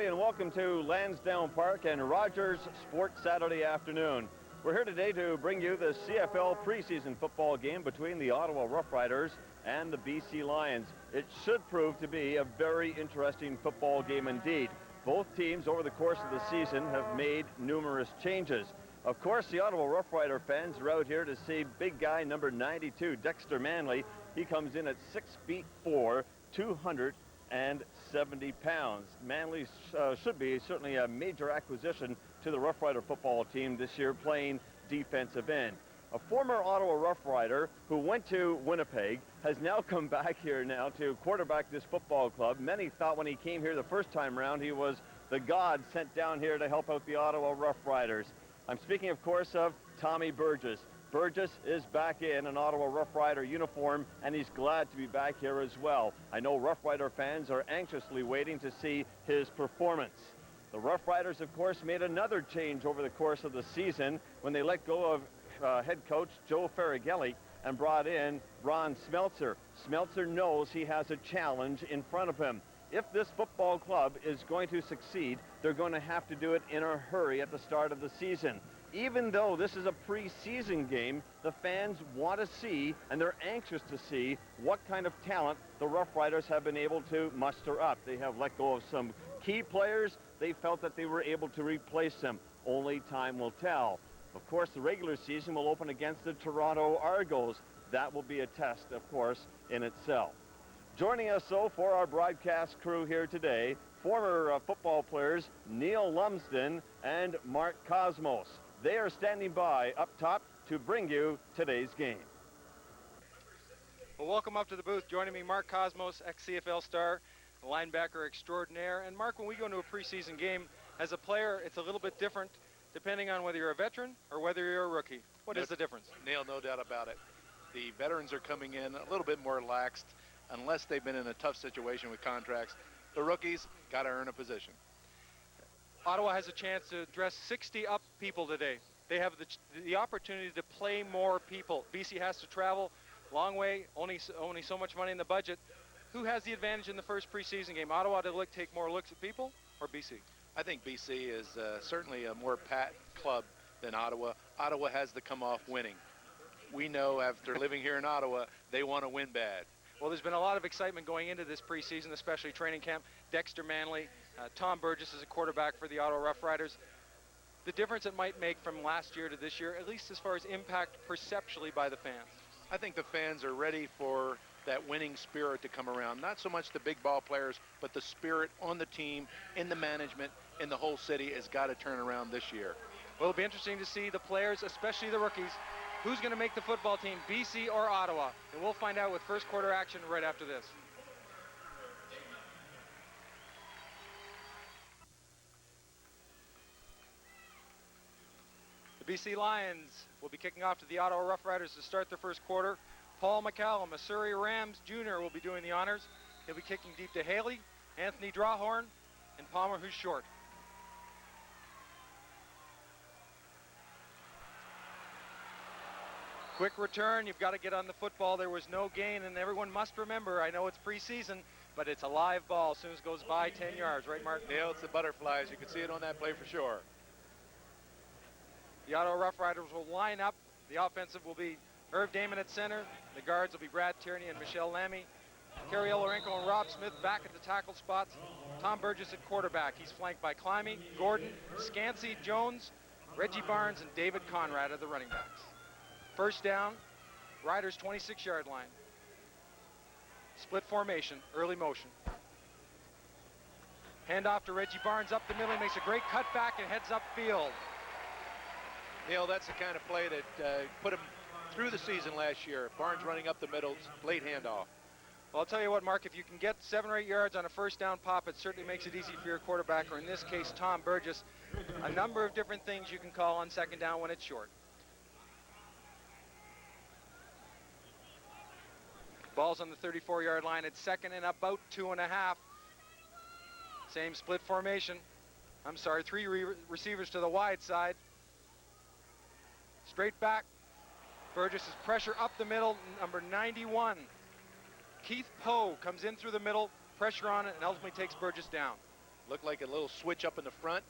everybody, and welcome to Lansdowne Park and Rogers Sports Saturday afternoon. We're here today to bring you the CFL preseason football game between the Ottawa Rough Riders and the BC Lions. It should prove to be a very interesting football game indeed. Both teams over the course of the season have made numerous changes. Of course, the Ottawa Rough Rider fans are out here to see big guy number 92, Dexter Manley. He comes in at 6'4", 270 pounds. Manley should be certainly a major acquisition to the Rough Rider football team this year, playing defensive end. A former Ottawa Rough Rider who went to Winnipeg has now come back here now to quarterback this football club. Many thought when he came here the first time around he was the god sent down here to help out the Ottawa Rough Riders. I'm speaking, of course, of Tommy Burgess. Burgess is back in an Ottawa Rough Rider uniform, and he's glad to be back here as well. I know Rough Rider fans are anxiously waiting to see his performance. The Rough Riders, of course, made another change over the course of the season when they let go of head coach Joe Farragelli and brought in Ron Smeltzer. Smeltzer knows he has a challenge in front of him. If this football club is going to succeed, they're going to have to do it in a hurry at the start of the season. Even though this is a preseason game, the fans want to see, and they're anxious to see, what kind of talent the Rough Riders have been able to muster up. They have let go of some key players. They felt that they were able to replace them. Only time will tell. Of course, the regular season will open against the Toronto Argos. That will be a test, of course, in itself. Joining us, though, for our broadcast crew here today, former football players Neil Lumsden and Mark Cosmos. They are standing by up top to bring you today's game. Well, welcome up to the booth. Joining me, Mark Cosmos, ex-CFL star, linebacker extraordinaire. And Mark, when we go into a preseason game, as a player, it's a little bit different depending on whether you're a veteran or whether you're a rookie. What is the difference? Neil, no doubt about it. The veterans are coming in a little bit more relaxed unless they've been in a tough situation with contracts. The rookies got to earn a position. Ottawa has a chance to dress 60 up people today. They have the opportunity to play more people. BC has to travel long way, only so much money in the budget. Who has the advantage in the first preseason game? Ottawa to take more looks at people, or BC? I think BC is certainly a more pat club than Ottawa. Ottawa has to come off winning. We know after living here in Ottawa, they want to win bad. Well, there's been a lot of excitement going into this preseason, especially training camp. Dexter Manley, Tom Burgess is a quarterback for the Ottawa Rough Riders. The difference it might make from last year to this year, at least as far as impact perceptually by the fans. I think the fans are ready for that winning spirit to come around. Not so much the big ball players, but the spirit on the team, in the management, in the whole city has got to turn around this year. Well, it'll be interesting to see the players, especially the rookies, who's going to make the football team, BC or Ottawa? And we'll find out with first quarter action right after this. The BC Lions will be kicking off to the Ottawa Rough Riders to start their first quarter. Paul McCallum, a Surrey Rams Jr., will be doing the honors. He'll be kicking deep to Haley, Anthony Drawhorn, and Palmer, who's short. Quick return, you've got to get on the football. There was no gain, and everyone must remember, I know it's preseason, but it's a live ball as soon as it goes by 10 yards, right, Mark? Neil, it's the butterflies. You can see it on that play for sure. The Ottawa Rough Riders will line up. The offensive will be Irv Damon at center. The guards will be Brad Tierney and Michelle Lamy. Kerry Olarenko and Rob Smith back at the tackle spots. Tom Burgess at quarterback. He's flanked by Climby, Gordon, Scansey, Jones, Reggie Barnes, and David Conrad are the running backs. First down, Riders 26-yard line. Split formation, early motion. Handoff to Reggie Barnes up the middle. He makes a great cutback and heads upfield. Neil, that's the kind of play that put him through the season last year. Barnes running up the middle, late handoff. Well, I'll tell you what, Mark, if you can get 7 or 8 yards on a first down pop, it certainly makes it easy for your quarterback, or in this case, Tom Burgess. A number of different things you can call on second down when it's short. Ball's on the 34-yard line at second and about 2.5. Same split formation. I'm sorry, 3 receivers to the wide side. Straight back. Burgess's pressure up the middle, number 91. Keith Poe comes in through the middle, pressure on it, and ultimately takes Burgess down. Looked like a little switch up in the front.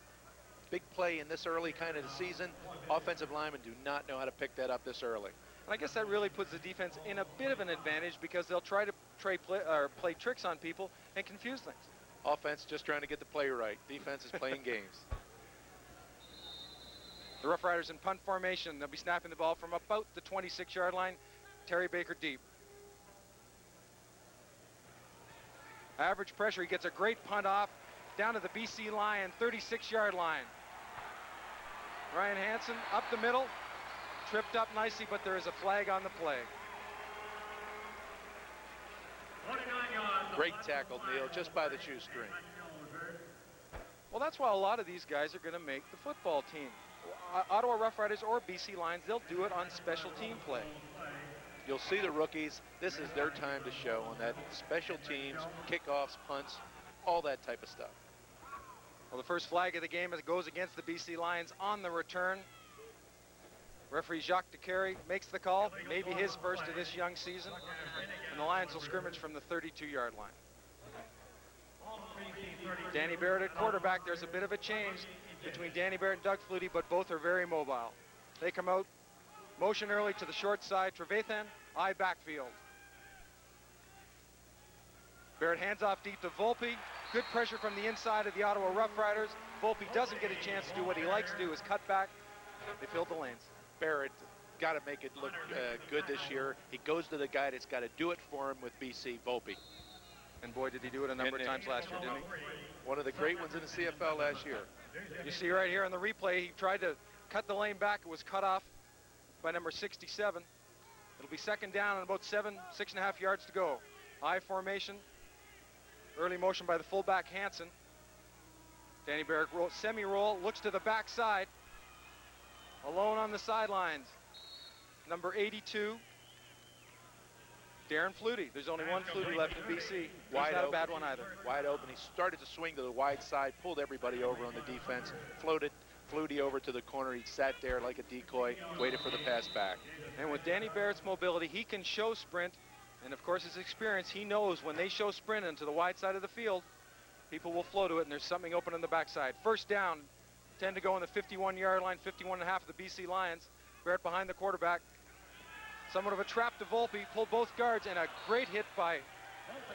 Big play in this early kind of the season. Offensive linemen do not know how to pick that up this early. And I guess that really puts the defense in a bit of an advantage because they'll try to play tricks on people and confuse things. Offense just trying to get the play right. Defense is playing games. The Rough Riders in punt formation. They'll be snapping the ball from about the 26-yard line. Terry Baker deep. Average pressure. He gets a great punt off down to the BC Lion 36-yard line. Ryan Hansen up the middle. Tripped up nicely, but there is a flag on the play. Great tackle, Neil, just by the shoestring. Well, that's why a lot of these guys are going to make the football team. Ottawa Rough Riders or BC Lions, they'll do it on special team play. You'll see the rookies. This is their time to show on that special teams, kickoffs, punts, all that type of stuff. Well, the first flag of the game as it goes against the BC Lions on the return. Referee Jacques DeCarry makes the call, maybe his first of this young season, and the Lions will scrimmage from the 32-yard line. Danny Barrett at quarterback. There's a bit of a change between Danny Barrett and Doug Flutie, but both are very mobile. They come out, motion early to the short side. Trevathan, eye backfield. Barrett hands off deep to Volpe. Good pressure from the inside of the Ottawa Rough Riders. Volpe doesn't get a chance to do what he likes to do, is cut back. They filled the lanes. Barrett got to make it look good this year. He goes to the guy that's got to do it for him with BC, Volpe. And boy, did he do it a number of times last year, didn't he? One of the great ones in the CFL last year. You see right here on the replay, he tried to cut the lane back. It was cut off by number 67. It'll be second down and about 6.5 yards to go. I formation. Early motion by the fullback Hansen. Danny Barrett semi-roll, looks to the backside. Alone on the sidelines. Number 82, Darren Flutie. There's only one Flutie left in BC. Wide not open. a bad one either. Wide open. He started to swing to the wide side, pulled everybody over on the defense, floated Flutie over to the corner. He sat there like a decoy, waited for the pass back. And with Danny Barrett's mobility, he can show sprint. And of course his experience, he knows when they show sprint into the wide side of the field, people will flow to it and there's something open on the backside. First down, 10 to go on the 51-yard line, 51.5 of the BC Lions. Barrett behind the quarterback. Somewhat of a trap to Volpe, pulled both guards, and a great hit by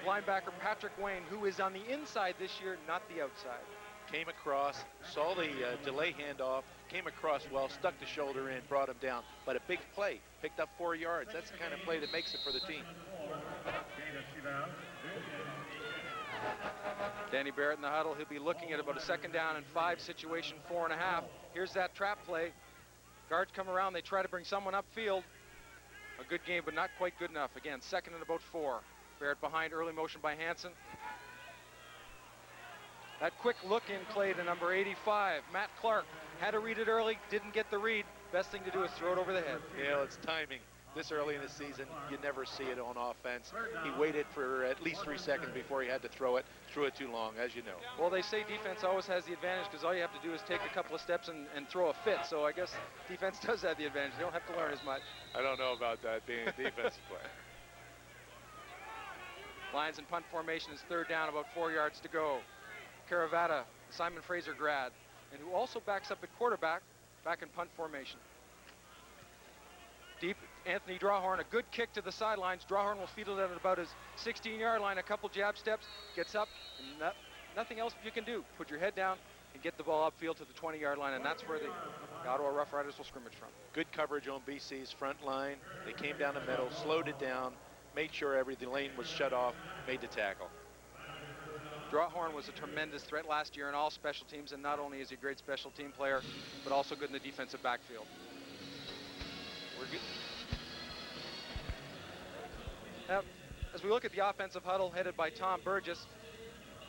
linebacker Patrick Wayne, who is on the inside this year, not the outside. Came across, saw the delay handoff, came across well, stuck the shoulder in, brought him down. But a big play, picked up 4 yards. That's the kind of play that makes it for the team. Danny Barrett in the huddle. He'll be looking at about a second down and 5 situation, 4.5. Here's that trap play. Guards come around. They try to bring someone upfield. A good game, but not quite good enough. Again, second and about 4. Barrett behind, early motion by Hansen. That quick look-in play to number 85, Matt Clark. Had to read it early, didn't get the read. Best thing to do is throw it over the head. Yeah, it's timing. This early in the season, you never see it on offense. He waited for at least 3 seconds before he had to throw it. Threw it too long, as you know. Well, they say defense always has the advantage because all you have to do is take a couple of steps and throw a fit. So I guess defense does have the advantage. They don't have to learn as much. I don't know about that being a defensive player. Lions in punt formation is third down, about 4 yards to go. Caravata, Simon Fraser grad, and who also backs up at quarterback, back in punt formation. Deep, Anthony Drawhorn, a good kick to the sidelines. Drawhorn will field it at about his 16-yard line, a couple jab steps, gets up, and nothing else you can do. Put your head down and get the ball upfield to the 20-yard line, and that's where the Ottawa Rough Riders will scrimmage from. Good coverage on BC's front line. They came down the middle, slowed it down, made sure the lane was shut off, made the tackle. Drawhorn was a tremendous threat last year in all special teams, and not only is he a great special team player, but also good in the defensive backfield. We're good. Now, as we look at the offensive huddle headed by Tom Burgess,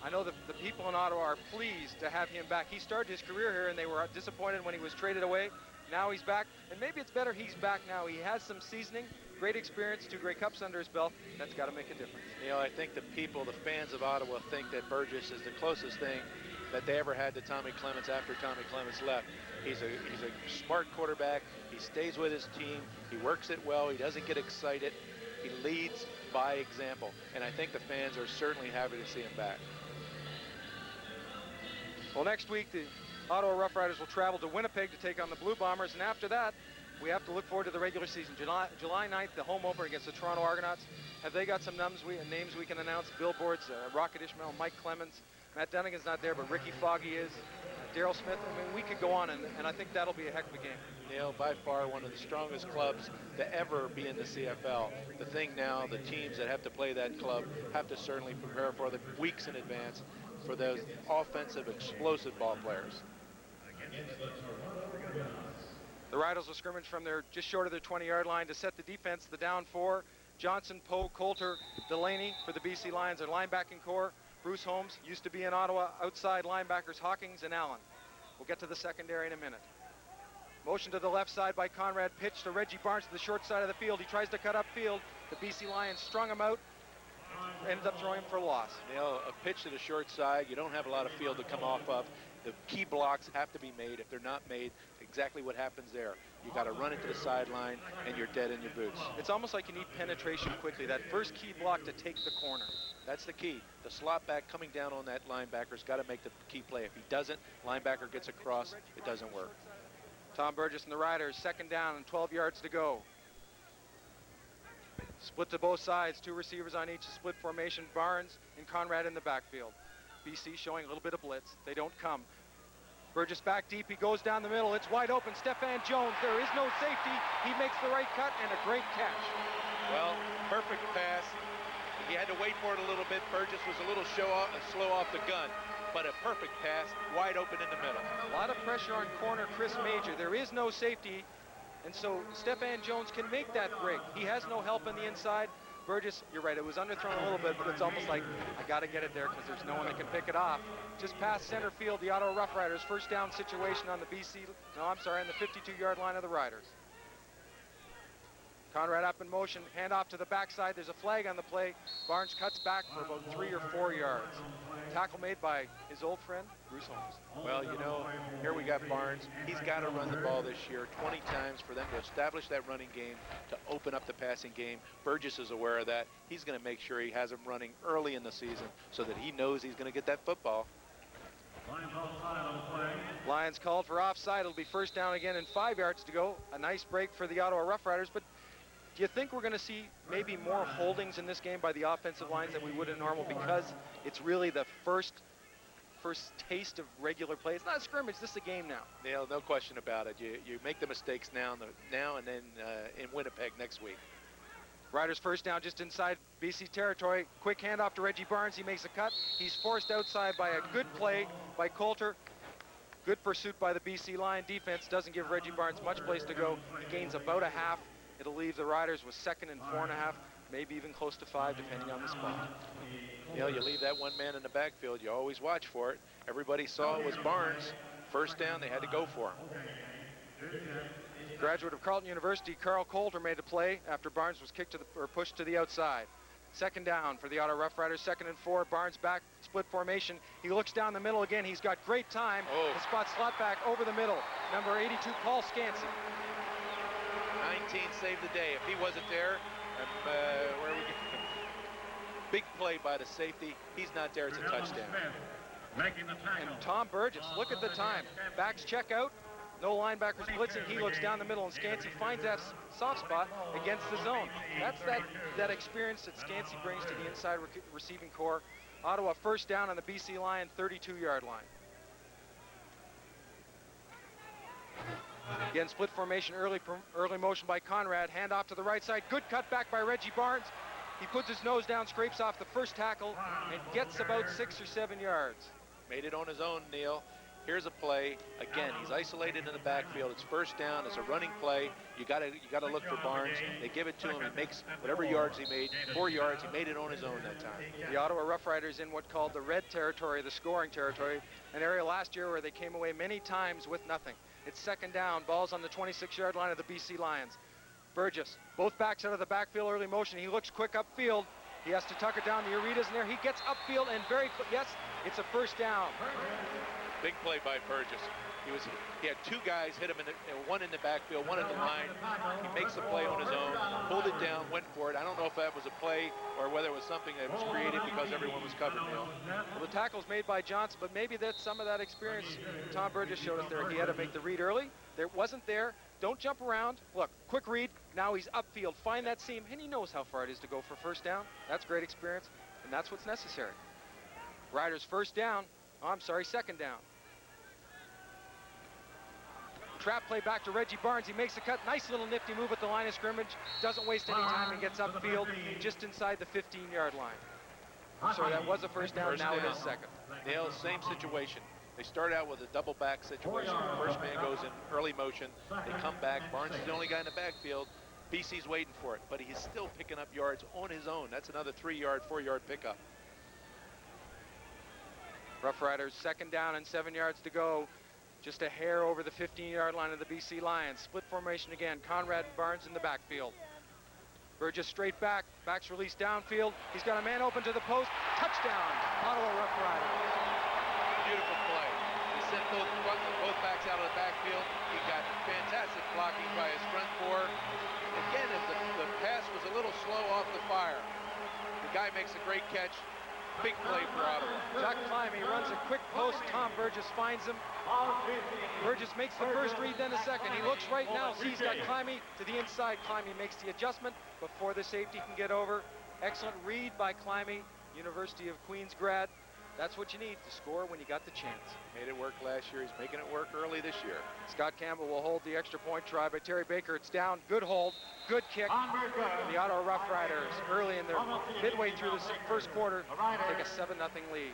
I know that the people in Ottawa are pleased to have him back. He started his career here, and they were disappointed when he was traded away. Now he's back, and maybe it's better he's back now. He has some seasoning, great experience, 2 Grey Cups under his belt. That's got to make a difference. You know, I think the people, the fans of Ottawa, think that Burgess is the closest thing that they ever had to Tommy Clements after Tommy Clements left. He's a smart quarterback. He stays with his team. He works it well. He doesn't get excited. He leads by example. And I think the fans are certainly happy to see him back. Well, next week, the Ottawa Rough Riders will travel to Winnipeg to take on the Blue Bombers, and after that, we have to look forward to the regular season. July 9th, the home opener against the Toronto Argonauts. Have they got some names we can announce? Billboards, Rocket Ishmael, Mike Clemens. Matt Dunnigan's not there, but Ricky Foggy is. Daryl Smith. I mean, we could go on, and I think that'll be a heck of a game. Neil, by far one of the strongest clubs to ever be in the CFL. The thing now, the teams that have to play that club have to certainly prepare for the weeks in advance for those offensive, explosive ball players. The Riders will scrimmage from their just short of their 20-yard line to set the defense. The down four: Johnson, Poe, Coulter, Delaney for the BC Lions. Their linebacking core: Bruce Holmes, used to be in Ottawa. Outside linebackers: Hawkins and Allen. We'll get to the secondary in a minute. Motion to the left side by Conrad. Pitch to Reggie Barnes to the short side of the field. He tries to cut upfield. The BC Lions strung him out. Ended up throwing him for a loss. Neil, a pitch to the short side, you don't have a lot of field to come off of. The key blocks have to be made. If they're not made, exactly what happens there. You got to run it to the sideline, and you're dead in your boots. It's almost like you need penetration quickly. That first key block to take the corner. That's the key. The slot back coming down on that linebacker's got to make the key play. If he doesn't, linebacker gets across, it doesn't work. Tom Burgess and the Riders, second down and 12 yards to go. Split to both sides, two receivers on each split formation. Barnes and Conrad in the backfield. BC showing a little bit of blitz. They don't come. Burgess back deep, he goes down the middle. It's wide open. Stefan Jones, there is no safety. He makes the right cut and a great catch. Well, perfect pass. He had to wait for it a little bit. Burgess was a little slow off the gun, but a perfect pass, wide open in the middle. A lot of pressure on corner Chris Major. There is no safety, and so Stefan Jones can make that break. He has no help on the inside. Burgess, you're right, it was underthrown a little bit, but it's almost like, I got to get it there because there's no one that can pick it off. Just past center field, the Ottawa Rough Riders, first down situation on the on the 52-yard line of the Riders. Conrad up in motion, handoff to the backside. There's a flag on the play. Barnes cuts back for about 3 or 4 yards. Tackle made by his old friend, Bruce Holmes. Well, you know, here we got Barnes. He's got to run the ball this year 20 times for them to establish that running game, to open up the passing game. Burgess is aware of that. He's going to make sure he has him running early in the season so that he knows he's going to get that football. Lions called for offside. It'll be first down again and 5 yards to go. A nice break for the Ottawa Rough Riders, but do you think we're going to see maybe more holdings in this game by the offensive lines than we would in normal, because it's really the first taste of regular play? It's not a scrimmage, this is a game now. Neil, no question about it. You make the mistakes now and then in Winnipeg next week. Riders first down just inside BC territory. Quick handoff to Reggie Barnes. He makes a cut. He's forced outside by a good play by Coulter. Good pursuit by the BC Lion defense. Doesn't give Reggie Barnes much place to go. He gains about a half. It'll leave the Riders with 2nd and 4.5, maybe even close to 5, depending on the spot. You know, you leave that one man in the backfield, you always watch for it. Everybody saw it was Barnes. First down, they had to go for him. Graduate of Carleton University, Carl Coulter made a play after Barnes was pushed to the outside. Second down for the Ottawa Rough Riders, 2nd and 4. Barnes back, split formation. He looks down the middle again. He's got great time. The spot slot back over the middle. Number 82, Paul Scansey. 19 saved the day. If he wasn't there, where are we getting? Big play by the safety. He's not there. It's a touchdown. And Tom Burgess, look at the time. Backs check out. No linebackers blitzing. He looks down the middle, and Scansey finds that soft spot against the zone. That's that experience that Scansey brings to the inside receiving core. Ottawa first down on the BC Lion 32-yard line. Again, split formation, early motion by Conrad. Handoff to the right side. Good cut back by Reggie Barnes. He puts his nose down, scrapes off the first tackle, and gets about 6 or 7 yards. Made it on his own, Neil. Here's a play. Again, he's isolated in the backfield. It's first down. It's a running play. You got to look for Barnes. They give it to him. He makes whatever yards he made. 4 yards. He made it on his own that time. The Ottawa Rough Riders in what called the red territory, the scoring territory, an area last year where they came away many times with nothing. It's second down. Ball's on the 26-yard line of the BC Lions. Burgess, both backs out of the backfield, early motion. He looks quick upfield. He has to tuck it down. The Ureta's in there. He gets upfield and yes, it's a first down. Big play by Burgess. He had two guys hit him, one in the backfield, one in the line. He makes the play on his own, pulled it down, went for it. I don't know if that was a play or whether it was something that was created because everyone was covered, Neil. Well, the tackle's made by Johnson, but maybe that's some of that experience Tom Burgess showed us there. He had to make the read early. There wasn't there. Don't jump around. Look, quick read. Now he's upfield. Find that seam, and he knows how far it is to go for first down. That's great experience, and that's what's necessary. Riders first down. Oh, I'm sorry, second down. Trap play back to Reggie Barnes. He makes a cut. Nice little nifty move at the line of scrimmage. Doesn't waste any time and gets upfield just inside the 15-yard line. So that was a first down. Now it is second. Neil, same situation. They start out with a double back situation. First man goes in early motion. They come back. Barnes is the only guy in the backfield. BC's waiting for it, but he's still picking up yards on his own. That's another 3-yard, 4-yard pickup. Rough Riders second down and 7 yards to go. Just a hair over the 15-yard line of the BC Lions. Split formation again. Conrad and Barnes in the backfield. Burgess straight back. Back's released downfield. He's got a man open to the post. Touchdown, Ottawa Rough Riders. Beautiful play. He sent both backs out of the backfield. He got fantastic blocking by his front four. Again, if the pass was a little slow off the fire, the guy makes a great catch. Big play for Ottawa. Chuck Climby runs a quick post. Tom Burgess finds him. Burgess makes the first read, then a second. He looks right now, sees got Climby to the inside. Climby makes the adjustment before the safety can get over. Excellent read by Climby, University of Queens grad. That's what you need to score when you got the chance. Made it work last year. He's making it work early this year. Scott Campbell will hold the extra point try by Terry Baker. It's down. Good hold. Good kick. The Ottawa Rough Riders early in their midway through the first quarter take a 7-0 lead.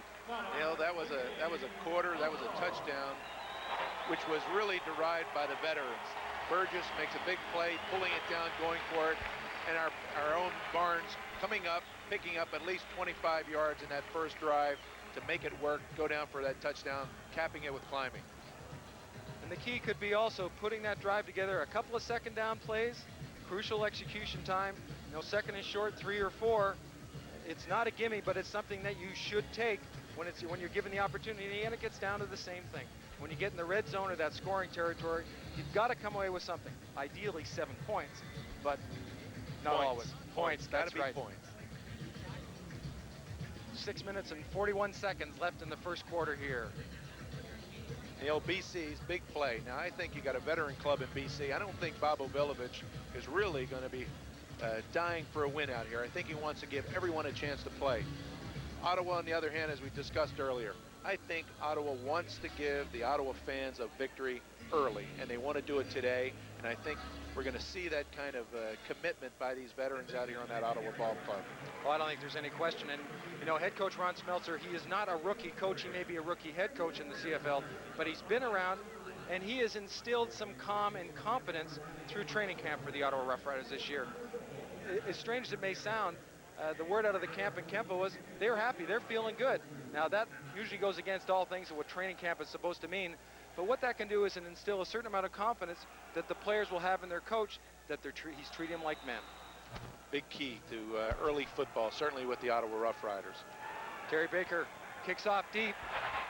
Neil, that was a quarter. That was a touchdown, which was really derived by the veterans. Burgess makes a big play, pulling it down, going for it, and our own Barnes coming up, picking up at least 25 yards in that first drive to make it work, go down for that touchdown, capping it with Climbing. And the key could be also putting that drive together, a couple of second down plays, crucial execution time, second and short, 3 or 4. It's not a gimme, but it's something that you should take when you're given the opportunity, and it gets down to the same thing. When you get in the red zone or that scoring territory, you've got to come away with something. Ideally 7 points, but not always. Points, that's right. Points. 6 minutes and 41 seconds left in the first quarter here. Neil, BC's big play. Now, I think you got a veteran club in BC. I don't think Bob Ovilovich is really going to be dying for a win out here. I think he wants to give everyone a chance to play. Ottawa, on the other hand, as we discussed earlier, I think Ottawa wants to give the Ottawa fans a victory early, and they want to do it today. And I think we're going to see that kind of commitment by these veterans out here on that Ottawa ball club. Well, I don't think there's any question. And, head coach Ron Smeltzer, he is not a rookie coach. He may be a rookie head coach in the CFL, but he's been around, and he has instilled some calm and confidence through training camp for the Ottawa Rough Riders this year. As strange as it may sound, the word out of the camp in Kempo was they're happy, they're feeling good. Now, that usually goes against all things of what training camp is supposed to mean, but what that can do is instill a certain amount of confidence that the players will have in their coach, that he's treating them like men. Big key to early football, certainly with the Ottawa Rough Riders. Terry Baker kicks off deep.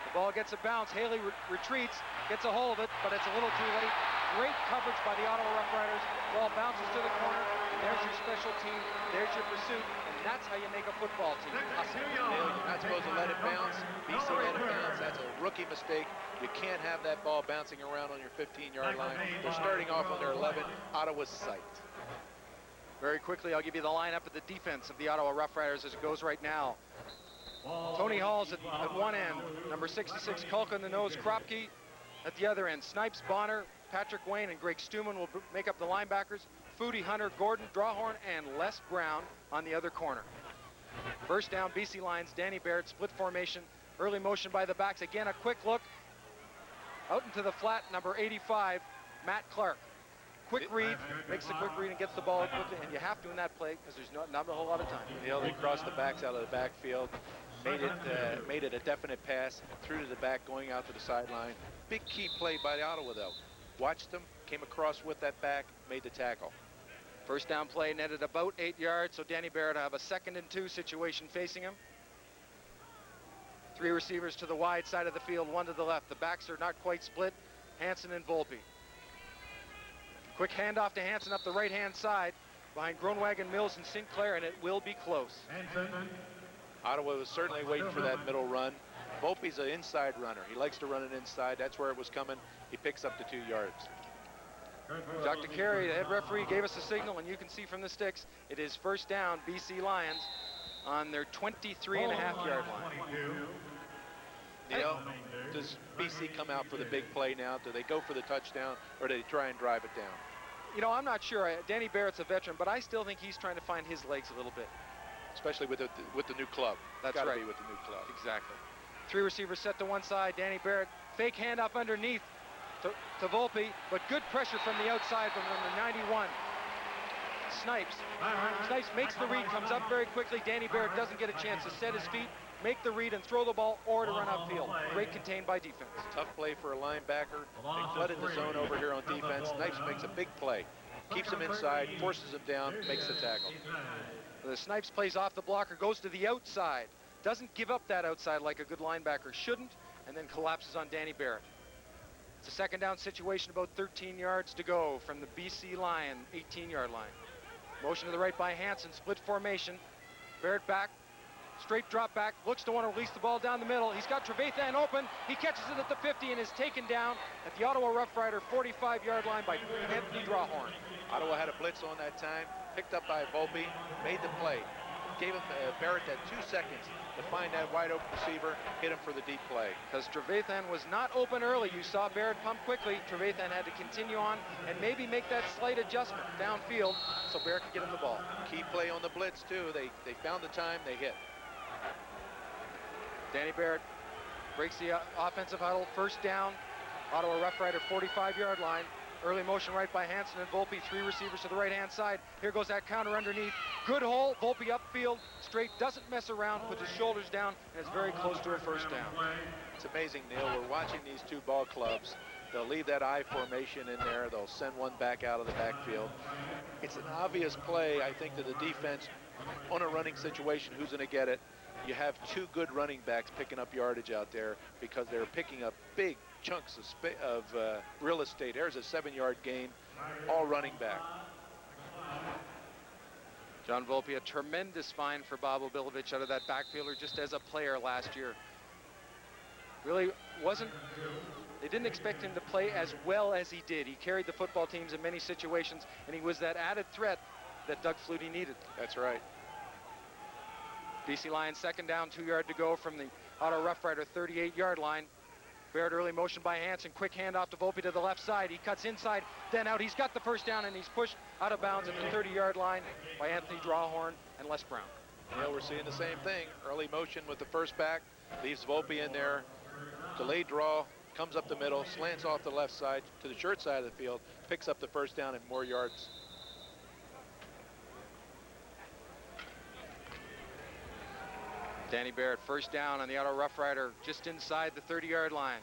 The ball gets a bounce. Haley retreats, gets a hold of it, but it's a little too late. Great coverage by the Ottawa Rough Riders. Ball bounces to the corner, and there's your special team. There's your pursuit, and that's how you make a football team. You're not supposed to let it bounce. BC let it bounce. That's a rookie mistake. You can't have that ball bouncing around on your 15-yard line. They're starting off on their 11. Ottawa's psyched. Very quickly, I'll give you the lineup of the defense of the Ottawa Rough Riders as it goes right now. Tony Hall's at one end. Number 66, Kulka in the nose. Kropke at the other end. Snipes, Bonner, Patrick Wayne, and Greg Stuman will make up the linebackers. Foodie, Hunter, Gordon, Drawhorn, and Les Brown on the other corner. First down, BC Lions, Danny Barrett, split formation. Early motion by the backs. Again, a quick look. Out into the flat, number 85, Matt Clark. Quick read, makes the quick read and gets the ball quickly, and you have to in that play because there's not a whole lot of time. They crossed the backs out of the backfield, made it a definite pass, threw to the back, going out to the sideline. Big key play by Ottawa, though. Watched them, came across with that back, made the tackle. First down play netted about 8 yards, so Danny Barrett will have a 2nd and 2 situation facing him. Three receivers to the wide side of the field, one to the left. The backs are not quite split. Hansen and Volpe. Quick handoff to Hansen up the right-hand side behind Groenwagen, Mills, and Sinclair, and it will be close. Ottawa was certainly waiting for that middle run. Volpe's an inside runner. He likes to run it inside. That's where it was coming. He picks up the 2 yards. Dr. Carey, the head referee, gave us a signal, and you can see from the sticks, it is first down, BC Lions on their 23.5-yard line. Neil, does BC come out for the big play now? Do they go for the touchdown, or do they try and drive it down? You know, I'm not sure. Danny Barrett's a veteran, but I still think he's trying to find his legs a little bit. Especially with the new club. That's Gotta right. be with the new club. Exactly. Three receivers set to one side. Danny Barrett, fake handoff underneath to Volpe, but good pressure from the outside from number 91. Snipes. Snipes makes the read, comes up very quickly. Danny Barrett doesn't get a chance to set his feet, make the read, and throw the ball, or to run upfield. Great contained by defense. Tough play for a linebacker. They flooded the zone over here on defense. Snipes makes a big play. Keeps him inside, forces him down, makes the tackle. The Snipes plays off the blocker, goes to the outside. Doesn't give up that outside like a good linebacker shouldn't, and then collapses on Danny Barrett. It's a second down situation, about 13 yards to go from the BC Lion 18-yard line. Motion to the right by Hansen, split formation. Barrett back, straight drop back, looks to want to release the ball down the middle. He's got Trevathan open. He catches it at the 50 and is taken down at the Ottawa Rough Rider 45-yard line by Anthony Drawhorn. Ottawa had a blitz on that time, picked up by Volpe, made the play. Gave him Barrett that 2 seconds to find that wide open receiver, hit him for the deep play. Because Trevathan was not open early. You saw Barrett pump quickly. Trevathan had to continue on and maybe make that slight adjustment downfield so Barrett could get him the ball. Key play on the blitz too. They found the time, they hit. Danny Barrett breaks the offensive huddle. First down, Ottawa Rough Rider 45-yard line. Early motion right by Hansen and Volpe. Three receivers to the right-hand side. Here goes that counter underneath. Good hole. Volpe upfield. Straight. Doesn't mess around. Puts his shoulders down. And is very close to a first down. It's amazing, Neil. We're watching these two ball clubs. They'll leave that I formation in there. They'll send one back out of the backfield. It's an obvious play, I think, to the defense on a running situation. Who's going to get it? You have two good running backs picking up yardage out there because they're picking up big chunks of real estate. There's a 7-yard gain, all running back. John Volpe, a tremendous find for Bob Obilovich out of that backfielder just as a player last year. Really wasn't, they didn't expect him to play as well as he did. He carried the football teams in many situations, and he was that added threat that Doug Flutie needed. That's right. BC Lions second down, 2 yard to go from the Ottawa Rough Rider 38-yard line. Barrett early motion by Hansen, quick handoff to Volpe to the left side. He cuts inside, then out. He's got the first down, and he's pushed out of bounds at the 30-yard line by Anthony Drawhorn and Les Brown. Yeah, we're seeing the same thing. Early motion with the first back, leaves Volpe in there. Delayed draw, comes up the middle, slants off the left side to the short side of the field, picks up the first down and more yards. Danny Barrett first down on the Ottawa Rough Rider just inside the 30-yard line.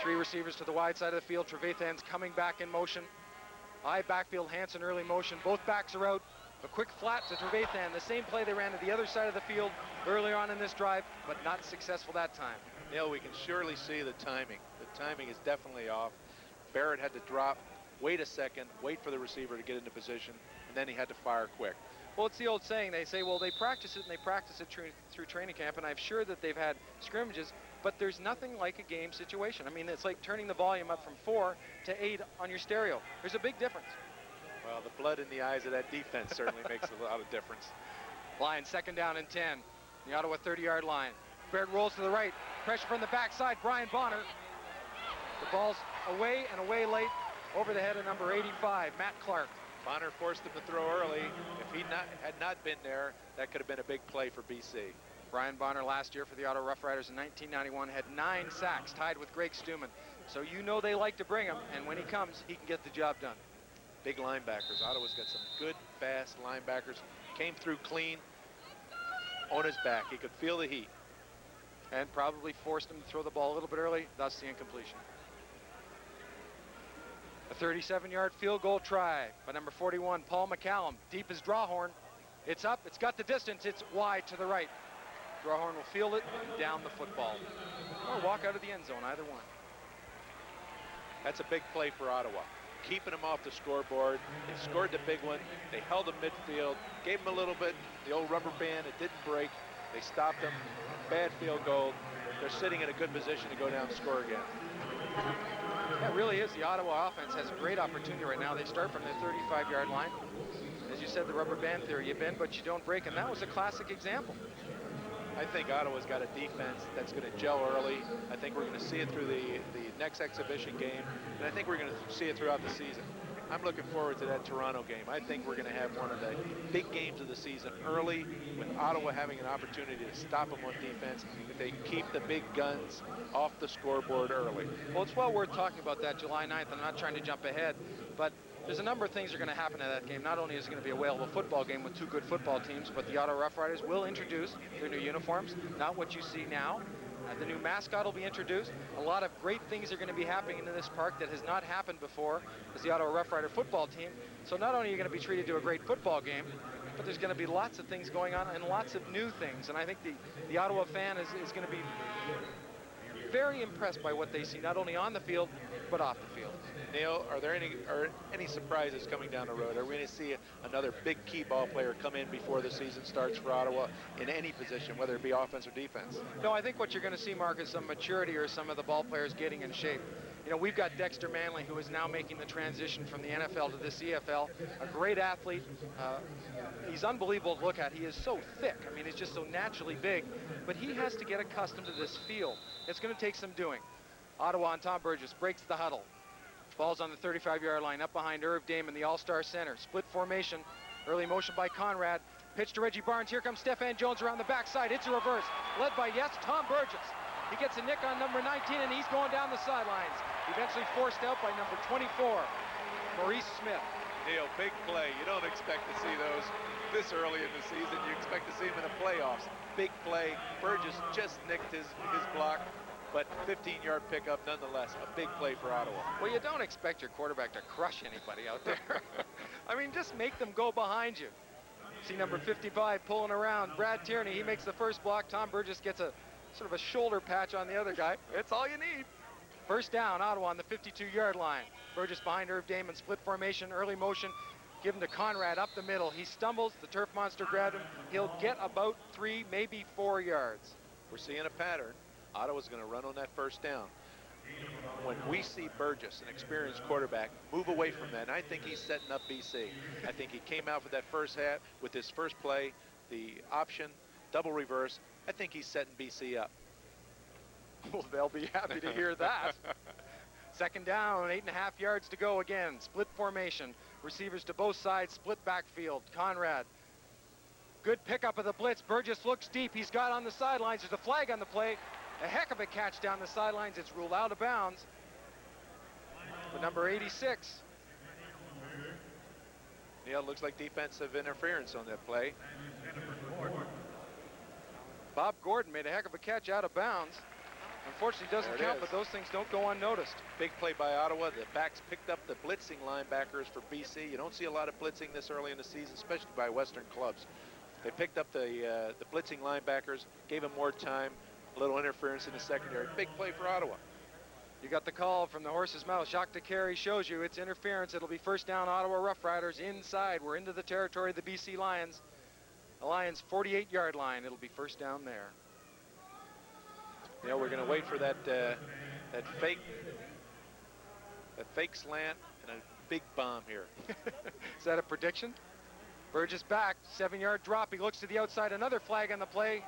Three receivers to the wide side of the field. Trevathan's coming back in motion. High backfield, Hansen early motion. Both backs are out. A quick flat to Trevathan. The same play they ran to the other side of the field earlier on in this drive, but not successful that time. Neil, we can surely see the timing. The timing is definitely off. Barrett had to drop, wait a second, wait for the receiver to get into position, and then he had to fire quick. Well, it's the old saying. They say, well, they practice it and they practice it through training camp, and I'm sure that they've had scrimmages, but there's nothing like a game situation. I mean, it's like turning the volume up from 4 to 8 on your stereo. There's a big difference. Well, the blood in the eyes of that defense certainly makes a lot of difference. Lions second down and 10. The Ottawa 30-yard line. Barrett rolls to the right. Pressure from the backside. Brian Bonner. The ball's away and away late over the head of number 85, Matt Clark. Bonner forced him to throw early. If he had not been there, that could have been a big play for BC. Brian Bonner last year for the Ottawa Rough Riders in 1991 had 9 sacks, tied with Greg Stuman. So you know they like to bring him, and when he comes, he can get the job done. Big linebackers. Ottawa's got some good, fast linebackers. Came through clean on his back. He could feel the heat. And probably forced him to throw the ball a little bit early, thus the incompletion. A 37-yard field goal try by number 41, Paul McCallum. Deep as Drawhorn. It's up, it's got the distance, it's wide to the right. Drawhorn will field it and down the football. Or walk out of the end zone, either one. That's a big play for Ottawa. Keeping them off the scoreboard. They scored the big one. They held them midfield, gave them a little bit, the old rubber band, it didn't break. They stopped them. Bad field goal. They're sitting in a good position to go down and score again. That really is. The Ottawa offense has a great opportunity right now. They start from their 35-yard line. As you said, the rubber band theory, you bend but you don't break, and that was a classic example. I think Ottawa's got a defense that's going to gel early. I think we're going to see it through the next exhibition game, and I think we're going to see it throughout the season. I'm looking forward to that Toronto game. I think we're going to have one of the big games of the season early, with Ottawa having an opportunity to stop them on defense if they keep the big guns off the scoreboard early. Well, it's well worth talking about that July 9th. I'm not trying to jump ahead, but there's a number of things that are going to happen in that game. Not only is it going to be a whale of a football game with two good football teams, but the Ottawa Rough Riders will introduce their new uniforms, not what you see now. The new mascot will be introduced. A lot of great things are going to be happening in this park that has not happened before as the Ottawa Rough Rider football team. So not only are you going to be treated to a great football game, but there's going to be lots of things going on and lots of new things. And I think the Ottawa fan is going to be very impressed by what they see, not only on the field, but off the field. Neil, are there any surprises coming down the road? Are we going to see another big key ball player come in before the season starts for Ottawa in any position, whether it be offense or defense? No, I think what you're going to see, Mark, is some maturity or some of the ball players getting in shape. You know, we've got Dexter Manley, who is now making the transition from the NFL to the CFL. A great athlete. He's unbelievable to look at. He is so thick. I mean, he's just so naturally big. But he has to get accustomed to this field. It's going to take some doing. Ottawa on Tom Burgess breaks the huddle. Ball's on the 35-yard line, up behind Irv Damon, the all-star center. Split formation, early motion by Conrad. Pitch to Reggie Barnes. Here comes Stefan Jones around the backside. It's a reverse, led by, yes, Tom Burgess. He gets a nick on number 19, and he's going down the sidelines. Eventually forced out by number 24, Maurice Smith. Neil, big play. You don't expect to see those this early in the season. You expect to see him in the playoffs. Big play. Burgess just nicked his block. But 15-yard pickup nonetheless, a big play for Ottawa. Well, you don't expect your quarterback to crush anybody out there. I mean, just make them go behind you. See number 55 pulling around. Brad Tierney, he makes the first block. Tom Burgess gets a sort of a shoulder patch on the other guy. It's all you need. First down, Ottawa on the 52-yard line. Burgess behind Irv Damon, split formation, early motion. Give him to Conrad up the middle. He stumbles, the turf monster grabbed him. He'll get about 3, maybe 4 yards. We're seeing a pattern. Ottawa's going to run on that first down. When we see Burgess, an experienced quarterback, move away from that, and I think he's setting up BC. I think he came out with that first half, with his first play, the option, double reverse. I think he's setting BC up. Well, they'll be happy to hear that. Second down, 8.5 yards to go again. Split formation. Receivers to both sides, split backfield. Conrad. Good pickup of the blitz. Burgess looks deep. He's got on the sidelines. There's a flag on the play. A heck of a catch down the sidelines. It's ruled out of bounds. But number 86. Yeah, it looks like defensive interference on that play. Bob Gordon made a heck of a catch out of bounds. Unfortunately, it doesn't count, but those things don't go unnoticed. Big play by Ottawa. The backs picked up the blitzing linebackers for BC. You don't see a lot of blitzing this early in the season, especially by Western clubs. They picked up the blitzing linebackers, gave them more time. A little interference in the secondary. Big play for Ottawa. You got the call from the horse's mouth. Jacques DeCarry shows you it's interference. It'll be first down, Ottawa Rough Riders inside. We're into the territory of the BC Lions. The Lions' 48-yard line. It'll be first down there. You know, we're going to wait for that fake slant and a big bomb here. Is that a prediction? Burgess back, 7-yard drop. He looks to the outside. Another flag on the play.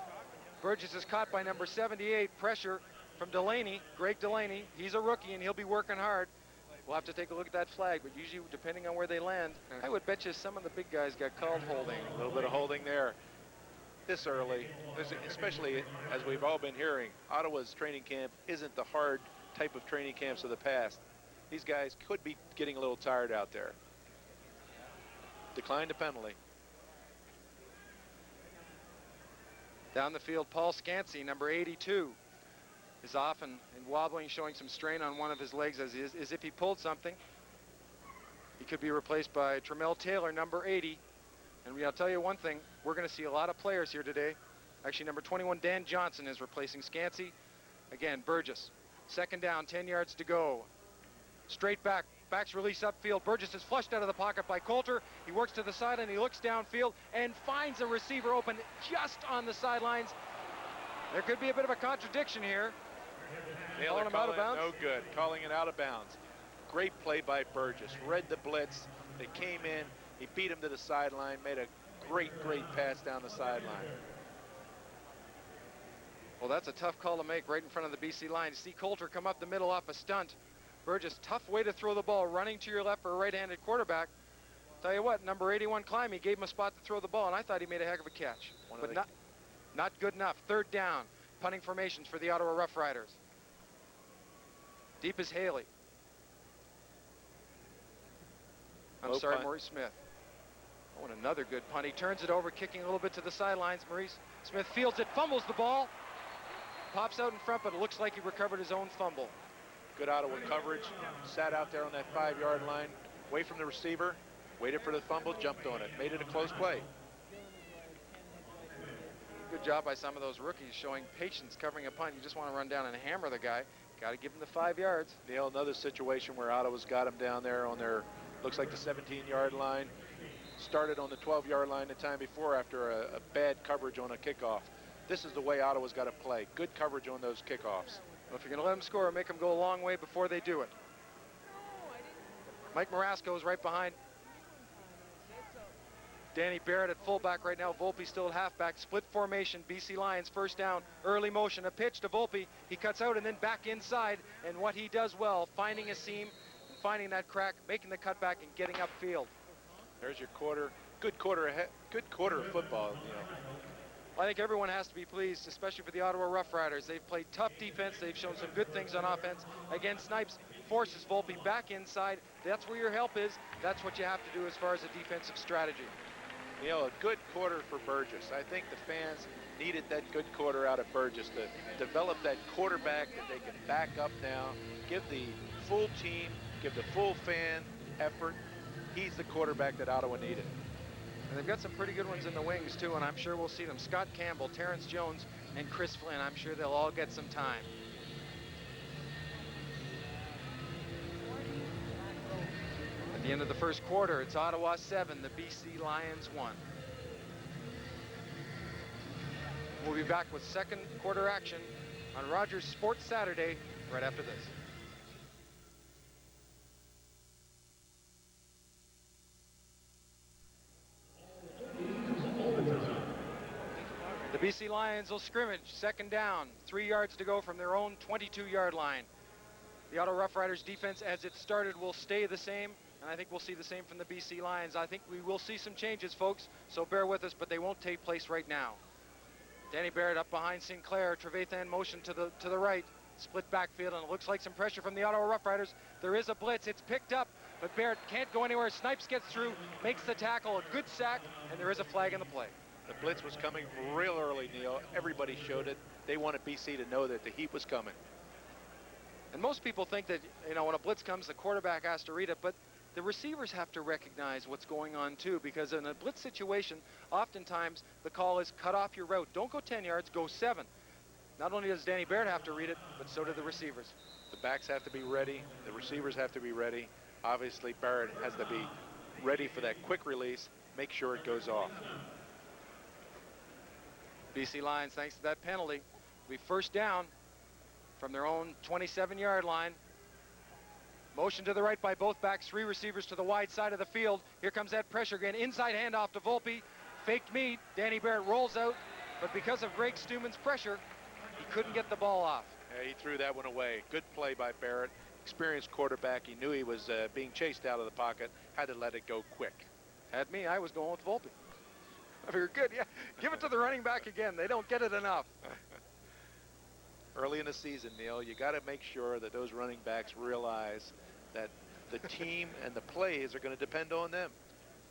Burgess is caught by number 78. Pressure from Delaney, Greg Delaney. He's a rookie and he'll be working hard. We'll have to take a look at that flag, but usually depending on where they land, I would bet you some of the big guys got called holding. A little bit of holding there. This early, especially as we've all been hearing, Ottawa's training camp isn't the hard type of training camps of the past. These guys could be getting a little tired out there. Declined a penalty. Down the field, Paul Scansey, number 82, is off and wobbling, showing some strain on one of his legs as if he pulled something. He could be replaced by Tremel Taylor, number 80. And I'll tell you one thing, we're going to see a lot of players here today Actually, number 21, Dan Johnson, is replacing Scansey. Again, Burgess. Second down, 10 yards to go. Straight back. Backs release upfield. Burgess is flushed out of the pocket by Coulter. He works to the side and he looks downfield and finds a receiver open just on the sidelines. There could be a bit of a contradiction here. Calling him out of bounds? No good. Calling it out of bounds. Great play by Burgess. Read the blitz. They came in. He beat him to the sideline. Made a great pass down the sideline. Well, that's a tough call to make right in front of the BC line. You see Coulter come up the middle off a stunt. Burgess, tough way to throw the ball, running to your left for a right-handed quarterback. Tell you what, number 81, Climby, gave him a spot to throw the ball, and I thought he made a heck of a catch. But not good enough. Third down. Punting formations for the Ottawa Rough Riders. Deep is Haley. Maurice Smith. Oh, and another good punt. He turns it over, kicking a little bit to the sidelines. Maurice Smith fields it, fumbles the ball. Pops out in front, but it looks like he recovered his own fumble. Good Ottawa coverage. Sat out there on that 5-yard line, away from the receiver, waited for the fumble, jumped on it, made it a close play. Good job by some of those rookies showing patience covering a punt. You just want to run down and hammer the guy. Got to give him the 5 yards. Neil, another situation where Ottawa's got him down there on their, looks like the 17-yard line. Started on the 12-yard line the time before after a bad coverage on a kickoff. This is the way Ottawa's got to play. Good coverage on those kickoffs. Well, if you're going to let them score, make them go a long way before they do it. Mike Marasco is right behind Danny Barrett at fullback right now. Volpe still at halfback. Split formation. BC Lions first down. Early motion. A pitch to Volpe. He cuts out and then back inside. And what he does well, finding a seam, finding that crack, making the cutback, and getting upfield. There's your quarter. Good quarter ahead. Good quarter of football. You know. I think everyone has to be pleased, especially for the Ottawa Rough Riders. They've played tough defense. They've shown some good things on offense. Again, Snipes forces Volpe back inside. That's where your help is. That's what you have to do as far as a defensive strategy. You know, a good quarter for Burgess. I think the fans needed that good quarter out of Burgess to develop that quarterback that they can back up now, give the full team, give the full fan effort. He's the quarterback that Ottawa needed. And they've got some pretty good ones in the wings, too, and I'm sure we'll see them. Scott Campbell, Terrence Jones, and Chris Flynn. I'm sure they'll all get some time. At the end of the first quarter, it's Ottawa 7, the BC Lions 1. We'll be back with second quarter action on Rogers Sports Saturday right after this. The BC Lions will scrimmage, second down, 3 yards to go from their own 22-yard line. The Ottawa Rough Riders defense, as it started, will stay the same, and I think we'll see the same from the BC Lions. I think we will see some changes, folks, so bear with us, but they won't take place right now. Danny Barrett up behind Sinclair. Trevathan motion to the right. Split backfield, and it looks like some pressure from the Ottawa Rough Riders. There is a blitz. It's picked up, but Barrett can't go anywhere. Snipes gets through, makes the tackle, a good sack, and there is a flag in the play. The blitz was coming real early, Neil. Everybody showed it. They wanted BC to know that the heat was coming. And most people think that, you know, when a blitz comes, the quarterback has to read it, but the receivers have to recognize what's going on too, because in a blitz situation, oftentimes the call is cut off your route. Don't go 10 yards, go 7. Not only does Danny Barrett have to read it, but so do the receivers. The backs have to be ready. The receivers have to be ready. Obviously, Barrett has to be ready for that quick release, make sure it goes off. BC Lions, thanks to that penalty, will be first down from their own 27-yard line. Motion to the right by both backs, 3 receivers to the wide side of the field. Here comes that pressure again. Inside handoff to Volpe. Faked meet. Danny Barrett rolls out, but because of Greg Stuman's pressure, he couldn't get the ball off. Yeah, he threw that one away. Good play by Barrett. Experienced quarterback. He knew he was being chased out of the pocket. Had to let it go quick. Had me, I was going with Volpe. I figured, good, yeah. Give it to the running back again. They don't get it enough. Early in the season, Neil, you got to make sure that those running backs realize that the team and the plays are going to depend on them.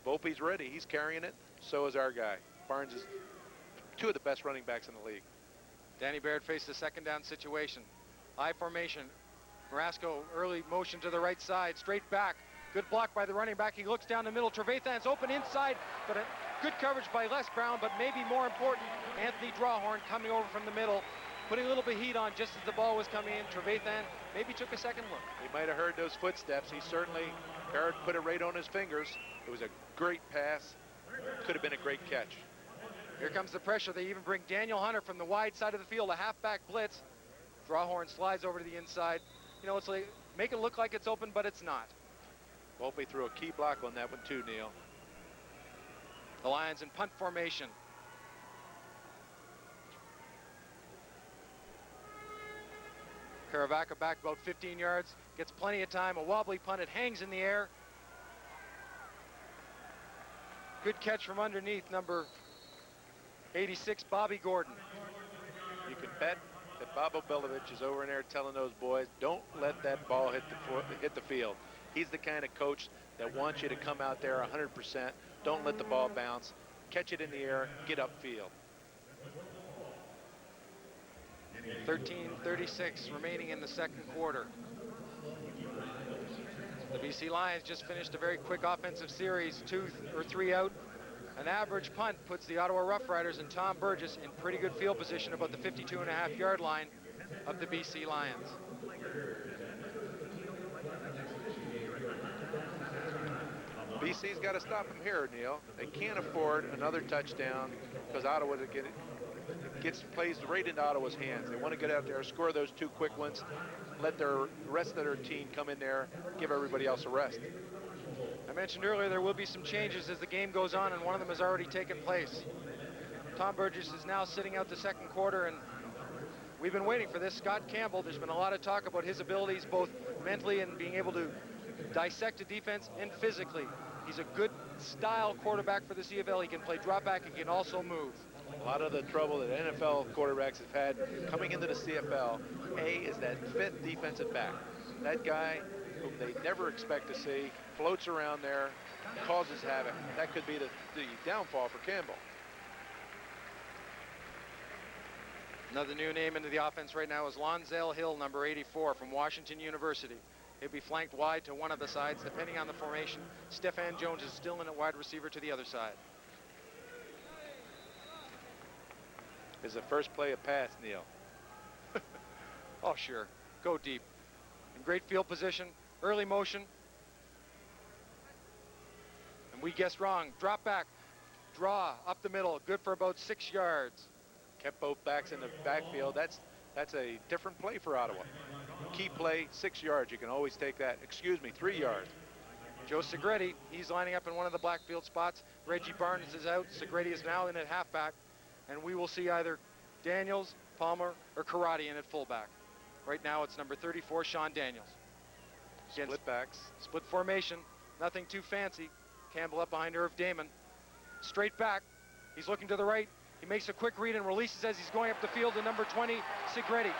Volpe's ready. He's carrying it. So is our guy. Barnes is 2 of the best running backs in the league. Danny Barrett faced a second down situation. High formation. Marasco early motion to the right side. Straight back. Good block by the running back. He looks down the middle. Trevathan's open inside, but a Good coverage by Les Brown, but maybe more important, Anthony Drawhorn coming over from the middle, putting a little bit of heat on just as the ball was coming in. Trevathan maybe took a second look. He might have heard those footsteps. He certainly put it right on his fingers. It was a great pass. Could have been a great catch. Here comes the pressure. They even bring Daniel Hunter from the wide side of the field, a halfback blitz. Drawhorn slides over to the inside. You know, it's like, make it look like it's open, but it's not. Volpe threw a key block on that one too, Neil. The Lions in punt formation. Caravaca back about 15 yards, gets plenty of time. A wobbly punt, it hangs in the air. Good catch from underneath, number 86, Bobby Gordon. You can bet that Bobo Belovich is over in there telling those boys, don't let that ball hit the field. He's the kind of coach that wants you to come out there 100%. Don't let the ball bounce. Catch it in the air, get upfield. 13:36 remaining in the second quarter. The BC Lions just finished a very quick offensive series, 2 or 3 out. An average punt puts the Ottawa Rough Riders and Tom Burgess in pretty good field position about the 52.5-yard line of the BC Lions. BC's got to stop them here, Neil. They can't afford another touchdown because Ottawa plays right into Ottawa's hands. They want to get out there, score those 2 quick ones, let the rest of their team come in there, give everybody else a rest. I mentioned earlier there will be some changes as the game goes on, and one of them has already taken place. Tom Burgess is now sitting out the second quarter, and we've been waiting for this. Scott Campbell, there's been a lot of talk about his abilities, both mentally and being able to dissect a defense and physically. He's a good style quarterback for the CFL. He can play drop back, he can also move. A lot of the trouble that NFL quarterbacks have had coming into the CFL, is that 5th defensive back. That guy whom they never expect to see, floats around there, causes havoc. That could be the downfall for Campbell. Another new name into the offense right now is Lonzel Hill, number 84 from Washington University. He'll be flanked wide to one of the sides, depending on the formation. Stefan Jones is still in at wide receiver to the other side. Is the first play a pass, Neil? Oh, sure. Go deep. In great field position, early motion. And we guessed wrong. Drop back, draw up the middle, good for about 6 yards. Kept both backs in the backfield. That's a different play for Ottawa. Key play, 6 yards. You can always take that. Excuse me, 3 yards. Joe Segretti, he's lining up in one of the blackfield spots. Reggie Barnes is out. Segretti is now in at halfback. And we will see either Daniels, Palmer, or Karate in at fullback. Right now it's number 34, Sean Daniels. Again, Split backs. Split formation, nothing too fancy. Campbell up behind Irv Damon. Straight back, he's looking to the right. He makes a quick read and releases as he's going up the field to number 20, Segretti.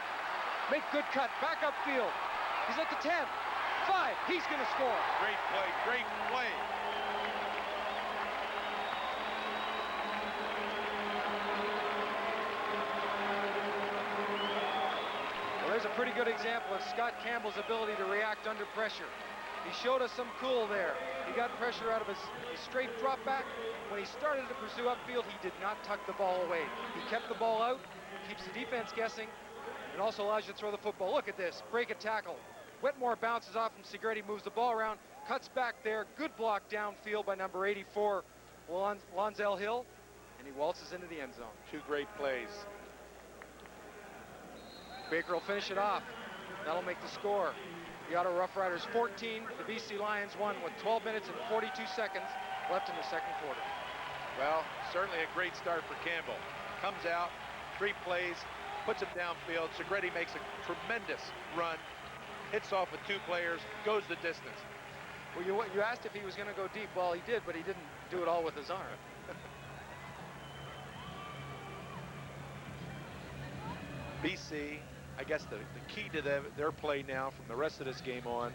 Make good cut, back upfield. He's at the 10, 5, he's gonna score. Great play, great play. Well, there's a pretty good example of Scott Campbell's ability to react under pressure. He showed us some cool there. He got pressure out of his straight drop back. When he started to pursue upfield, he did not tuck the ball away. He kept the ball out, keeps the defense guessing, and also allows you to throw the football. Look at this, break a tackle. Wetmore bounces off and Segretti moves the ball around, cuts back there. Good block downfield by number 84, Lonzel Hill, and he waltzes into the end zone. 2 great plays. Baker will finish it off. That'll make the score. The Ottawa Rough Riders 14, the BC Lions 1 with 12 minutes and 42 seconds left in the second quarter. Well, certainly a great start for Campbell. Comes out, 3 plays, puts him downfield. Segretti makes a tremendous run, hits off with 2 players, goes the distance. Well, you asked if he was going to go deep. Well, he did, but he didn't do it all with his arm. BC, I guess the key to their play now from the rest of this game on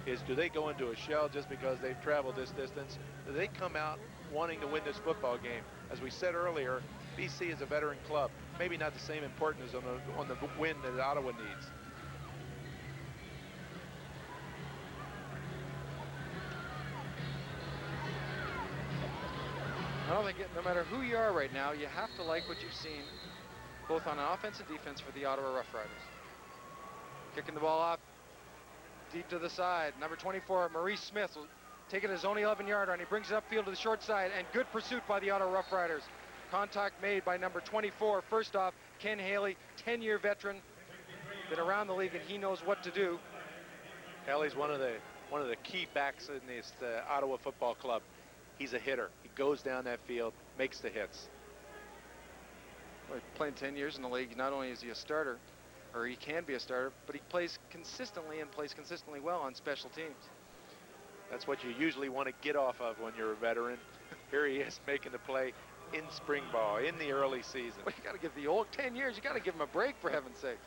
is, do they go into a shell just because they've traveled this distance? Do they come out wanting to win this football game? As we said earlier, BC is a veteran club. Maybe not the same importance on the win that Ottawa needs. I don't think, no matter who you are right now, you have to like what you've seen, both on offense and defense for the Ottawa Rough Riders. Kicking the ball off deep to the side. Number 24, Maurice Smith, will take it his own 11-yarder, and he brings it upfield to the short side, and good pursuit by the Ottawa Rough Riders. Contact made by number 24. First off, Ken Haley, 10-year veteran, been around the league, and he knows what to do. Haley's one of the key backs in this Ottawa Football Club. He's a hitter. He goes down that field, makes the hits. Well, playing 10 years in the league, not only is he a starter, or he can be a starter, but he plays consistently and plays consistently well on special teams. That's what you usually want to get off of when you're a veteran. Here he is making the play in spring ball, in the early season. Well, you got to give the old 10 years, you got to give him a break, for heaven's sake.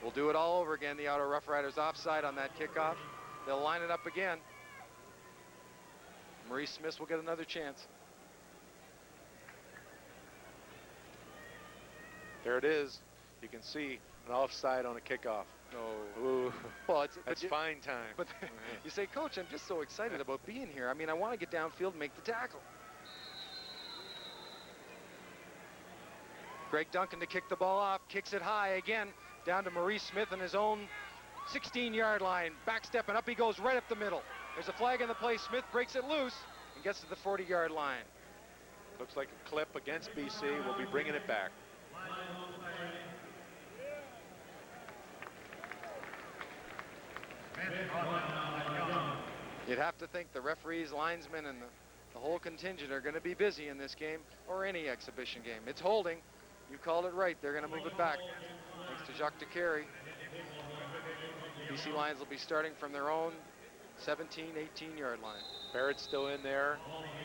We'll do it all over again. The Ottawa Rough Riders offside on that kickoff. They'll line it up again. Maurice Smith will get another chance. There it is. You can see an offside on a kickoff. Oh, Ooh, well, that's fine time. But you say, Coach, I'm just so excited about being here. I mean, I want to get downfield and make the tackle. Greg Duncan to kick the ball off, kicks it high again, down to Maurice Smith in his own 16-yard line. Backstepping up he goes right up the middle. There's a flag in the play. Smith breaks it loose and gets to the 40-yard line. Looks like a clip against BC. We'll be bringing it back. You'd have to think the referees, linesmen, and the whole contingent are going to be busy in this game or any exhibition game. It's holding. You called it right. They're going to move it back. Thanks to Jacques DeCarry. BC Lions will be starting from their own 17, 18-yard line. Barrett's still in there.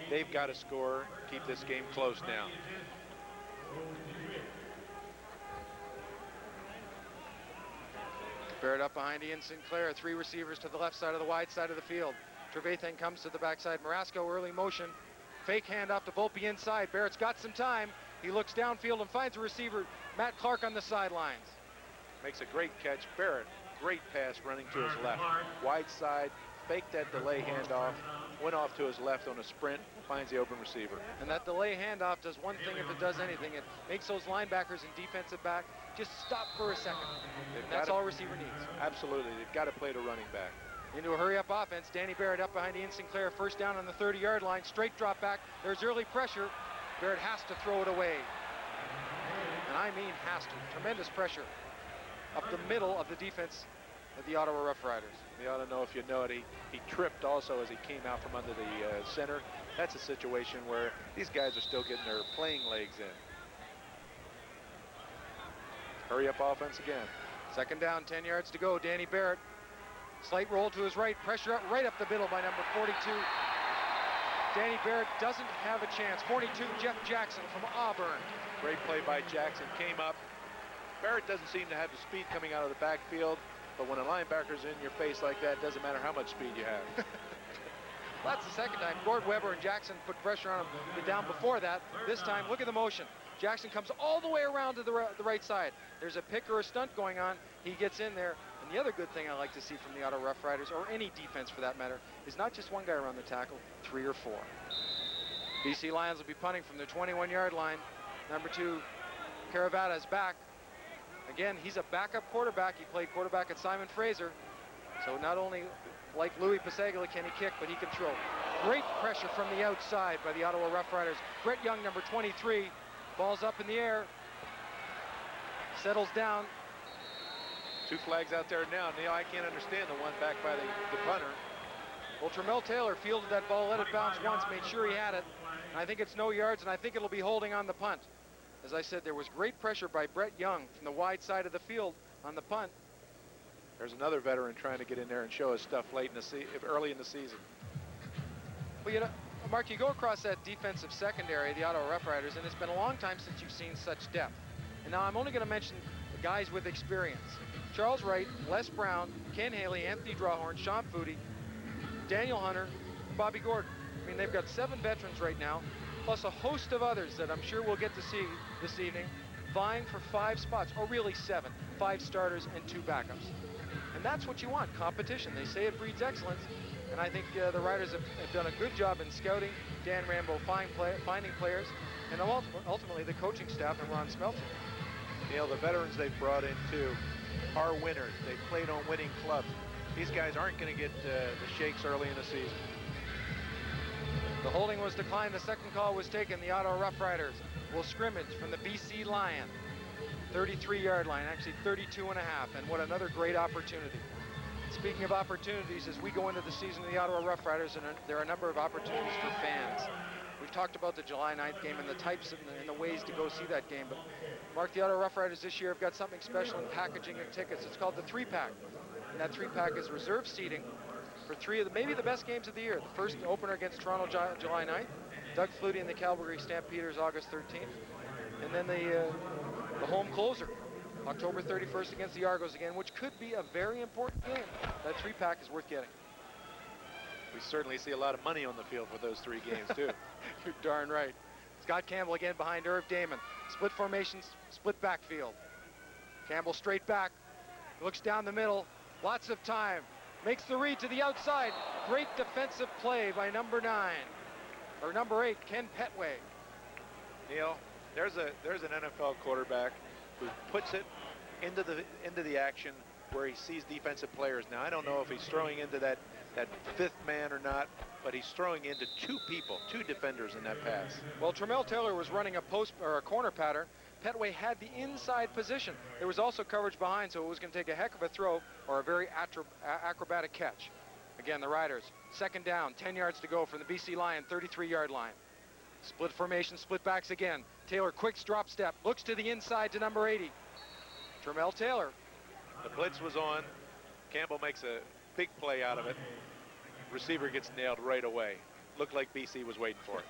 They've got to score, keep this game close now. Barrett up behind Ian Sinclair. Three receivers to the left side of the wide side of the field. Trevathan comes to the backside. Marasco early motion. Fake handoff to Volpe inside. Barrett's got some time. He looks downfield and finds a receiver, Matt Clark, on the sidelines. Makes a great catch. Barrett, great pass running to his left. Wide side, faked that delay handoff, went off to his left on a sprint, finds the open receiver. And that delay handoff does one thing if it does anything. It makes those linebackers and defensive back just stop for a second. And that's all a receiver needs. Absolutely. They've got to play the running back. Into a hurry-up offense. Danny Barrett up behind Ian Sinclair. First down on the 30-yard line. Straight drop back. There's early pressure. Barrett has to throw it away. And I mean has to. Tremendous pressure up the middle of the defense of the Ottawa Rough Riders. You ought to know if you know it. He tripped also as he came out from under the center. That's a situation where these guys are still getting their playing legs in. Hurry up offense again. Second down, 10 yards to go. Danny Barrett. Slight roll to his right. Pressure up right up the middle by number 42. Danny Barrett doesn't have a chance. 42, Jeff Jackson from Auburn. Great play by Jackson. Came up. Barrett doesn't seem to have the speed coming out of the backfield, but when a linebacker's in your face like that, doesn't matter how much speed you have. Well, that's the second time. Gord Weber and Jackson put pressure on him down before that. This time, look at the motion. Jackson comes all the way around to the right side. There's a pick or a stunt going on. He gets in there. And the other good thing I like to see from the Ottawa Rough Riders, or any defense for that matter, is not just one guy around the tackle, 3 or 4. BC Lions will be punting from their 21-yard line. Number 2, Caravata is back. Again, he's a backup quarterback. He played quarterback at Simon Fraser. So not only like Louis Pasaglia can he kick, but he can throw. Great pressure from the outside by the Ottawa Rough Riders. Brett Young, number 23, ball's up in the air. Settles down. 2 flags out there now. Neil, I can't understand the one back by the punter. Well, Tramel Taylor fielded that ball, let it bounce once, made sure he had it. And I think it's no yards, and I think it'll be holding on the punt. As I said, there was great pressure by Brett Young from the wide side of the field on the punt. There's another veteran trying to get in there and show his stuff early in the season. Well, you know, Mark, you go across that defensive secondary, the Ottawa Rough Riders, and it's been a long time since you've seen such depth. And now I'm only going to mention the guys with experience. Charles Wright, Les Brown, Ken Haley, Anthony Drawhorn, Sean Foodie, Daniel Hunter, Bobby Gordon. I mean, they've got 7 veterans right now, plus a host of others that I'm sure we'll get to see this evening, vying for 5 spots, or really 7, 5 starters and 2 backups. And that's what you want, competition. They say it breeds excellence, and I think the Riders have done a good job in scouting Dan Rambo finding players, and ultimately the coaching staff and Ron Smelton. Neil, the veterans they've brought in too are winners. They've played on winning clubs. These guys aren't going to get the shakes early in the season. The holding was declined. The second call was taken. The Ottawa Rough Riders will scrimmage from the BC Lion. 33-yard line, actually 32 and a half, and what another great opportunity. Speaking of opportunities, as we go into the season of the Ottawa Rough Riders, and there are a number of opportunities for fans. We've talked about the July 9th game and the types and the ways to go see that game, but Mark, the Ottawa Rough Riders this year have got something special in packaging of tickets. It's called the 3-pack, and that 3-pack is reserved seating for three of maybe the best games of the year. The first opener against Toronto July 9th, Doug Flutie and the Calgary Stampeders August 13th, and then the home closer, October 31st against the Argos again, which could be a very important game. That 3-pack is worth getting. We certainly see a lot of money on the field for those 3 games too. You're darn right. Scott Campbell again behind Irv Damon. Split formations, split backfield. Campbell straight back, looks down the middle, lots of time, makes the read to the outside. Great defensive play by number 8, Ken Petway. Neil, there's an NFL quarterback who puts it into the action where he sees defensive players. Now, I don't know if he's throwing into that 5th man or not, but he's throwing into 2 defenders in that pass. Well, Tremel Taylor was running a post or a corner pattern. Petway had the inside position. There was also coverage behind, so it was going to take a heck of a throw or a very acrobatic catch. Again, the Riders, second down, 10 yards to go from the BC Lion 33-yard line. Split formation, split backs again. Taylor, quick drop step, looks to the inside to number 80. Tremel Taylor. The blitz was on. Campbell makes a big play out of it. Receiver gets nailed right away. Looked like BC was waiting for it.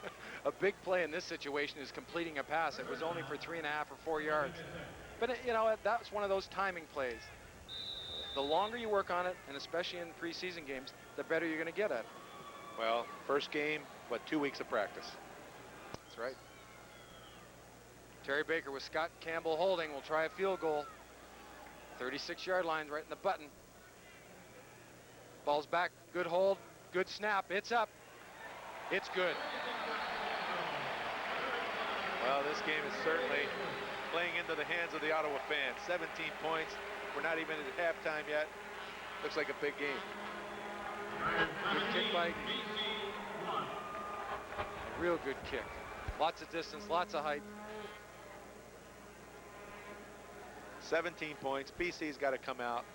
A big play in this situation is completing a pass. It was only for 3.5 or 4 yards. But, you know, that's one of those timing plays. The longer you work on it, and especially in preseason games, the better you're going to get at it. Well, first game, 2 weeks of practice. That's right. Terry Baker with Scott Campbell holding will try a field goal. 36-yard line right in the button. Ball's back, good hold, good snap, it's up. It's good. Well, this game is certainly playing into the hands of the Ottawa fans. 17 points. We're not even at halftime yet. Looks like a big game. Good kick by. Real good kick. Lots of distance, lots of height. 17 points. BC's got to come out.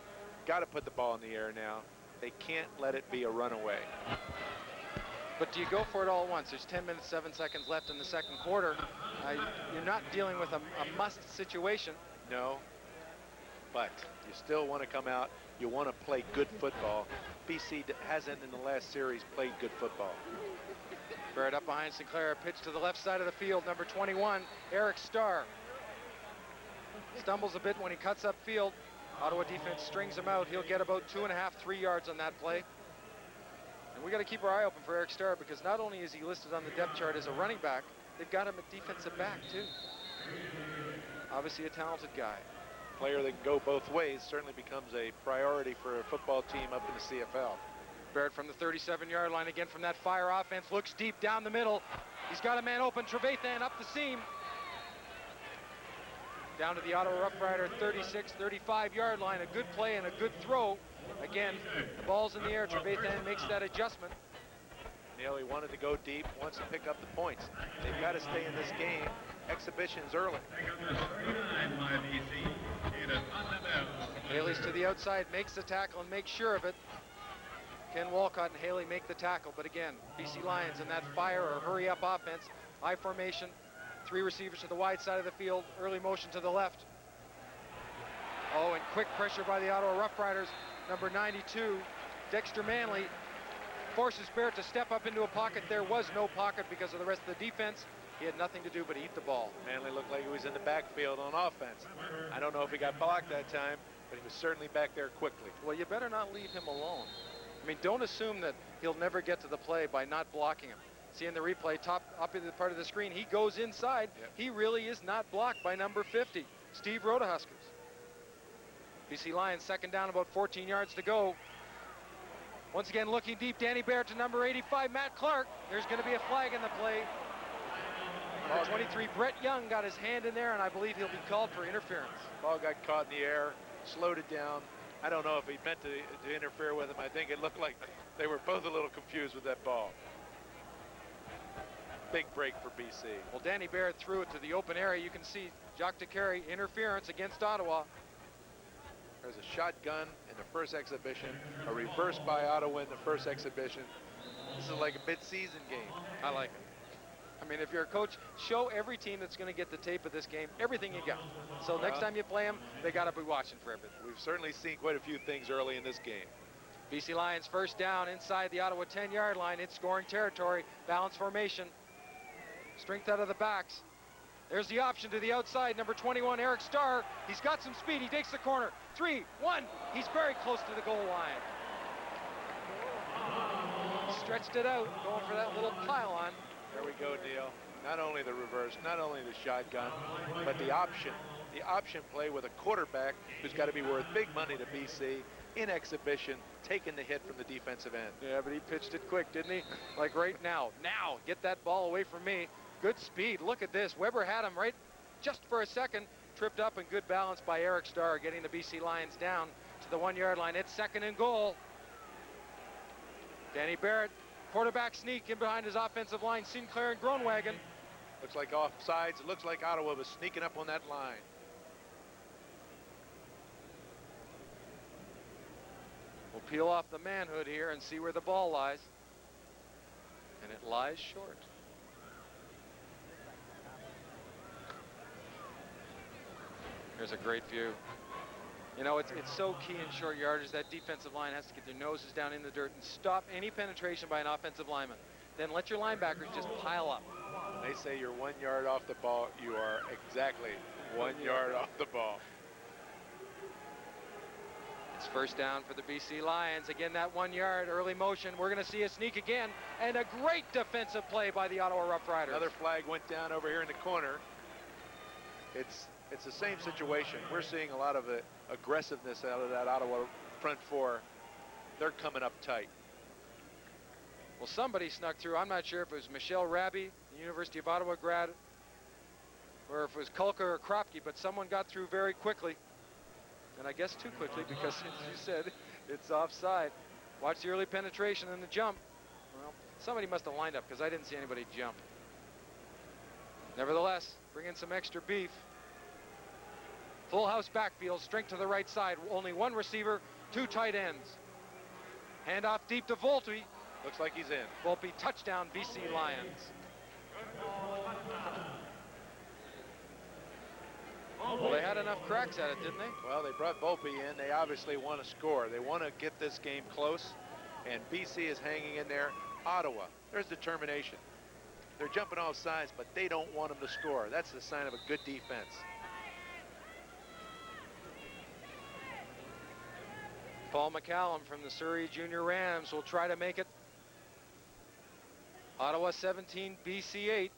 Got to put the ball in the air now. They can't let it be a runaway. But do you go for it all at once? There's 10 minutes, 7 seconds left in the second quarter. You're not dealing with a must situation. No, but you still want to come out. You want to play good football. BC hasn't in the last series played good football. Barrett up behind Sinclair. Pitch to the left side of the field. Number 21, Eric Starr. Stumbles a bit when he cuts up field. Ottawa defense strings him out. He'll get about 2.5, 3 yards on that play. And we got to keep our eye open for Eric Starr, because not only is he listed on the depth chart as a running back, they've got him at defensive back too. Obviously a talented guy. Player that can go both ways certainly becomes a priority for a football team up in the CFL. Barrett from the 37-yard line again from that fire offense. Looks deep down the middle. He's got a man open. Trevathan up the seam. Down to the Ottawa Rough Rider 36, 35-yard line. A good play and a good throw. Again, the ball's in the air. Trevathan makes that adjustment. Neil, he wanted to go deep, wants to pick up the points. They've got to stay in this game. Exhibitions early. Haley's to the outside, makes the tackle and makes sure of it. Ken Walcott and Haley make the tackle, but again, BC Lions in that fire or hurry up offense. I formation, 3 receivers to the wide side of the field, early motion to the left. Oh, and quick pressure by the Ottawa Rough Riders. Number 92, Dexter Manley, forces Barrett to step up into a pocket. There was no pocket because of the rest of the defense. He had nothing to do but eat the ball. Manley looked like he was in the backfield on offense. I don't know if he got blocked that time, but he was certainly back there quickly. Well, you better not leave him alone. I mean, don't assume that he'll never get to the play by not blocking him. See in the replay, top up in the part of the screen, he goes inside. Yep. He really is not blocked by number 50, Steve Rodehuskers. BC Lions second down, about 14 yards to go. Once again, looking deep, Danny Barrett to number 85, Matt Clark. There's going to be a flag in the play. Number 23, Brett Young, got his hand in there, and I believe he'll be called for interference. Ball got caught in the air, slowed it down. I don't know if he meant to interfere with him. I think it looked like they were both a little confused with that ball. Big break for BC. Well, Danny Barrett threw it to the open area. You can see Jacques Decarie, interference against Ottawa. There's a shotgun in the first exhibition, a reverse by Ottawa in the first exhibition. This is like a mid-season game. I like it. I mean, if you're a coach, show every team that's going to get the tape of this game everything you got. So next time you play them, they got to be watching for everything. We've certainly seen quite a few things early in this game. BC Lions first down inside the Ottawa 10-yard line. It's scoring territory, balanced formation. Strength out of the backs. There's the option to the outside, number 21, Eric Starr. He's got some speed. He takes the corner. 3, 1. He's very close to the goal line. Stretched it out, going for that little pylon. There we go, Neil. Not only the reverse, not only the shotgun, but the option. The option play with a quarterback who's got to be worth big money to BC in exhibition, taking the hit from the defensive end. Yeah, but he pitched it quick, didn't he? Like right now. Now, get that ball away from me. Good speed. Look at this. Weber had him right just for a second. Tripped up, and good balance by Eric Starr, getting the BC Lions down to the 1-yard line. It's 2nd and goal. Danny Barrett, quarterback sneak in behind his offensive line. Sinclair and Groenwagen. Looks like offsides. It looks like Ottawa was sneaking up on that line. We'll peel off the manhood here and see where the ball lies. And it lies short. Here's a great view. You know, it's so key in short yardage. That defensive line has to get their noses down in the dirt and stop any penetration by an offensive lineman. Then let your linebackers just pile up. When they say you're 1 yard off the ball, you are exactly 1 yard off the ball. It's first down for the BC Lions. Again, that 1 yard early motion. We're going to see a sneak again, and a great defensive play by the Ottawa Rough Riders. Another flag went down over here in the corner. It's the same situation. We're seeing a lot of aggressiveness out of that Ottawa front four. They're coming up tight. Well, somebody snuck through. I'm not sure if it was Michelle Raby, the University of Ottawa grad, or if it was Kulka or Kropke, but someone got through very quickly. And I guess too quickly, because as you said, it's offside. Watch the early penetration and the jump. Well, somebody must have lined up, because I didn't see anybody jump. Nevertheless, bring in some extra beef. Full house backfield, strength to the right side. Only one receiver, 2 tight ends. Handoff deep to Volpe. Looks like he's in. Volpe, touchdown, BC Lions. Well, they had enough cracks at it, didn't they? Well, they brought Volpe in. They obviously want to score. They want to get this game close, and BC is hanging in there. Ottawa, there's determination. They're jumping off sides, but they don't want them to score. That's the sign of a good defense. Paul McCallum from the Surrey Junior Rams will try to make it. Ottawa 17, BC 8.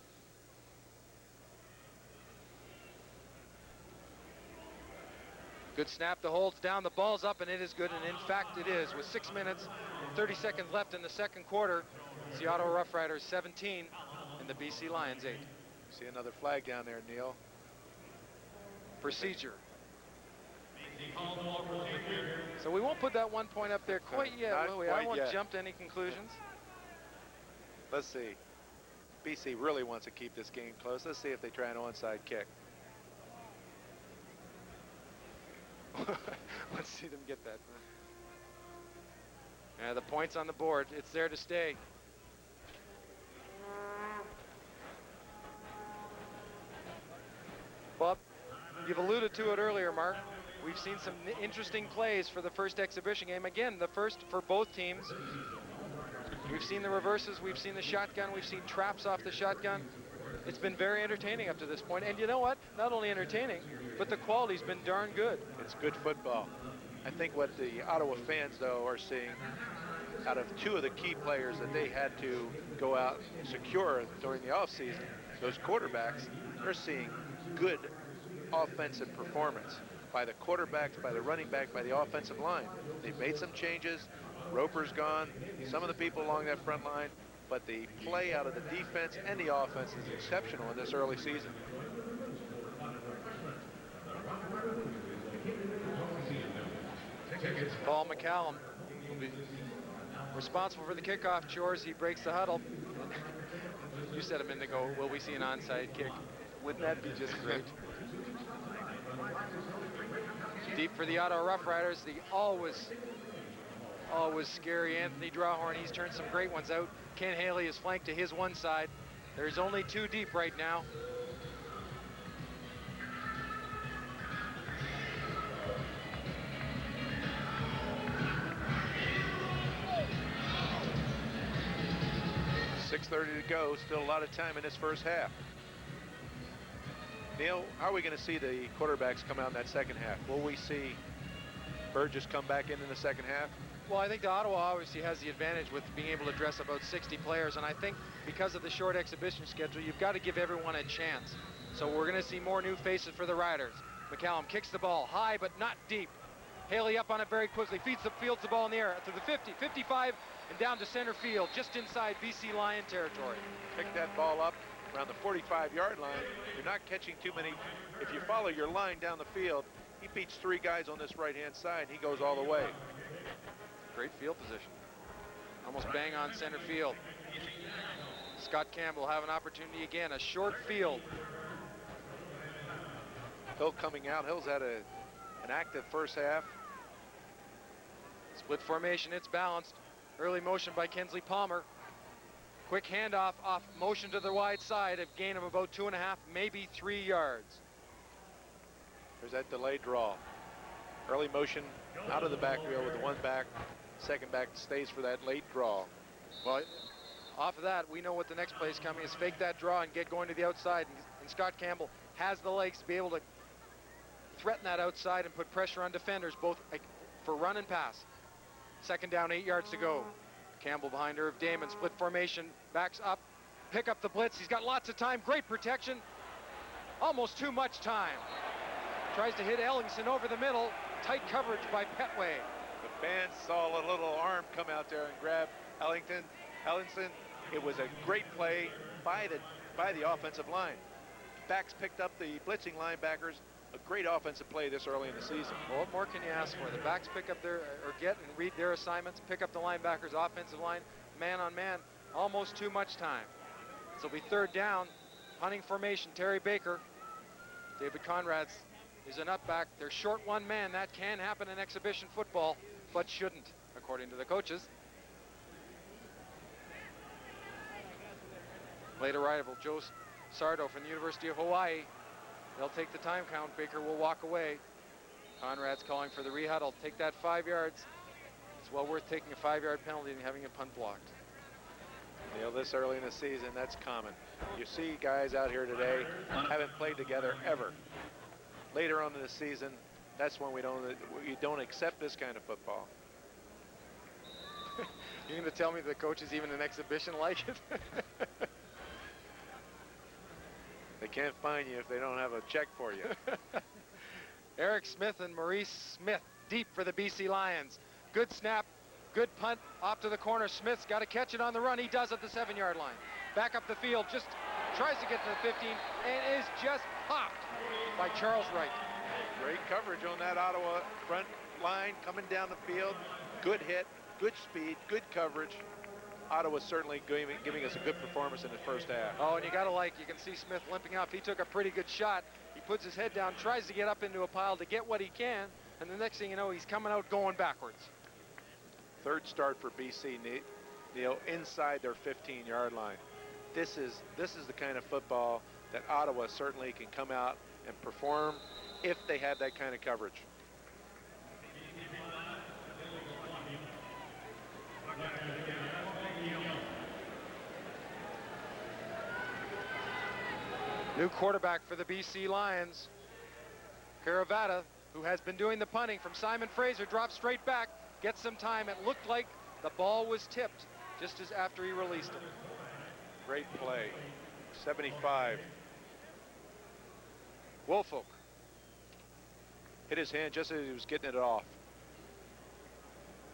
Good snap, the holds down, the ball's up, and it is good, and in fact it is. With 6 minutes and 30 seconds left in the second quarter, it's the Ottawa Rough Riders 17 and the BC Lions 8. See another flag down there, Neil. Procedure. So we won't put that 1 point up there quite yet, will we? I won't jump to any conclusions. Let's see. BC really wants to keep this game close. Let's see if they try an onside kick. Let's see them get that. Yeah, the point's on the board. It's there to stay. Bob, you've alluded to it earlier, Mark. We've seen some interesting plays for the first exhibition game. Again, the first for both teams. We've seen the reverses, we've seen the shotgun, we've seen traps off the shotgun. It's been very entertaining up to this point. And you know what? Not only entertaining, but the quality's been darn good. It's good football. I think what the Ottawa fans, though, are seeing, out of 2 of the key players that they had to go out and secure during the offseason, those quarterbacks, they're seeing good offensive performance by the quarterbacks, by the running back, by the offensive line. They've made some changes. Roper's gone, some of the people along that front line, but the play out of the defense and the offense is exceptional in this early season. Paul McCallum will be responsible for the kickoff chores. He breaks the huddle. You said a minute ago, will we see an onside kick? Wouldn't that be just great? Deep for the Ottawa Rough Riders, the always scary Anthony Drawhorn. He's turned some great ones out. Ken Haley is flanked to his one side. There's only 2 deep right now. .6:30 to go, still a lot of time in this first half. Neil, how are we going to see the quarterbacks come out in that second half? Will we see Burgess come back in the second half? Well, I think the Ottawa obviously has the advantage with being able to dress about 60 players, and I think because of the short exhibition schedule, you've got to give everyone a chance. So we're going to see more new faces for the Riders. McCallum kicks the ball high, but not deep. Haley up on it very quickly, fields the ball in the air to the 50, 55, and down to center field, just inside BC Lion territory. Pick that ball up around the 45-yard line. You're not catching too many. If you follow your line down the field, he beats 3 guys on this right-hand side. He goes all the way. Great field position. Almost bang on center field. Scott Campbell have an opportunity again, a short field. Hill coming out. Hill's had an active first half. Split formation, it's balanced. Early motion by Kensley Palmer. Quick handoff off motion to the wide side, a gain of about 2.5, maybe 3 yards. There's that delayed draw. Early motion out of the backfield with the one back. Second back stays for that late draw. Well, off of that, we know what the next play is coming is fake that draw and get going to the outside. And Scott Campbell has the legs to be able to threaten that outside and put pressure on defenders, both for run and pass. Second down, 8 yards to go. Campbell behind Irv Damon, split formation, backs up, pick up the blitz. He's got lots of time, great protection, almost too much time. Tries to hit Ellingson over the middle, tight coverage by Petway. The band saw a little arm come out there and grab Ellingson. It was a great play by the offensive line. Backs picked up the blitzing linebackers. A great offensive play this early in the season. Well, what more can you ask for? The backs pick up their, or get and read their assignments, pick up the linebackers, offensive line, man on man, almost too much time. So it'll be third down, punting formation, Terry Baker. David Conrad's is an up back. They're short one man. That can happen in exhibition football, but shouldn't, according to the coaches. Late arrival, Joe Sardo from the University of Hawaii. They'll take the time count. Baker will walk away. Conrad's calling for the rehuddle. Take that 5 yards. It's well worth taking a 5-yard penalty and having a punt blocked. You know, this early in the season, that's common. You see guys out here today haven't played together ever. Later on in the season, that's when we don't accept this kind of football. You're going to tell me the coach is even an exhibition like it? They can't fine you if they don't have a check for you. Eric Smith and Maurice Smith deep for the BC Lions. Good snap, good punt off to the corner. Smith's got to catch it on the run. He does at the 7-yard line. Back up the field, just tries to get to the 15 and is just popped by Charles Wright. Great coverage on that Ottawa front line coming down the field. Good hit, good speed, good coverage. Ottawa's certainly giving us a good performance in the first half. Oh, and you can see Smith limping up. He took a pretty good shot. He puts his head down, tries to get up into a pile to get what he can, and the next thing you know, he's coming out going backwards. Third start for BC, Neil, inside their 15-yard line. This is the kind of football that Ottawa certainly can come out and perform if they have that kind of coverage. New quarterback for the BC Lions. Caravata, who has been doing the punting from Simon Fraser, drops straight back, gets some time. It looked like the ball was tipped just as after he released it. Great play. 75. Woolfolk hit his hand just as he was getting it off.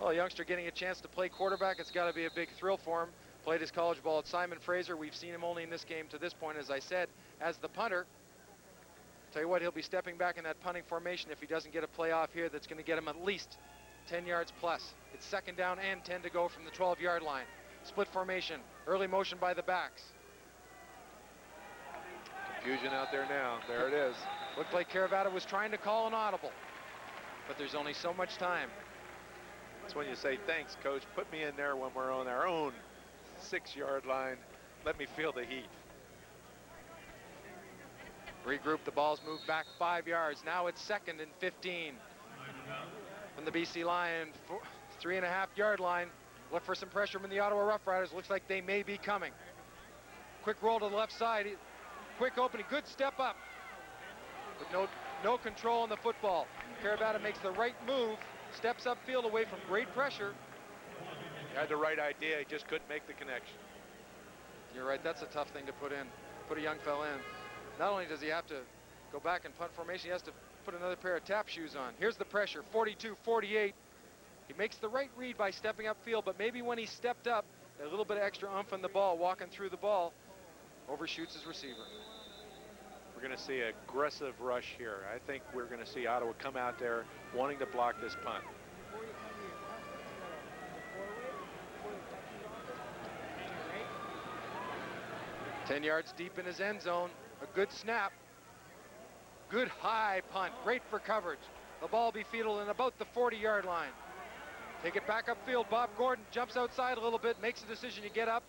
Well, a youngster getting a chance to play quarterback, it's got to be a big thrill for him. Played his college ball at Simon Fraser. We've seen him only in this game to this point, as I said, as the punter. Tell you what, he'll be stepping back in that punting formation if he doesn't get a play off here that's going to get him at least 10 yards plus. It's 2nd down and 10 to go from the 12-yard line. Split formation, early motion by the backs. Confusion out there now. There it is. Looked like Caravata was trying to call an audible, but there's only so much time. That's when you say, thanks, coach. Put me in there when we're on our own 6-yard line. Let me feel the heat. Regroup, the ball's moved back 5 yards. Now it's 2nd and 15. From the BC Lion 3.5-yard line. Look for some pressure from the Ottawa Rough Riders. Looks like they may be coming. Quick roll to the left side. Quick opening, good step up. But no control on the football. Caravata makes the right move, steps upfield away from great pressure. He had the right idea, he just couldn't make the connection. You're right, that's a tough thing to put a young fella in. Not only does he have to go back and punt formation, he has to put another pair of tap shoes on. Here's the pressure, 42-48. He makes the right read by stepping upfield, but maybe when he stepped up, a little bit of extra oomph on the ball, walking through the ball, overshoots his receiver. We're going to see an aggressive rush here. I think we're going to see Ottawa come out there wanting to block this punt. Ten yards deep in his end zone. A good snap. Good high punt. Great for coverage. The ball be fielded in about the 40-yard line. Take it back upfield. Bob Gordon jumps outside a little bit, makes a decision to get up.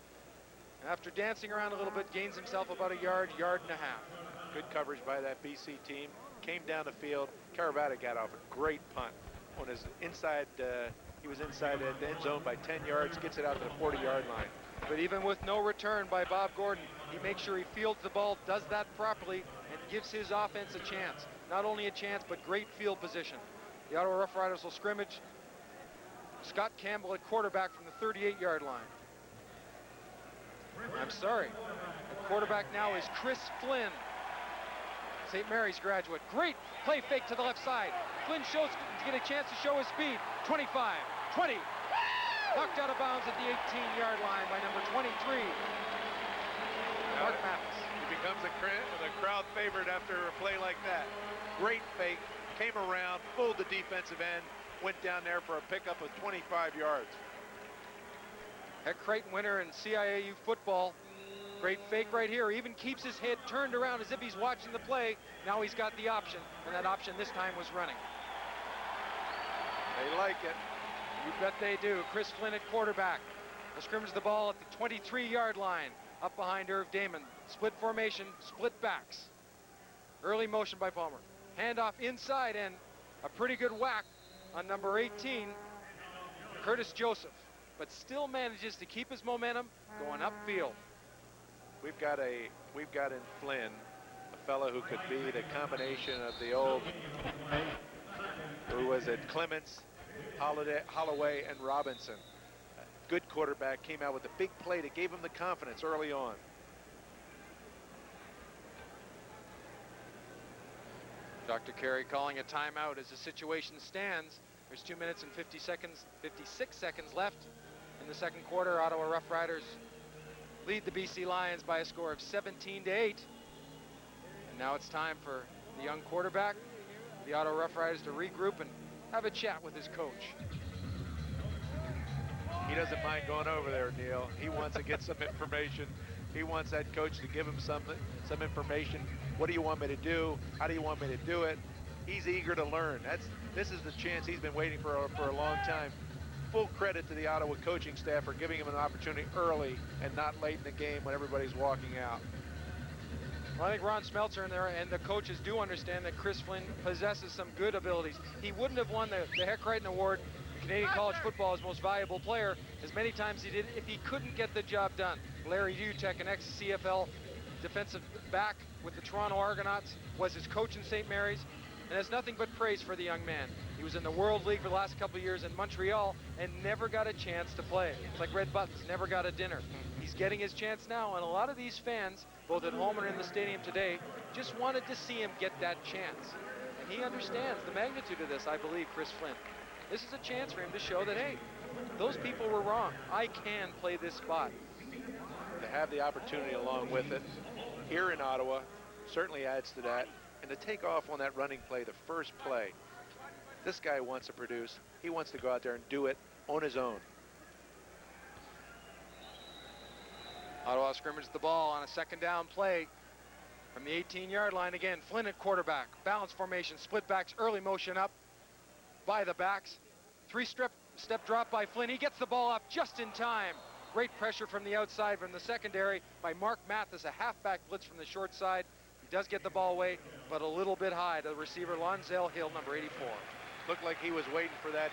After dancing around a little bit, gains himself about a yard and a half. Good coverage by that BC team. Came down the field. Caravata got off a great punt on his inside. He was inside the end zone by 10 yards. Gets it out to the 40-yard line. But even with no return by Bob Gordon, he makes sure he fields the ball, does that properly, and gives his offense a chance. Not only a chance, but great field position. The Ottawa Rough Riders will scrimmage. Scott Campbell at quarterback from the 38-yard line. I'm sorry. The quarterback now is Chris Flynn, St. Mary's graduate. Great play fake to the left side. Flynn shows to get a chance to show his speed. 25, 20. Knocked out of bounds at the 18-yard line by number 23. Mark Mathis. He becomes the crowd favorite after a play like that. Great fake, came around, fooled the defensive end, went down there for a pickup of 25 yards. Heck Creighton winner in CIAU football. Great fake right here. Even keeps his head turned around as if he's watching the play. Now he's got the option, and that option this time was running. They like it. You bet they do. Chris Flynn at quarterback. Will scrimmage the ball at the 23-yard line. Up behind Irv Damon. Split formation, split backs. Early motion by Palmer. Handoff inside and a pretty good whack on number 18, Curtis Joseph. But still manages to keep his momentum going upfield. We've got in Flynn a fellow who could be the combination of the old, who was it, Clements, Holloway, and Robinson. Good quarterback, came out with a big play that gave him the confidence early on. Dr. Carey calling a timeout as the situation stands. There's 2 minutes and 56 seconds left in the second quarter. Ottawa Rough Riders lead the BC Lions by a score of 17-8. And now it's time for the young quarterback, the Ottawa Rough Riders, to regroup and have a chat with his coach. He doesn't mind going over there, Neil. He wants to get some information. He wants that coach to give him some information. What do you want me to do? How do you want me to do it? He's eager to learn. This is the chance he's been waiting for a long time. Full credit to the Ottawa coaching staff for giving him an opportunity early and not late in the game when everybody's walking out. Well, I think Ron Smeltzer in there and the coaches do understand that Chris Flynn possesses some good abilities. He wouldn't have won the Heck Creighton Award, Canadian college football's most valuable player, as many times he did if he couldn't get the job done. Larry Utek, an ex-CFL defensive back with the Toronto Argonauts, was his coach in St. Mary's, and has nothing but praise for the young man. He was in the World League for the last couple of years in Montreal and never got a chance to play. It's like Red Buttons, never got a dinner. He's getting his chance now, and a lot of these fans, both at home and in the stadium today, just wanted to see him get that chance. And he understands the magnitude of this, I believe, Chris Flynn. This is a chance for him to show that, hey, those people were wrong. I can play this spot. To have the opportunity along with it here in Ottawa certainly adds to that. And to take off on that running play, the first play, this guy wants to produce. He wants to go out there and do it on his own. Ottawa scrimmaged the ball on a second down play from the 18-yard line. Again, Flynn at quarterback. Balance formation, split backs, early motion up by the backs. Three-step drop by Flynn. He gets the ball up just in time. Great pressure from the outside from the secondary by Mark Mathis, a halfback blitz from the short side. He does get the ball away, but a little bit high to the receiver, Lonzel Hill, number 84. Looked like he was waiting for that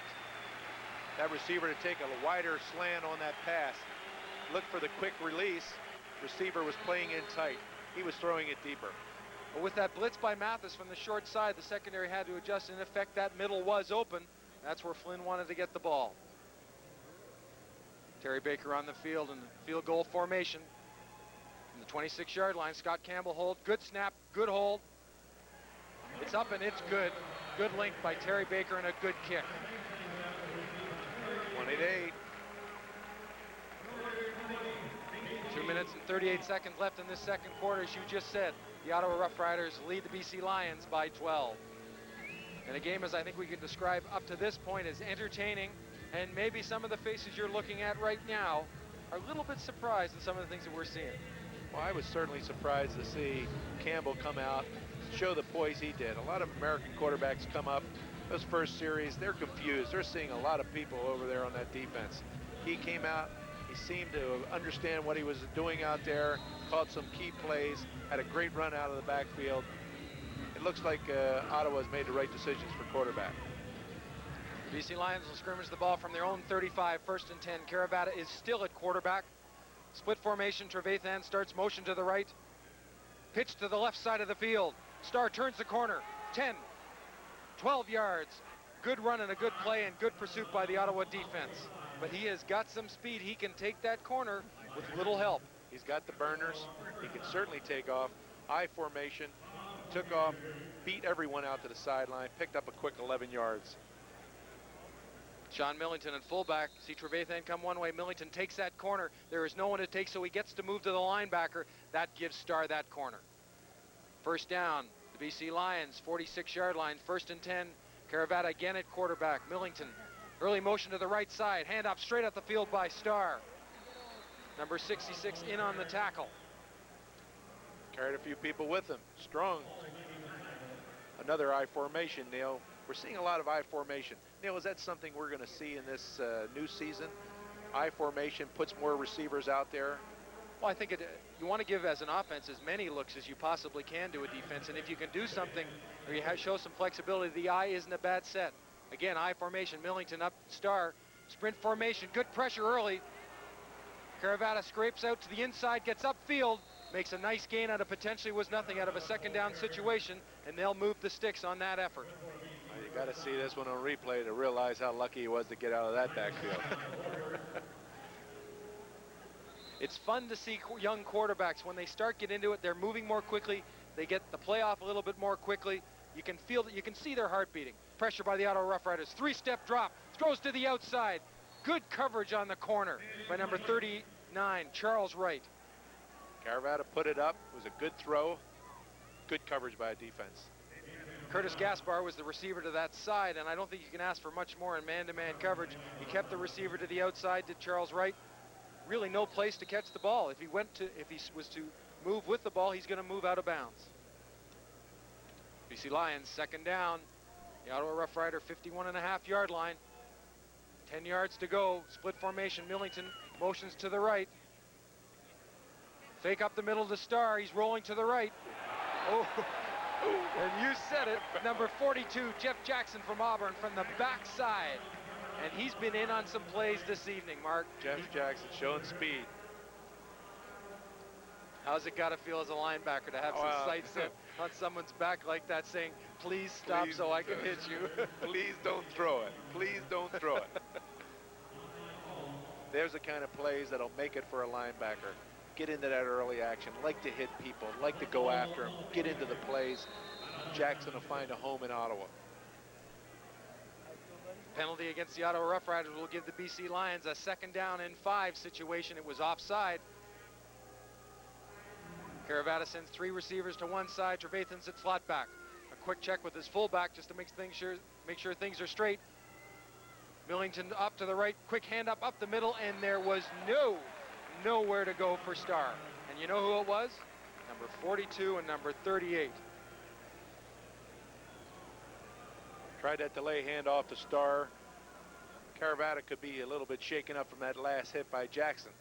receiver to take a wider slant on that pass. Looked for the quick release. Receiver was playing in tight. He was throwing it deeper. But with that blitz by Mathis from the short side, the secondary had to adjust. In effect, that middle was open. That's where Flynn wanted to get the ball. Terry Baker on the field in the field goal formation. From the 26-yard line, Scott Campbell hold. Good snap, good hold. It's up and it's good. Good link by Terry Baker and a good kick. 1-8. 2 minutes and 38 seconds left in this second quarter. As you just said, the Ottawa Rough Riders lead the BC Lions by 12. And a game, as I think we could describe up to this point, is entertaining. And maybe some of the faces you're looking at right now are a little bit surprised at some of the things that we're seeing. Well, I was certainly surprised to see Campbell come out, show the poise he did. A lot of American quarterbacks come up, those first series, they're confused. They're seeing a lot of people over there on that defense. He came out, he seemed to understand what he was doing out there, caught some key plays, had a great run out of the backfield. It looks like Ottawa's made the right decisions for quarterback. BC Lions will scrimmage the ball from their own 35, 1st and 10. Caravata is still at quarterback. Split formation, Trevathan starts motion to the right. Pitch to the left side of the field. Starr turns the corner, 10, 12 yards. Good run and a good play and good pursuit by the Ottawa defense. But he has got some speed. He can take that corner with little help. He's got the burners. He can certainly take off. I formation, took off, beat everyone out to the sideline, picked up a quick 11 yards. Sean Millington at fullback. See Trevathan come one way. Millington takes that corner. There is no one to take, so he gets to move to the linebacker. That gives Starr that corner. First down, the BC Lions, 46-yard line, 1st and 10. Caravata again at quarterback. Millington, early motion to the right side. Hand off straight up the field by Starr. Number 66 in on the tackle. Carried a few people with him. Strong. Another I formation, Neil. We're seeing a lot of I formation. Neil, is that something we're going to see in this new season? I formation puts more receivers out there. Well, I think you want to give, as an offense, as many looks as you possibly can to a defense. And if you can do something or you show some flexibility, the I isn't a bad set. Again, I formation, Millington up, Starr. Sprint formation, good pressure early. Caravata scrapes out to the inside, gets upfield, makes a nice gain out of potentially was nothing out of a second down situation, and they'll move the sticks on that effort. You got to see this one on replay to realize how lucky he was to get out of that backfield. It's fun to see young quarterbacks. When they start get into it, they're moving more quickly. They get the play off a little bit more quickly. You can feel that, you can see their heart beating. Pressure by the Ottawa Rough Riders. 3-step drop, throws to the outside. Good coverage on the corner by number 39, Charles Wright. Caravata put it up. It was a good throw. Good coverage by a defense. Curtis Gaspar was the receiver to that side, and I don't think you can ask for much more in man-to-man coverage. He kept the receiver to the outside, did Charles Wright. Really no place to catch the ball. If he was to move with the ball, he's going to move out of bounds. BC Lions, second down. The Ottawa Rough Rider, 51.5-yard line. 10 yards to go. Split formation. Millington motions to the right. Fake up the middle to Starr. He's rolling to the right. Oh, and you said it. Number 42, Jeff Jackson from Auburn, from the backside. And he's been in on some plays this evening, Mark. Jeff Jackson showing speed. How's it got to feel as a linebacker to have some sights on someone's back like that, saying, please stop so I can hit you? Please don't throw it. Please don't throw it. There's the kind of plays that'll make it for a linebacker. Get into that early action, like to hit people, like to go after them, get into the plays. Jackson will find a home in Ottawa. Penalty against the Ottawa Rough Riders will give the BC Lions a 2nd down and 5 situation. It was offside. Caravata sends 3 receivers to one side. Trevathan's at slot back. A quick check with his fullback just to make sure things are straight. Millington up to the right, quick hand up the middle, and there was nowhere to go for Starr. And you know who it was? Number 42 and number 38. Tried that delay handoff to Starr. Caravata could be a little bit shaken up from that last hit by Jackson.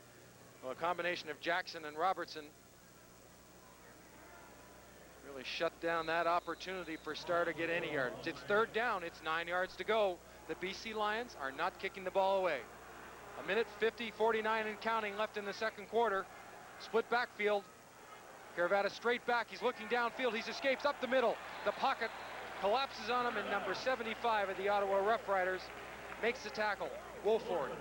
Well, a combination of Jackson and Robertson really shut down that opportunity for Starr to get any yards. It's 3rd down, it's 9 yards to go. The BC Lions are not kicking the ball away. 1:50:49 and counting left in the 2nd quarter. Split backfield. Caravata straight back, he's looking downfield, he escapes up the middle. The pocket collapses on him, and number 75 of the Ottawa Rough Riders makes the tackle. Wolford.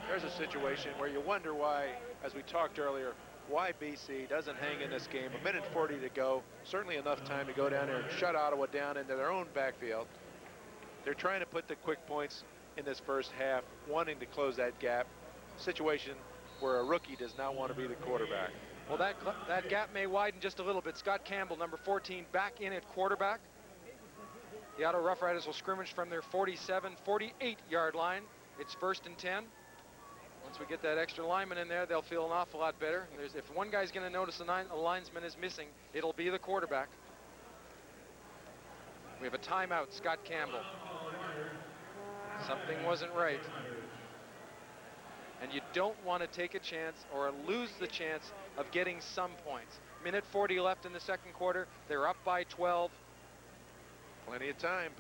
There's a situation where you wonder why, as we talked earlier, why BC doesn't hang in this game. 1:40 to go. Certainly enough time to go down there and shut Ottawa down into their own backfield. They're trying to put the quick points in this first half, wanting to close that gap. Situation where a rookie does not want to be the quarterback. Well, that gap may widen just a little bit. Scott Campbell, number 14, back in at quarterback. The Ottawa Rough Riders will scrimmage from their 48-yard line. It's 1st and 10. Once we get that extra lineman in there, they'll feel an awful lot better. If one guy's going to notice a linesman is missing, it'll be the quarterback. We have a timeout, Scott Campbell. Something wasn't right. And you don't want to take a chance or lose the chance of getting some points. 1:40 left in the 2nd quarter. They're up by 12. Plenty of time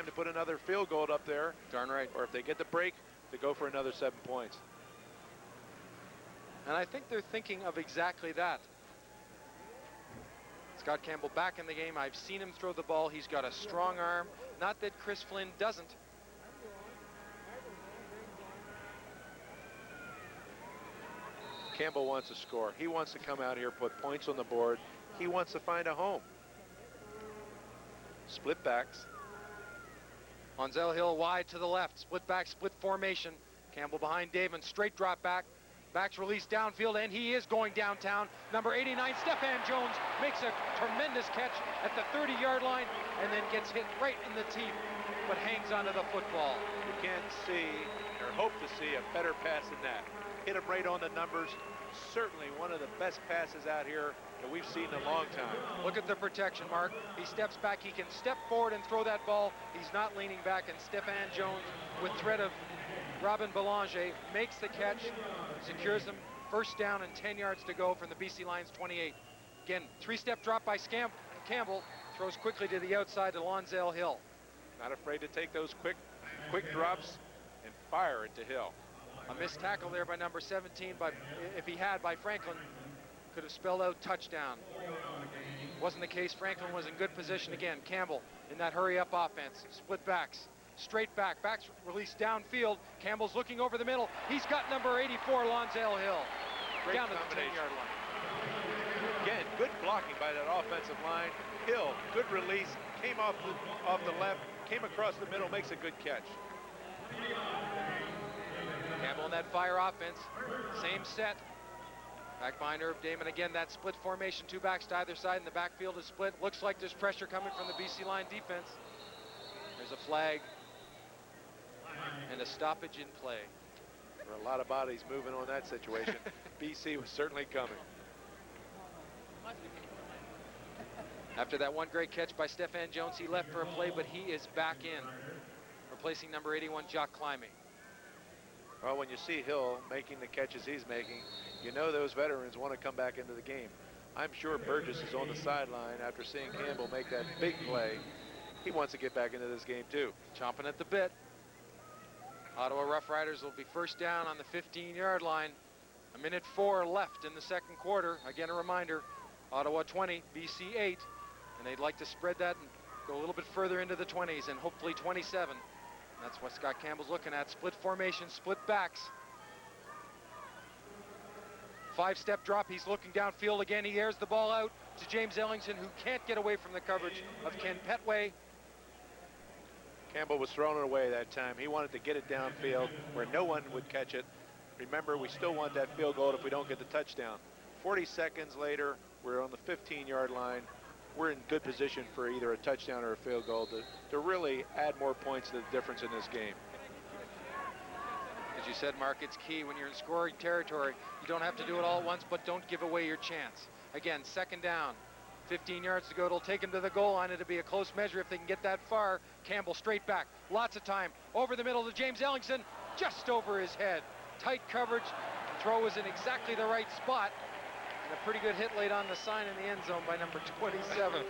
to put another field goal up there. Darn right. Or if they get the break, to go for another 7 points. And I think they're thinking of exactly that. Scott Campbell back in the game. I've seen him throw the ball. He's got a strong arm. Not that Chris Flynn doesn't. Campbell wants to score. He wants to come out here, put points on the board. He wants to find a home. Split backs. Monzel Hill wide to the left. Split back, split formation. Campbell behind Davin. Straight drop back. Backs released downfield, and he is going downtown. Number 89, Stephan Jones, makes a tremendous catch at the 30-yard line and then gets hit right in the teeth, but hangs onto the football. You can't see or hope to see a better pass than that. Hit him right on the numbers. Certainly one of the best passes out here that we've seen in a long time. Look at the protection, Mark. He steps back. He can step forward and throw that ball. He's not leaning back, and Stephan Jones, with threat of Robin Belanger, makes the catch, secures them. 1st down and 10 yards to go from the BC Lions 28. Again, 3-step drop by Campbell. Throws quickly to the outside to Lonzel Hill. Not afraid to take those quick drops and fire it to Hill. A missed tackle there by number 17, but if he had by Franklin, could have spelled out touchdown. Wasn't the case. Franklin was in good position again. Campbell in that hurry-up offense. Split backs. Straight back. Backs released downfield. Campbell's looking over the middle. He's got number 84, Lonzel Hill. Great down to the combination. 10-yard line. Again, good blocking by that offensive line. Hill, good release. Came off the left. Came across the middle. Makes a good catch. Campbell in that fire offense. Same set. Back behind Herb Damon again. That split formation. 2 backs to either side, and the backfield is split. Looks like there's pressure coming from the BC line defense. There's a flag and a stoppage in play. There were a lot of bodies moving on that situation. BC was certainly coming. After that one great catch by Stephan Jones, he left for a play, but he is back in, replacing number 81, Jock Climbing. Well, when you see Hill making the catches he's making, you know those veterans want to come back into the game. I'm sure Burgess is on the sideline after seeing Campbell make that big play. He wants to get back into this game too. Chomping at the bit. Ottawa Rough Riders will be 1st down on the 15-yard line. 1:04 left in the 2nd quarter. Again, a reminder, Ottawa 20, BC 8. And they'd like to spread that and go a little bit further into the 20s and hopefully 27. That's what Scott Campbell's looking at. Split formation, split backs. 5-step drop. He's looking downfield again. He airs the ball out to James Ellington, who can't get away from the coverage of Ken Petway. Campbell was throwing it away that time. He wanted to get it downfield where no one would catch it. Remember, we still want that field goal if we don't get the touchdown. 40 seconds later, we're on the 15-yard line. We're in good position for either a touchdown or a field goal to really add more points to the difference in this game. As you said, Mark, it's key when you're in scoring territory. You don't have to do it all at once, but don't give away your chance. Again, second down, 15 yards to go. It'll take him to the goal line. It'll be a close measure if they can get that far. Campbell straight back, lots of time, over the middle to James Ellingson, just over his head. Tight coverage, throw was in exactly the right spot, and a pretty good hit laid on the sign in the end zone by number 27.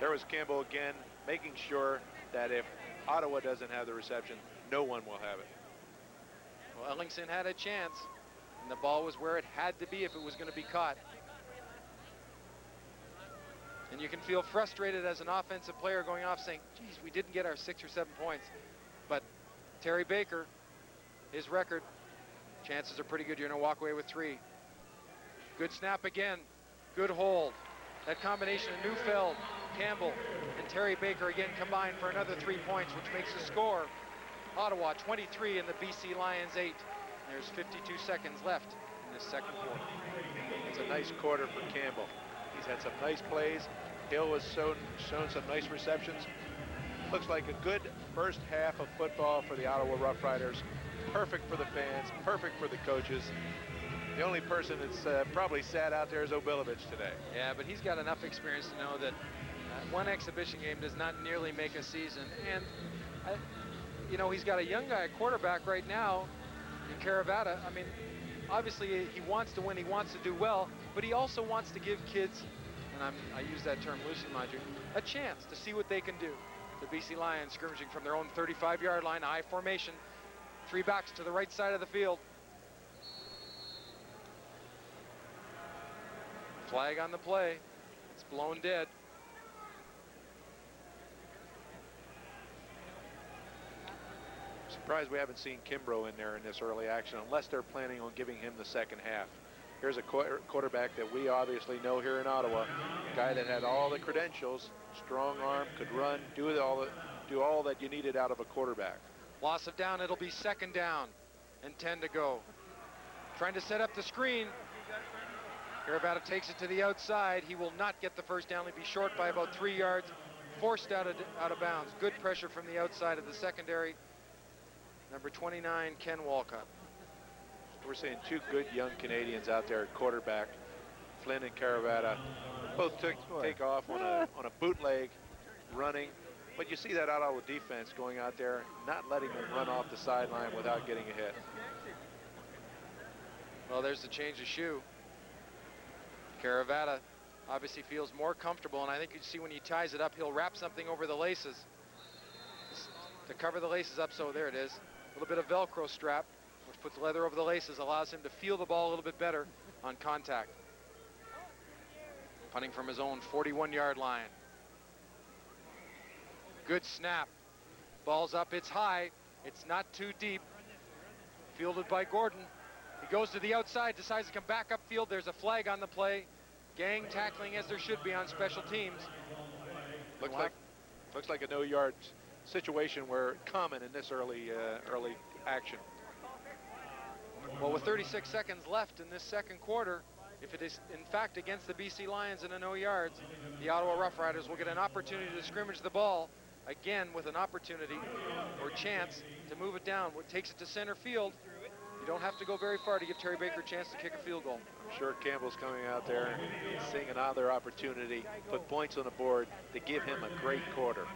There was Campbell again, making sure that if Ottawa doesn't have the reception, no one will have it. Well, Ellingson had a chance, and the ball was where it had to be if it was going to be caught. And you can feel frustrated as an offensive player going off saying, geez, we didn't get our 6 or 7 points. But Terry Baker, his record, chances are pretty good you're going to walk away with 3. Good snap again, good hold. That combination of Neufeld, Campbell, and Terry Baker again combined for another 3 points, which makes the score Ottawa 23 and the BC Lions 8. There's 52 seconds left in this second quarter. It's a nice quarter for Campbell. He's had some nice plays. Hill has shown some nice receptions. Looks like a good first half of football for the Ottawa Rough Riders. Perfect for the fans, perfect for the coaches. The only person that's probably sad out there is Obilovich today. Yeah, but he's got enough experience to know that one exhibition game does not nearly make a season. And, you know, he's got a young guy at quarterback right now in Caravata. I mean, obviously he wants to win, he wants to do well, but he also wants to give kids, and I use that term loosely, mind you, a chance to see what they can do. The BC Lions skirmishing from their own 35-yard line, I formation, 3 backs to the right side of the field. Flag on the play. It's blown dead. Surprised we haven't seen Kimbrough in there in this early action, unless they're planning on giving him the second half. Here's a quarterback that we obviously know here in Ottawa, a guy that had all the credentials, strong arm, could run, do all that you needed out of a quarterback. Loss of down, it'll be second down and 10 to go. Trying to set up the screen. Caravata takes it to the outside. He will not get the first down. He'll be short by about 3 yards, forced out of bounds. Good pressure from the outside of the secondary. Number 29, Ken Walcott. We're seeing 2 good young Canadians out there at quarterback. Flynn and Caravata both take off on a bootleg, running. But you see that Ottawa defense going out there, not letting them run off the sideline without getting a hit. Well, there's the change of shoe. Caravata obviously feels more comfortable, and I think you see when he ties it up, he'll wrap something over the laces to cover the laces up. So there it is, a little bit of Velcro strap, which puts leather over the laces, allows him to feel the ball a little bit better on contact. Punting from his own 41-yard line. Good snap. Ball's up, it's high, it's not too deep. Fielded by Gordon. He goes to the outside, decides to come back upfield. There's a flag on the play. Gang tackling as there should be on special teams. Looks like a no-yard situation where common in this early action. Well, with 36 seconds left in this second quarter, if it is in fact against the BC Lions in a no yards, the Ottawa Rough Riders will get an opportunity to scrimmage the ball again with an opportunity or chance to move it down. What takes it to center field. You don't have to go very far to give Terry Baker a chance to kick a field goal. I'm sure Campbell's coming out there and seeing another opportunity, put points on the board to give him a great quarter.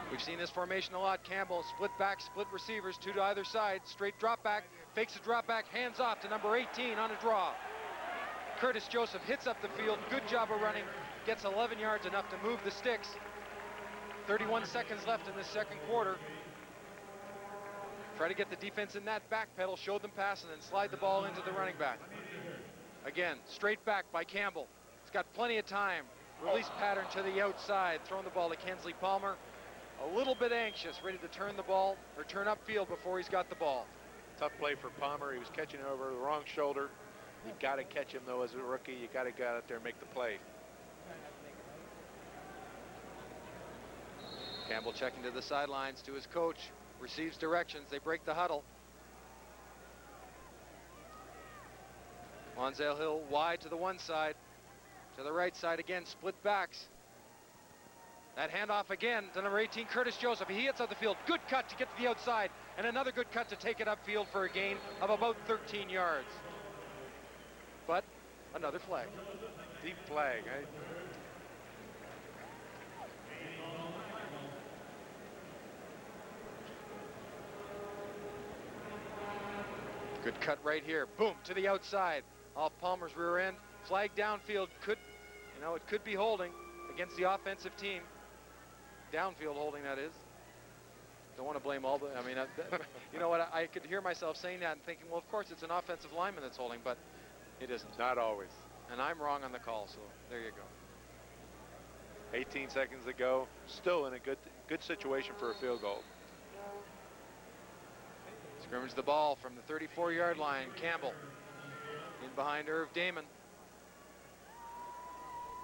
We've seen this formation a lot. Campbell, split back, split receivers, 2 to either side, straight drop back, fakes a drop back, hands off to number 18 on a draw. Curtis Joseph hits up the field, good job of running, gets 11 yards, enough to move the sticks. 31 seconds left in this second quarter. Try to get the defense in that back pedal, show them pass, and then slide the ball into the running back. Again, straight back by Campbell. He's got plenty of time. Release pattern to the outside, throwing the ball to Kensley Palmer. A little bit anxious, ready to turn the ball or turn upfield before he's got the ball. Tough play for Palmer. He was catching over the wrong shoulder. You got to catch him, though, as a rookie. You got to go out there and make the play. Campbell checking to the sidelines to his coach, receives directions. They break the huddle. Lonsdale Hill wide to the one side, to the right side again, split backs. That handoff again to number 18, Curtis Joseph. He hits up the field. Good cut to get to the outside, and another good cut to take it upfield for a gain of about 13 yards. But another flag. Deep flag. Good cut right here. Boom, to the outside. Off Palmer's rear end. Flag downfield. Could, it could be holding against the offensive team. Downfield holding, that is. Don't want to blame all the, you know what, I could hear myself saying that and thinking, well, of course, it's an offensive lineman that's holding, but it isn't. Not always. And I'm wrong on the call, so there you go. 18 seconds to go. Still in a good situation for a field goal. Scrimmage the ball from the 34-yard line. Campbell in behind Irv Damon.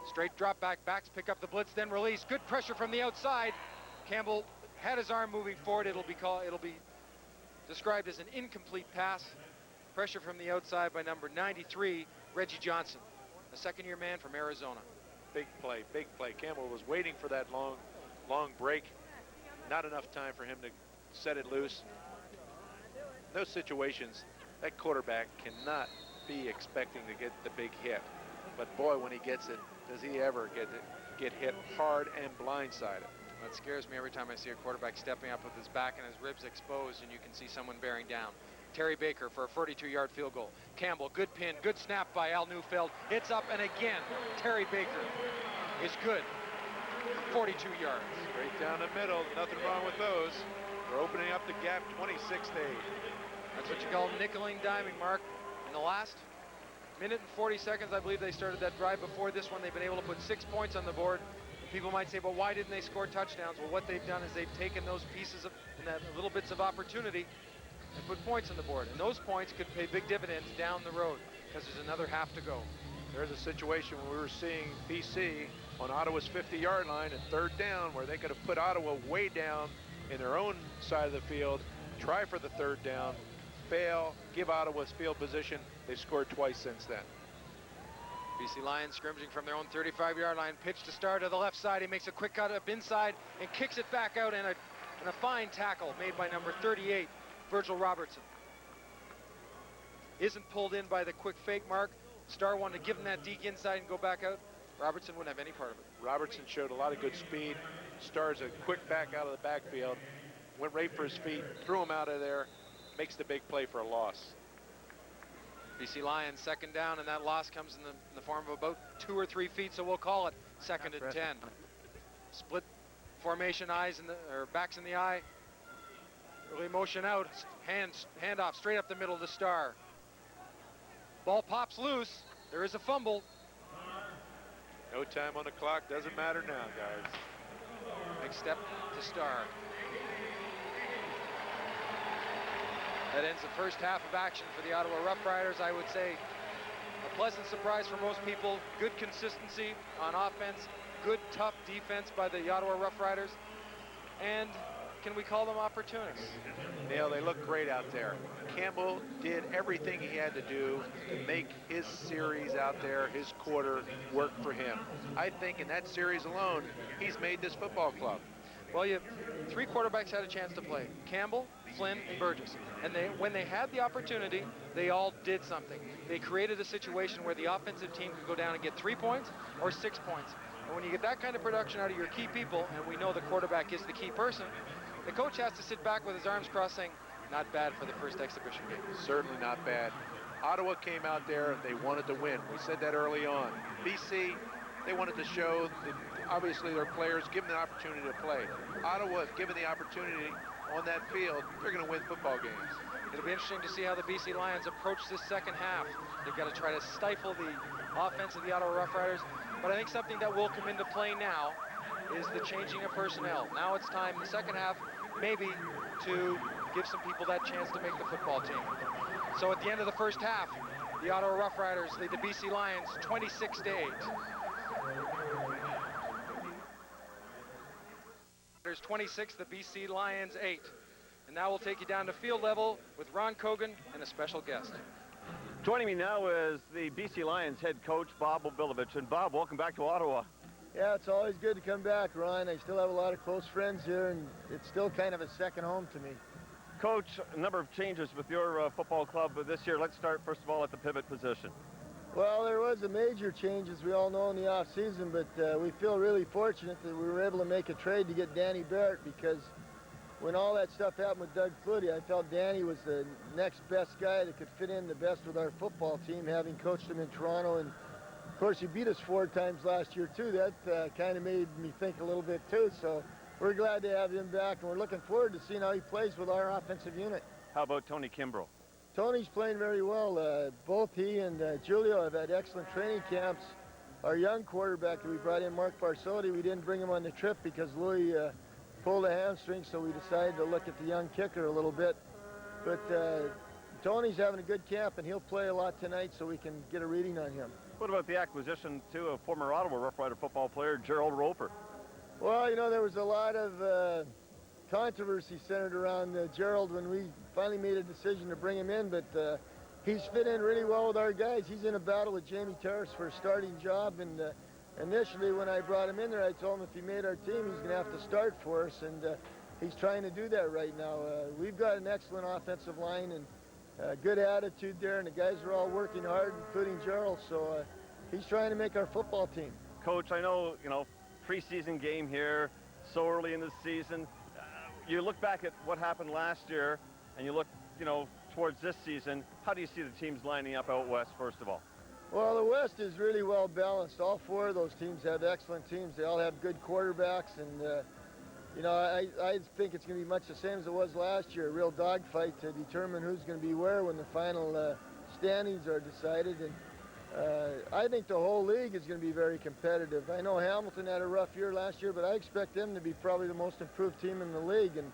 Straight drop back, backs pick up the blitz, then release. Good pressure from the outside. Campbell had his arm moving forward. It'll be described as an incomplete pass. Pressure from the outside by number 93, Reggie Johnson, a second-year man from Arizona. Big play, big play. Campbell was waiting for that long break. Not enough time for him to set it loose. In those situations, that quarterback cannot be expecting to get the big hit. But boy, when he gets it, does he ever get hit hard and blindsided. That scares me every time I see a quarterback stepping up with his back and his ribs exposed and you can see someone bearing down. Terry Baker for a 42-yard field goal. Campbell, good pin, good snap by Al Neufeld. It's up, and again, Terry Baker is good. 42 yards. Straight down the middle, nothing wrong with those. We're opening up the gap 26 to 8. That's what you call nickeling diming, Mark. In the last minute and 40 seconds, I believe they started that drive before this one. They've been able to put 6 points on the board. People might say, well, why didn't they score touchdowns? Well, what they've done is they've taken those pieces of, and that little bits of opportunity and put points on the board. And those points could pay big dividends down the road because there's another half to go. There's a situation where we were seeing BC on Ottawa's 50-yard line and third down where they could have put Ottawa way down in their own side of the field, try for the third down, fail, give Ottawa's field position. They've scored twice since then. BC Lions scrimmaging from their own 35-yard line. Pitch to Starr to the left side. He makes a quick cut up inside and kicks it back out, and a fine tackle made by number 38, Virgil Robertson. Isn't pulled in by the quick fake mark. Starr wanted to give him that deke inside and go back out. Robertson wouldn't have any part of it. Robertson showed a lot of good speed. Starr's a quick back out of the backfield. Went right for his feet, threw him out of there, makes the big play for a loss. BC Lions second down, and that loss comes in the form of about 2 or 3 feet, so we'll call it second and 10. Split formation, backs in the eye. Early motion out, hand off straight up the middle to Starr. Ball pops loose. There is a fumble. No time on the clock, doesn't matter now, guys. Big step to Starr. That ends the first half of action for the Ottawa Rough Riders. I would say a pleasant surprise for most people. Good consistency on offense. Good, tough defense by the Ottawa Rough Riders. And can we call them opportunists? Neil, they look great out there. Campbell did everything he had to do to make his series out there, his quarter, work for him. I think in that series alone, he's made this football club. Well, 3 quarterbacks had a chance to play. Campbell, Flynn, and Burgess. And when they had the opportunity, they all did something. They created a situation where the offensive team could go down and get 3 points or 6 points. And when you get that kind of production out of your key people, and we know the quarterback is the key person, the coach has to sit back with his arms crossed saying, not bad for the first exhibition game. Certainly not bad. Ottawa came out there, they wanted to win. We said that early on. BC, they wanted to show that obviously their players, give them the opportunity to play. Ottawa, if given the opportunity on that field, they're going to win football games. It'll be interesting to see how the BC Lions approach this second half. They've got to try to stifle the offense of the Ottawa Rough Riders. But I think something that will come into play now is the changing of personnel. Now it's time in the second half, maybe, to give some people that chance to make the football team. So at the end of the first half, The Ottawa Rough Riders lead the BC Lions 26-8. There's 26, the BC Lions 8. And now we'll take you down to field level with Ron Cogan and a special guest. Joining me now is the BC Lions head coach, Bob Obilovich. And Bob, welcome back to Ottawa. Yeah, it's always good to come back, Ron. I still have a lot of close friends here, and it's still kind of a second home to me. Coach, a number of changes with your football club this year. Let's start, first of all, at the pivot position. Well, there was a major change, as we all know, in the off-season, but we feel really fortunate that we were able to make a trade to get Danny Barrett, because when all that stuff happened with Doug Flutie, I felt Danny was the next best guy that could fit in the best with our football team, having coached him in Toronto. And of course, he beat us 4 times last year, too. That kind of made me think a little bit, too. So we're glad to have him back, and we're looking forward to seeing how he plays with our offensive unit. How about Tony Kimbrough? Tony's playing very well. Both he and Julio have had excellent training camps. Our young quarterback that we brought in, Mark Barsotti, we didn't bring him on the trip because Louis pulled a hamstring, so we decided to look at the young kicker a little bit. But Tony's having a good camp, and he'll play a lot tonight, so we can get a reading on him. What about the acquisition, too, of former Ottawa Rough Rider football player Gerald Roper? Well, you know, there was a lot of controversy centered around Gerald when we finally made a decision to bring him in, but he's fit in really well with our guys. He's in a battle with Jamie Terrace for a starting job, and initially when I brought him in there, I told him if he made our team, he's going to have to start for us, and he's trying to do that right now. We've got an excellent offensive line and good attitude there, and the guys are all working hard, including Gerald, so he's trying to make our football team. Coach, I know, preseason game here, so early in the season. You look back at what happened last year, and you look, towards this season. How do you see the teams lining up out west, first of all? Well, the West is really well balanced. All 4 of those teams have excellent teams. They all have good quarterbacks, and I think it's going to be much the same as it was last year, a real dogfight to determine who's going to be where when the final standings are decided. And I think the whole league is going to be very competitive. I know Hamilton had a rough year last year, but I expect them to be probably the most improved team in the league. And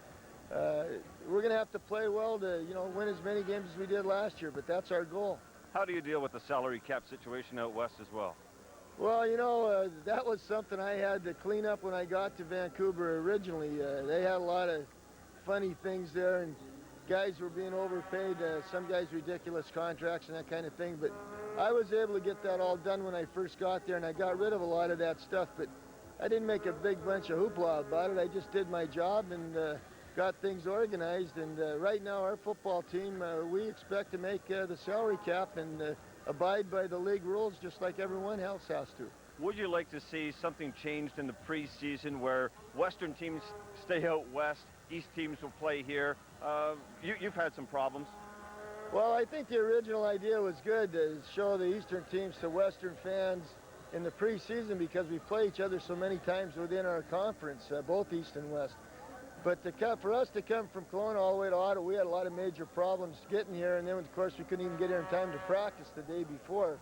we're going to have to play well to, win as many games as we did last year, but that's our goal. How do you deal with the salary cap situation out west as well? Well, that was something I had to clean up when I got to Vancouver originally. They had a lot of funny things there, and guys were being overpaid, some guys ridiculous contracts and that kind of thing, but I was able to get that all done when I first got there, and I got rid of a lot of that stuff, but I didn't make a big bunch of hoopla about it. I just did my job and got things organized, and right now our football team, we expect to make the salary cap and abide by the league rules just like everyone else has to. Would you like to see something changed in the preseason where Western teams stay out west, East teams will play here? You've had some problems. Well, I think the original idea was good to show the Eastern teams to Western fans in the preseason because we play each other so many times within our conference, both East and West. But for us to come from Kelowna all the way to Ottawa, we had a lot of major problems getting here, and then of course we couldn't even get here in time to practice the day before.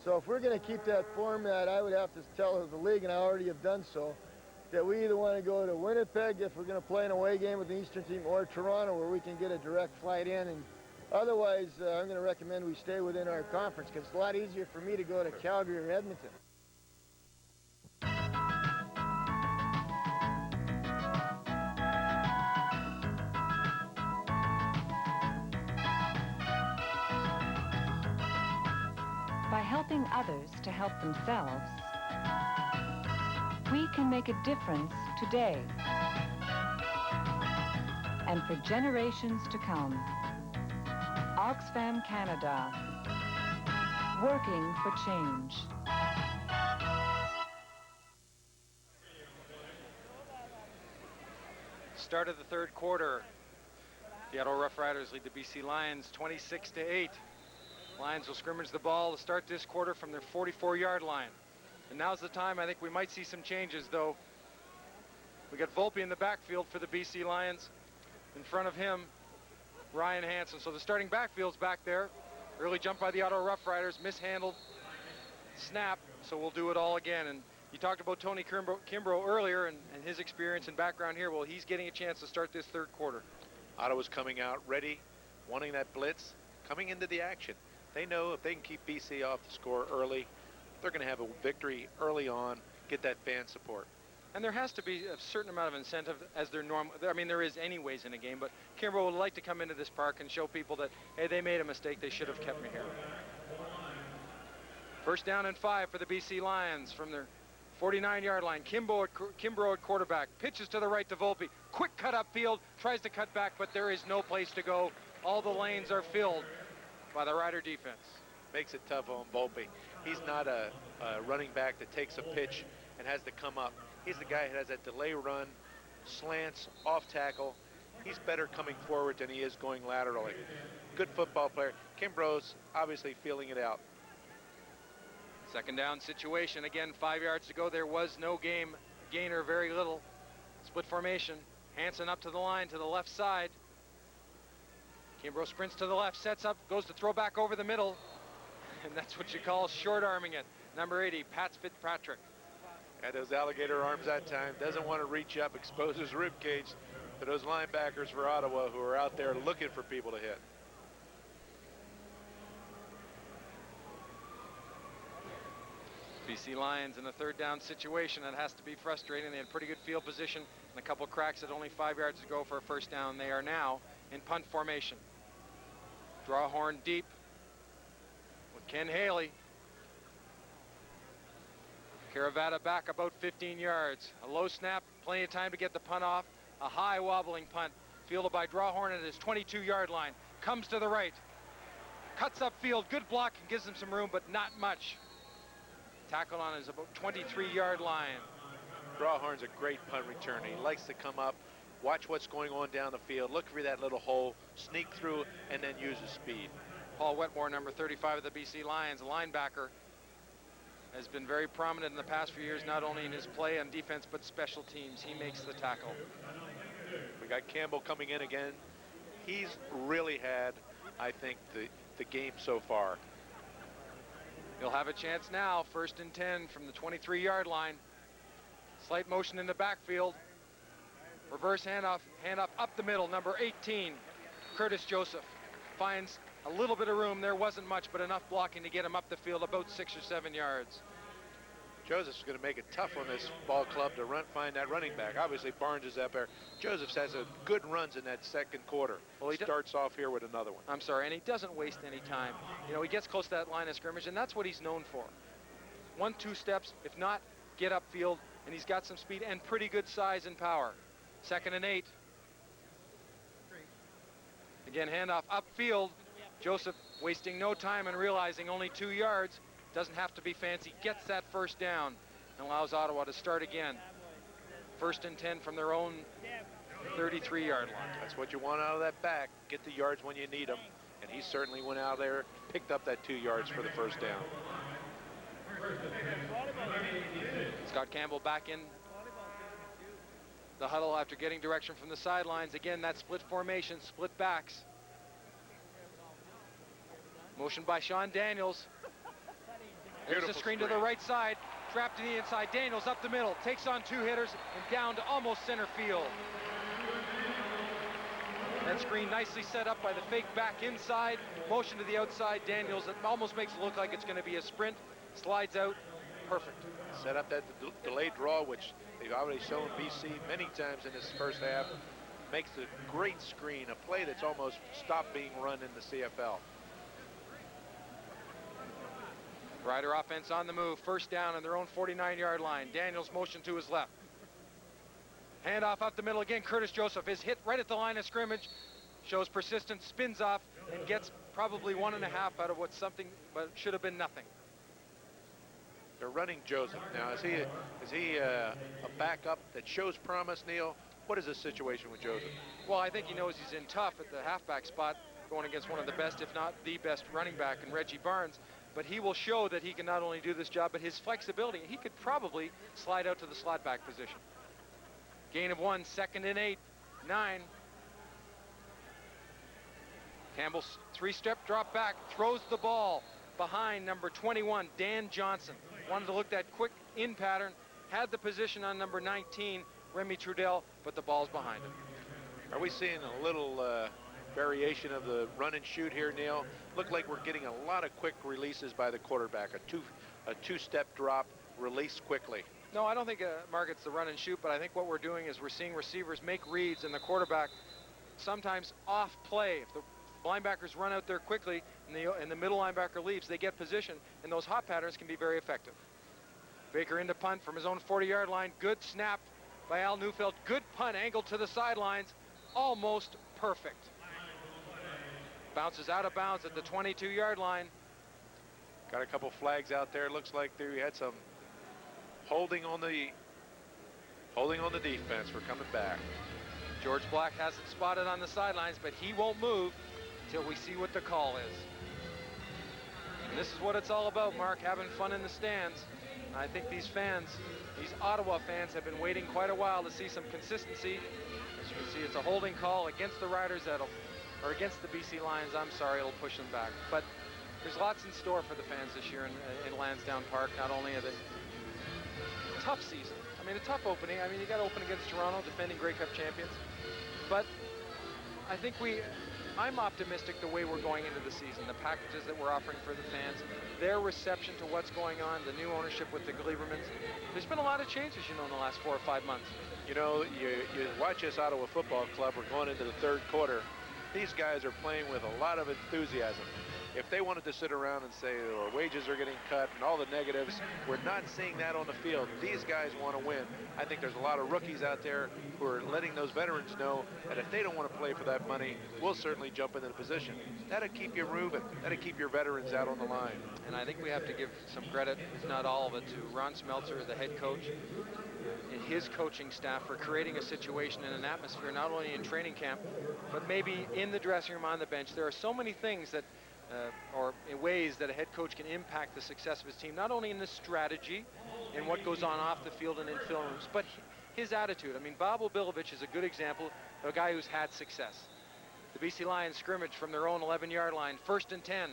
So if we're going to keep that format, I would have to tell the league, and I already have done so, that we either want to go to Winnipeg if we're going to play an away game with the Eastern team, or Toronto where we can get a direct flight in. And otherwise, I'm going to recommend we stay within our conference because it's a lot easier for me to go to Calgary or Edmonton. By helping others to help themselves, we can make a difference today and for generations to come. Oxfam Canada, working for change. Start of the third quarter. The Ottawa Rough Riders lead the BC Lions 26-8. Lions will scrimmage the ball to start this quarter from their 44-yard line. And now's the time I think we might see some changes, though. We got Volpe in the backfield for the BC Lions. In front of him, Ryan Hansen. So the starting backfield's back there. Early jump by the Ottawa Rough Riders, mishandled snap, so we'll do it all again. And you talked about Tony Kimbrough earlier and his experience and background here. Well, he's getting a chance to start this third quarter. Ottawa's coming out ready, wanting that blitz, coming into the action. They know if they can keep BC off the score early, they're going to have a victory early on, get that fan support. And there has to be a certain amount of incentive as their normal. I mean, there is anyways in a game, but Kimbrough would like to come into this park and show people that, hey, they made a mistake. They should have kept me here. First down and 5 for the BC Lions from their 49-yard line. Kimbrough at quarterback. Pitches to the right to Volpe. Quick cut upfield. Tries to cut back, but there is no place to go. All the lanes are filled by the Rider defense. Makes it tough on Volpe. He's not a running back that takes a pitch and has to come up. He's the guy that has that delay run, slants, off tackle. He's better coming forward than he is going laterally. Good football player. Kimbrough's obviously feeling it out. Second down situation. Again, 5 yards to go. There was no gainer, very little. Split formation. Hansen up to the line to the left side. Kimbrough sprints to the left, sets up, goes to throw back over the middle. And that's what you call short-arming it. Number 80, Pat Fitzpatrick. Had those alligator arms that time. Doesn't want to reach up, expose his rib cage to those linebackers for Ottawa who are out there looking for people to hit. BC Lions in a third down situation. That has to be frustrating. They had pretty good field position and a couple cracks at only 5 yards to go for a first down. They are now in punt formation. Draw horn deep with Ken Haley. Caravata back about 15 yards. A low snap, plenty of time to get the punt off. A high wobbling punt fielded by Drawhorn at his 22-yard line. Comes to the right. Cuts upfield, good block and gives him some room, but not much. Tackled on his about 23-yard line. Drawhorn's a great punt returner. He likes to come up, watch what's going on down the field, look for that little hole, sneak through, and then use his speed. Paul Wetmore, number 35 of the BC Lions, a linebacker, has been very prominent in the past few years, not only in his play on defense, but special teams. He makes the tackle. We got Campbell coming in again. He's really had, I think, the game so far. He'll have a chance now, 1st and 10 from the 23-yard line. Slight motion in the backfield. Reverse handoff up the middle, number 18, Curtis Joseph. Finds a little bit of room. There wasn't much, but enough blocking to get him up the field about 6 or 7 yards. Joseph's going to make it tough on this ball club to find that running back. Obviously, Barnes is up there. Joseph's has a good runs in that second quarter. Well, he starts off here with another one. I'm sorry, and he doesn't waste any time. You know, he gets close to that line of scrimmage, and that's what he's known for. 1-2 steps, if not, get upfield, and he's got some speed and pretty good size and power. 2nd and 8. Again, handoff upfield. Joseph wasting no time and realizing only 2 yards. Doesn't have to be fancy. Gets that first down and allows Ottawa to start again. 1st and 10 from their own 33-yard line. That's what you want out of that back. Get the yards when you need them. And he certainly went out there, picked up that 2 yards for the first down. Scott Campbell back in the huddle after getting direction from the sidelines. Again, that split formation, split backs. Motion by Sean Daniels. There's a screen to the right side. Trapped to the inside. Daniels up the middle. Takes on 2 hitters and down to almost center field. That screen nicely set up by the fake back inside. Motion to the outside. Daniels, it almost makes it look like it's going to be a sprint. Slides out. Perfect. Set up that delayed draw, which they've already shown BC many times in this first half. Makes a great screen, a play that's almost stopped being run in the CFL. Rider offense on the move. First down on their own 49-yard line. Daniels motion to his left. Handoff up the middle again. Curtis Joseph is hit right at the line of scrimmage. Shows persistence, spins off, and gets probably 1.5 out of what's something, but should have been nothing. They're running Joseph now. Is he a backup that shows promise, Neil? What is the situation with Joseph? Well, I think he knows he's in tough at the halfback spot, going against one of the best, if not the best, running back in Reggie Barnes. But he will show that he can not only do this job, but his flexibility. He could probably slide out to the slot back position. Gain of 1, 2nd and 8, 9. Campbell's 3-step drop back, throws the ball behind number 21, Dan Johnson. Wanted to look that quick in pattern, had the position on number 19, Remy Trudel, but the ball's behind him. Are we seeing a little variation of the run and shoot here, Neil. Look like we're getting a lot of quick releases by the quarterback. A two-step drop, release quickly. No, I don't think, Mark, it's the run and shoot, but I think what we're doing is we're seeing receivers make reads and the quarterback sometimes off play. If the linebackers run out there quickly and the middle linebacker leaves, they get position, and those hot patterns can be very effective. Baker into punt from his own 40-yard line. Good snap by Al Neufeld. Good punt angled to the sidelines. Almost perfect. Bounces out of bounds at the 22-yard line. Got a couple flags out there. Looks like they had some holding on the defense for coming back. George Black has it spotted on the sidelines, but he won't move till we see what the call is. And this is what it's all about, Mark, having fun in the stands. I think these fans, these Ottawa fans, have been waiting quite a while to see some consistency. As you can see, it's a holding call against the Riders or against the BC Lions. I'm sorry, it'll push them back. But there's lots in store for the fans this year in Lansdowne Park. Not only are they tough season, I mean, a tough opening. I mean, you got to open against Toronto, defending Grey Cup champions. But I think I'm optimistic the way we're going into the season, the packages that we're offering for the fans, their reception to what's going on, the new ownership with the Gleibermans. There's been a lot of changes, you know, in the last 4 or 5 months. You know, you watch this Ottawa Football Club. We're going into the third quarter. These guys are playing with a lot of enthusiasm. If they wanted to sit around and say our wages are getting cut and all the negatives, we're not seeing that on the field. These guys want to win. I think there's a lot of rookies out there who are letting those veterans know that if they don't want to play for that money, we'll certainly jump into the position. That'll keep you moving. That'll keep your veterans out on the line. And I think we have to give some credit, if not all of it, to Ron Smeltzer, the head coach, and his coaching staff for creating a situation and an atmosphere, not only in training camp, but maybe in the dressing room, on the bench. There are so many things that or in ways that a head coach can impact the success of his team, not only in the strategy and what goes on off the field and in film rooms, but his attitude. I mean, Bob Obilovich is a good example of a guy who's had success. The BC Lions scrimmage from their own 11-yard line, 1st and 10.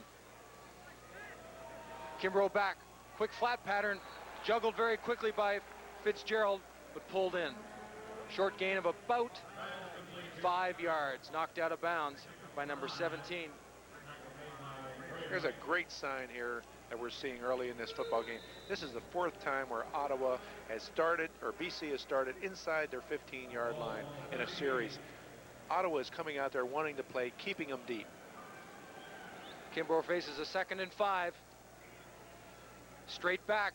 Kimbrough back, quick flat pattern, juggled very quickly by Fitzgerald, but pulled in. Short gain of about 5 yards, knocked out of bounds by number 17. There's a great sign here that we're seeing early in this football game. This is the 4th time where Ottawa has started, or BC has started inside their 15-yard line in a series. Ottawa is coming out there wanting to play, keeping them deep. Kimbrough faces a 2nd and 5. Straight back,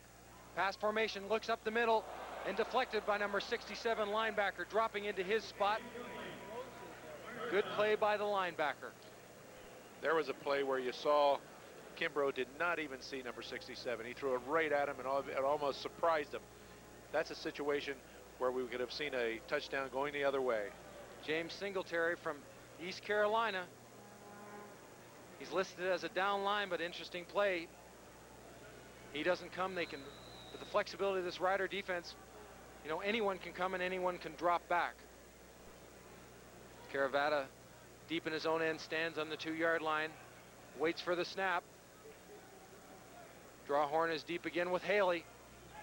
pass formation, looks up the middle, and deflected by number 67 linebacker, dropping into his spot. Good play by the linebacker. There was a play where you saw Kimbrough did not even see number 67. He threw it right at him, and it almost surprised him. That's a situation where we could have seen a touchdown going the other way. James Singletary from East Carolina. He's listed as a down line, but interesting play. He doesn't come. They can, with the flexibility of this Rider defense, you know, anyone can come and anyone can drop back. Caravata, deep in his own end, stands on the 2-yard line, waits for the snap. Draw horn is deep again with Haley.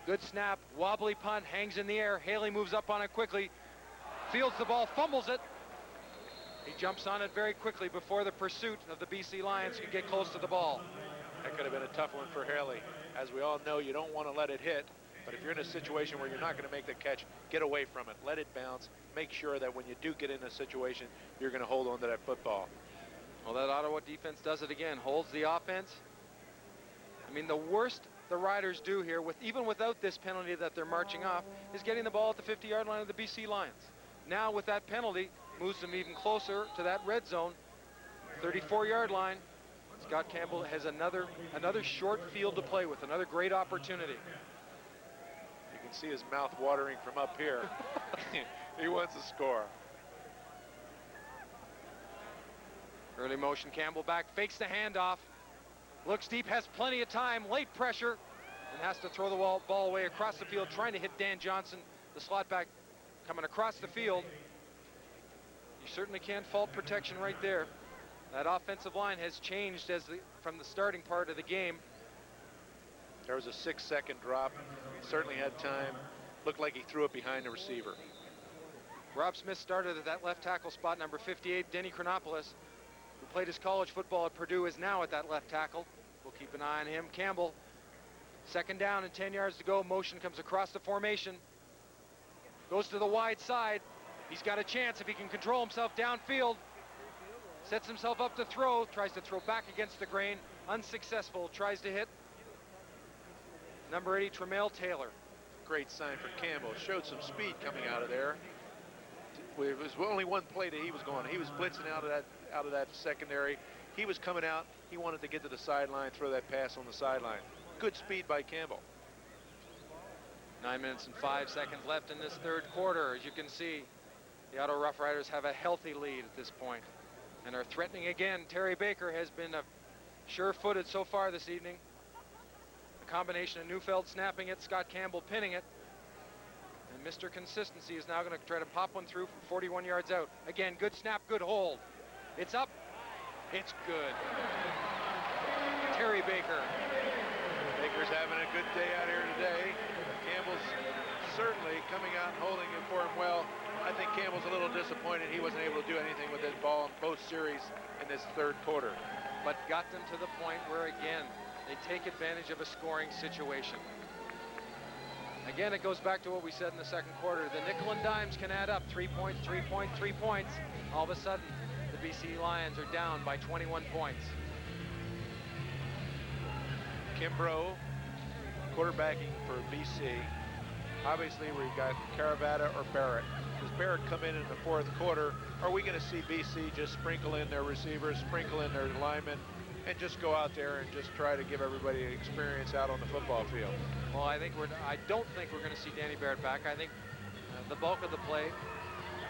Good snap, wobbly punt, hangs in the air. Haley moves up on it quickly, fields the ball, fumbles it. He jumps on it very quickly before the pursuit of the BC Lions could get close to the ball. That could have been a tough one for Haley. As we all know, you don't want to let it hit, but if you're in a situation where you're not going to make the catch, get away from it, let it bounce. Make sure that when you do get in a situation, you're going to hold on to that football. Well, that Ottawa defense does it again, holds the offense. I mean, the worst the Riders do here, even without this penalty that they're marching off, is getting the ball at the 50-yard line of the BC Lions. Now with that penalty, moves them even closer to that red zone, 34-yard line. Scott Campbell has another short field to play with, another great opportunity. You can see his mouth watering from up here. He wants to score. Early motion, Campbell back, fakes the handoff, looks deep, has plenty of time, late pressure, and has to throw the ball away across the field, trying to hit Dan Johnson, the slot back coming across the field. You certainly can't fault protection right there. That offensive line has changed from the starting part of the game. There was a 6-second drop. Certainly had time. Looked like he threw it behind the receiver. Rob Smith started at that left tackle spot, number 58, Denny Chronopoulos. played his college football at Purdue, is now at that left tackle. We'll keep an eye on him. Campbell, second down and 10 yards to go. Motion comes across the formation. Goes to the wide side. He's got a chance if he can control himself downfield. Sets himself up to throw. Tries to throw back against the grain. Unsuccessful. Tries to hit number 80, Tremel Taylor. Great sign for Campbell. Showed some speed coming out of there. It was only one play that he was going. He was blitzing out of that secondary. He was coming out. He wanted to get to the sideline, throw that pass on the sideline. Good speed by Campbell. 9 minutes and 5 seconds left in this third quarter. As you can see, the Ottawa Rough Riders have a healthy lead at this point and are threatening again. Terry Baker has been sure-footed so far this evening. A combination of Neufeld snapping it, Scott Campbell pinning it. And Mr. Consistency is now going to try to pop one through from 41 yards out. Again, good snap, good hold. It's up. It's good. Terry Baker. Baker's having a good day out here today. Campbell's certainly coming out and holding it for him well. I think Campbell's a little disappointed he wasn't able to do anything with that ball in both series in this third quarter. But got them to the point where, again, they take advantage of a scoring situation. Again, it goes back to what we said in the second quarter. The nickel and dimes can add up. 3 points, 3 points, 3 points. All of a sudden, the BC Lions are down by 21 points. Kimbrough quarterbacking for BC. Obviously, we've got Caravata or Barrett. Does Barrett come in the fourth quarter? Are we going to see BC just sprinkle in their receivers, sprinkle in their linemen, and just go out there and just try to give everybody experience out on the football field? Well, I don't think we're going to see Danny Barrett back. I think the bulk of the play,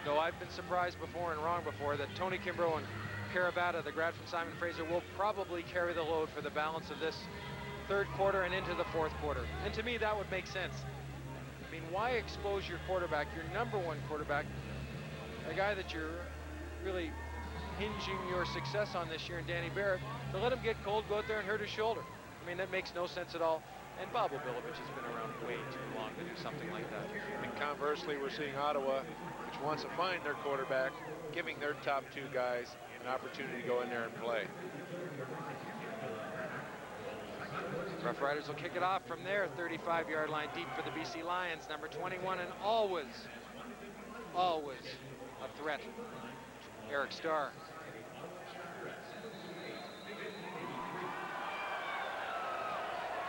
though I've been surprised before and wrong before, that Tony Kimbrough and Caravata, the grad from Simon Fraser, will probably carry the load for the balance of this third quarter and into the fourth quarter. And to me, that would make sense. I mean, why expose your quarterback, your number one quarterback, a guy that you're really hinging your success on this year in Danny Barrett, to let him get cold, go out there and hurt his shoulder? I mean, that makes no sense at all. And Bob Obilovich has been around way too long to do something like that. And conversely, we're seeing Ottawa, which wants to find their quarterback, giving their top two guys an opportunity to go in there and play. Rough Riders will kick it off from their 35-yard line, deep for the BC Lions, number 21, and always a threat, Eric Starr.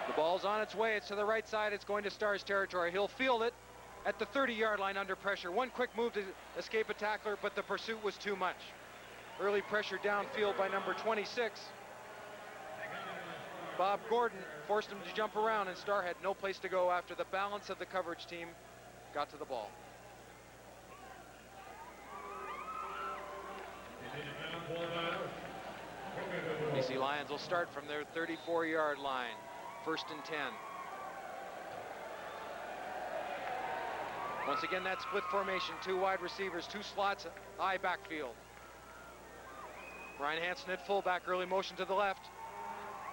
The ball's on its way. It's to the right side. It's going to Starr's territory. He'll field it at the 30-yard line under pressure. One quick move to escape a tackler, but the pursuit was too much. Early pressure downfield by number 26. Bob Gordon forced him to jump around, and Starr had no place to go after the balance of the coverage team got to the ball. BC Lions will start from their 34-yard line. 1st and 10. Once again, that split formation, 2 wide receivers, 2 slots, high backfield. Ryan Hansen at fullback, early motion to the left.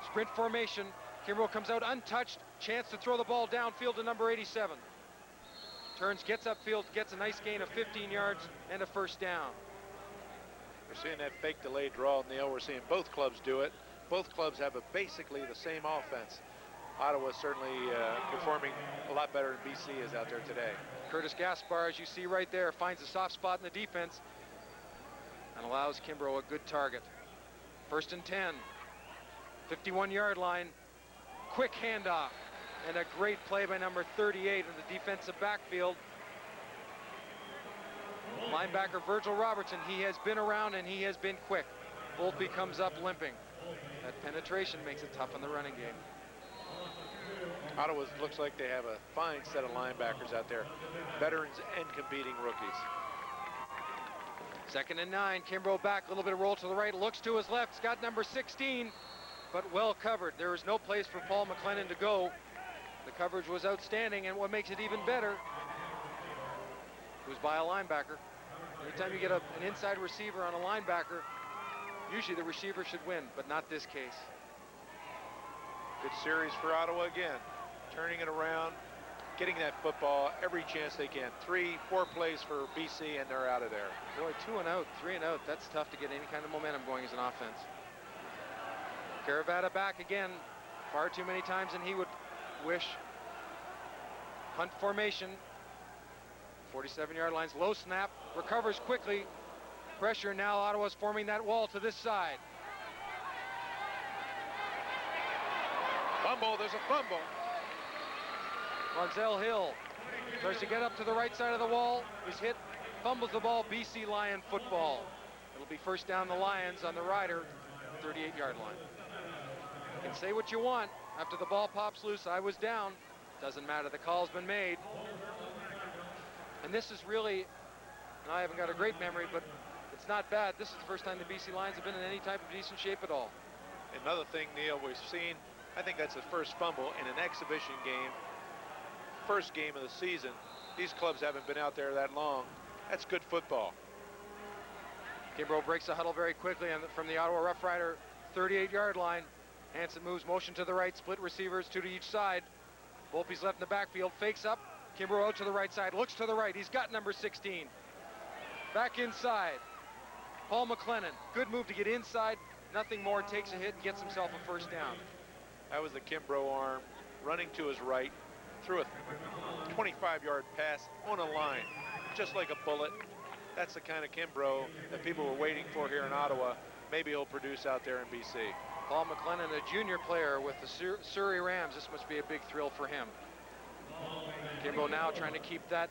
Sprint formation. Kimbrough comes out untouched. Chance to throw the ball downfield to number 87. Turns, gets upfield, gets a nice gain of 15 yards and a first down. We're seeing that fake delayed draw, Neil. We're seeing both clubs do it. Both clubs have basically the same offense. Ottawa certainly performing a lot better than BC is out there today. Curtis Gaspar, as you see right there, finds a soft spot in the defense and allows Kimbrough a good target. 1st and 10. 51-yard line. Quick handoff and a great play by number 38 in the defensive backfield. Linebacker Virgil Robertson, he has been around and he has been quick. Volpe comes up limping. That penetration makes it tough in the running game. Ottawa looks like they have a fine set of linebackers out there, veterans and competing rookies. 2nd and 9. Kimbrough back, a little bit of roll to the right, looks to his left. He's got number 16, but well covered. There is no place for Paul McLennan to go. The coverage was outstanding, and what makes it even better, it was by a linebacker. Anytime you get an inside receiver on a linebacker, usually the receiver should win, but not this case. Good series for Ottawa again. Turning it around, getting that football every chance they can. 3, 4 plays for BC, and they're out of there. Boy, 2 and out, 3 and out. That's tough to get any kind of momentum going as an offense. Caravata back again, far too many times than he would wish. Punt formation. 47-yard lines, low snap, recovers quickly. Pressure now, Ottawa's forming that wall to this side. Fumble, there's a fumble. Ronzel Hill tries to get up to the right side of the wall. He's hit, fumbles the ball, BC Lion football. It'll be first down the Lions on the Rider, 38-yard line. You can say what you want. After the ball pops loose, I was down. Doesn't matter, the call's been made. And this is really, I haven't got a great memory, but it's not bad. This is the first time the BC Lions have been in any type of decent shape at all. Another thing, Neil, we've seen, I think that's the first fumble in an exhibition game. First game of the season. These clubs haven't been out there that long. That's good football. Kimbrough breaks the huddle very quickly from the Ottawa Rough Rider 38-yard line. Hanson moves, motion to the right, split receivers, 2 to each side. Volpe's left in the backfield, fakes up. Kimbrough out to the right side, looks to the right. He's got number 16. Back inside. Paul McLennan, good move to get inside. Nothing more, takes a hit, gets himself a first down. That was the Kimbrough arm, running to his right, threw a 25-yard pass on a line, just like a bullet. That's the kind of Kimbrough that people were waiting for here in Ottawa. Maybe he'll produce out there in BC. Paul McLennan, a junior player with the Surrey Rams. This must be a big thrill for him. Kimbrough now trying to keep that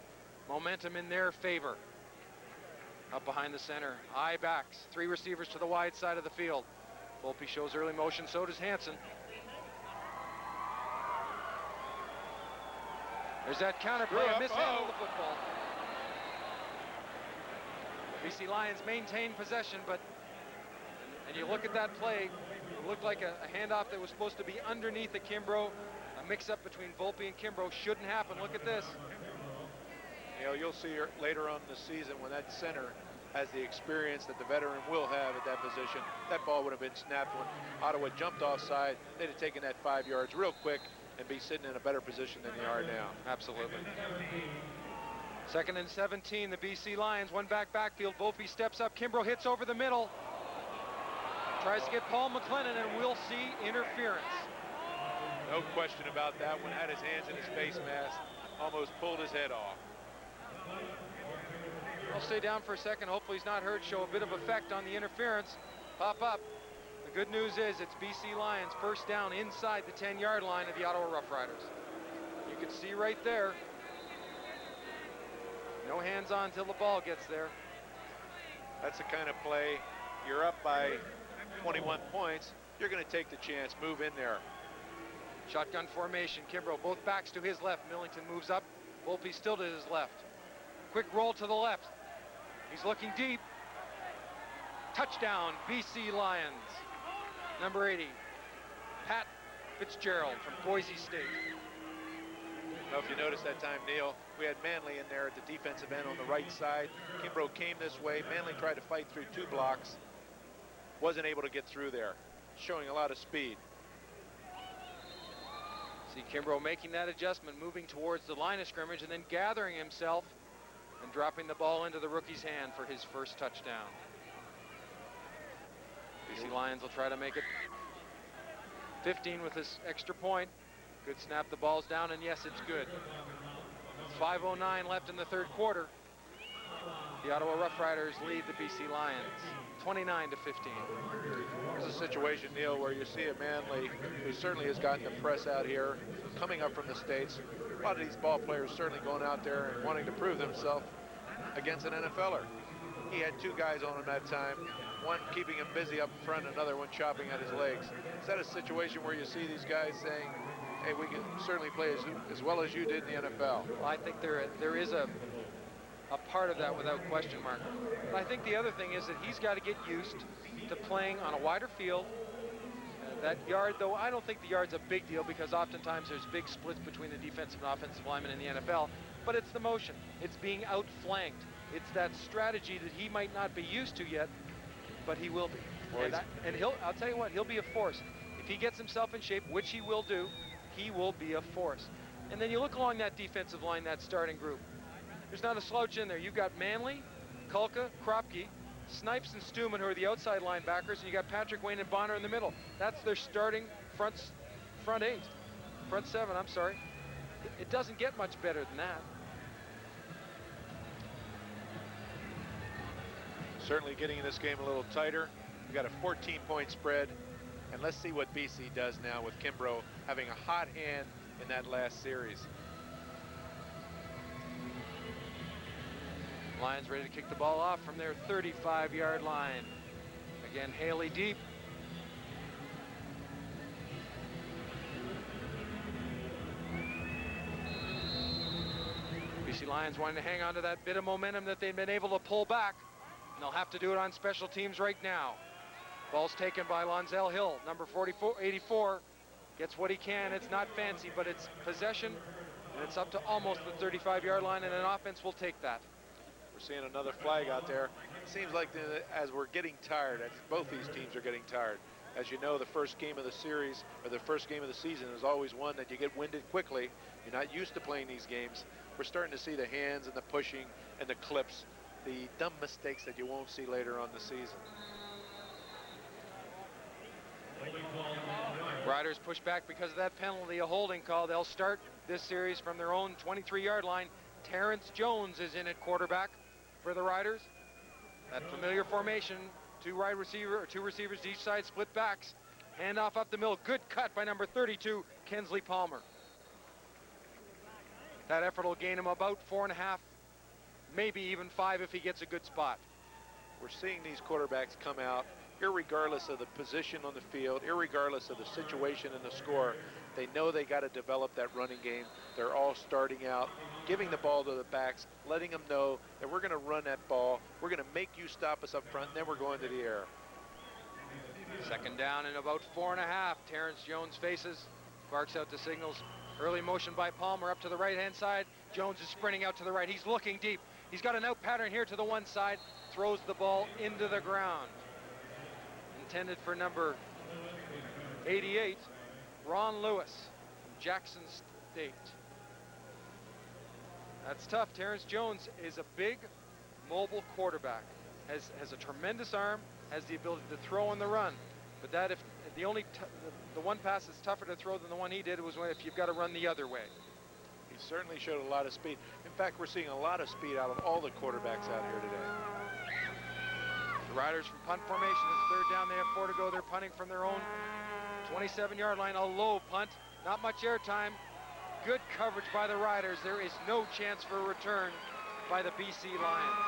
momentum in their favor. Up behind the center, eye backs, 3 receivers to the wide side of the field. Volpe shows early motion, so does Hanson. There's that counter play, a mishandle of the football. BC Lions maintain possession, but, and you look at that play, it looked like a handoff that was supposed to be underneath the Kimbrough. A mix-up between Volpe and Kimbrough shouldn't happen. Look at this. You know, you'll see later on in the season when that center has the experience that the veteran will have at that position. That ball would have been snapped when Ottawa jumped offside. They'd have taken that 5 yards real quick and be sitting in a better position than they are now. Absolutely. 2nd and 17, the BC Lions, one backfield. Volpe steps up, Kimbrough hits over the middle. Tries to get Paul McLennan, and we'll see interference. No question about that one. Had his hands in his face mask, almost pulled his head off. I'll stay down for a second. Hopefully he's not hurt. Show a bit of effect on the interference. Pop up. The good news is it's BC Lions first down inside the 10-yard line of the Ottawa Rough Riders. You can see right there. No hands on till the ball gets there. That's the kind of play. You're up by 21 points. You're going to take the chance. Move in there. Shotgun formation. Kimbrough both backs to his left. Millington moves up. Volpe still to his left. Quick roll to the left. He's looking deep. Touchdown, BC Lions. Number 80, Pat Fitzgerald from Boise State. Now, if you notice that time, Neil, we had Manley in there at the defensive end on the right side. Kimbrough came this way. Manley tried to fight through 2 blocks. Wasn't able to get through there. Showing a lot of speed. See Kimbrough making that adjustment, moving towards the line of scrimmage, and then gathering himself and dropping the ball into the rookie's hand for his first touchdown. BC Lions will try to make it 15 with this extra point. Good snap, the ball's down, and yes, it's good. 5:09 left in the 3rd quarter. The Ottawa Rough Riders lead the BC Lions 29-15. There's a situation, Neil, where you see a Manley who certainly has gotten the press out here, coming up from the States. A lot of these ball players certainly going out there and wanting to prove themselves against an NFLer. He had 2 guys on him that time, one keeping him busy up front, another one chopping at his legs. Is that a situation where you see these guys saying, hey, we can certainly play as well as you did in the NFL? Well, I think there is a part of that without question, Mark. But I think the other thing is that he's got to get used to playing on a wider field. That yard, though, I don't think the yard's a big deal because oftentimes there's big splits between the defensive and offensive linemen in the NFL. But it's the motion. It's being outflanked. It's that strategy that he might not be used to yet, but he will be. Well, and I'll tell you what, he'll be a force. If he gets himself in shape, which he will do, he will be a force. And then you look along that defensive line, that starting group. There's not a slouch in there. You've got Manley, Kulka, Kropke, Snipes and Stuman, who are the outside linebackers, and you got Patrick Wayne and Bonner in the middle. That's their starting front seven, I'm sorry. It doesn't get much better than that. Certainly getting in this game a little tighter. We've got a 14-point spread, and let's see what BC does now with Kimbrough having a hot hand in that last series. Lions ready to kick the ball off from their 35-yard line. Again, Haley deep. BC Lions wanting to hang on to that bit of momentum that they've been able to pull back. And they'll have to do it on special teams right now. Ball's taken by Lonzel Hill, number 84. Gets what he can. It's not fancy, but it's possession, and it's up to almost the 35-yard line, and an offense will take that. We're seeing another flag out there. It seems like as we're getting tired, as both these teams are getting tired. As you know, the first game of the series, or the first game of the season, is always one that you get winded quickly. You're not used to playing these games. We're starting to see the hands and the pushing and the clips, the dumb mistakes that you won't see later on the season. Riders push back because of that penalty, a holding call. They'll start this series from their own 23-yard line. Terrence Jones is in at quarterback for the Riders. That familiar formation, two receivers to each side, split backs. Handoff up the middle, good cut by number 32, Kensley Palmer. That effort will gain him about 4.5, maybe even 5 if he gets a good spot. We're seeing these quarterbacks come out, irregardless of the position on the field, irregardless of the situation and the score. They know they got to develop that running game. They're all starting out, giving the ball to the backs, letting them know that we're going to run that ball. We're going to make you stop us up front, and then we're going to the air. Second down and about 4.5. Terrence Jones faces, barks out the signals. Early motion by Palmer up to the right-hand side. Jones is sprinting out to the right. He's looking deep. He's got an out pattern here to the one side. Throws the ball into the ground. Intended for number 88, Ron Lewis from Jackson State. That's tough. Terrence Jones is a big, mobile quarterback. Has a tremendous arm, has the ability to throw on the run. But that if the one pass that's tougher to throw than the one he did was if you've got to run the other way. He certainly showed a lot of speed. In fact, we're seeing a lot of speed out of all the quarterbacks out here today. The Riders from punt formation. It's third down. They have 4 to go. They're punting from their own 27-yard line. A low punt. Not much air time. Good coverage by the Riders. There is no chance for a return by the BC Lions.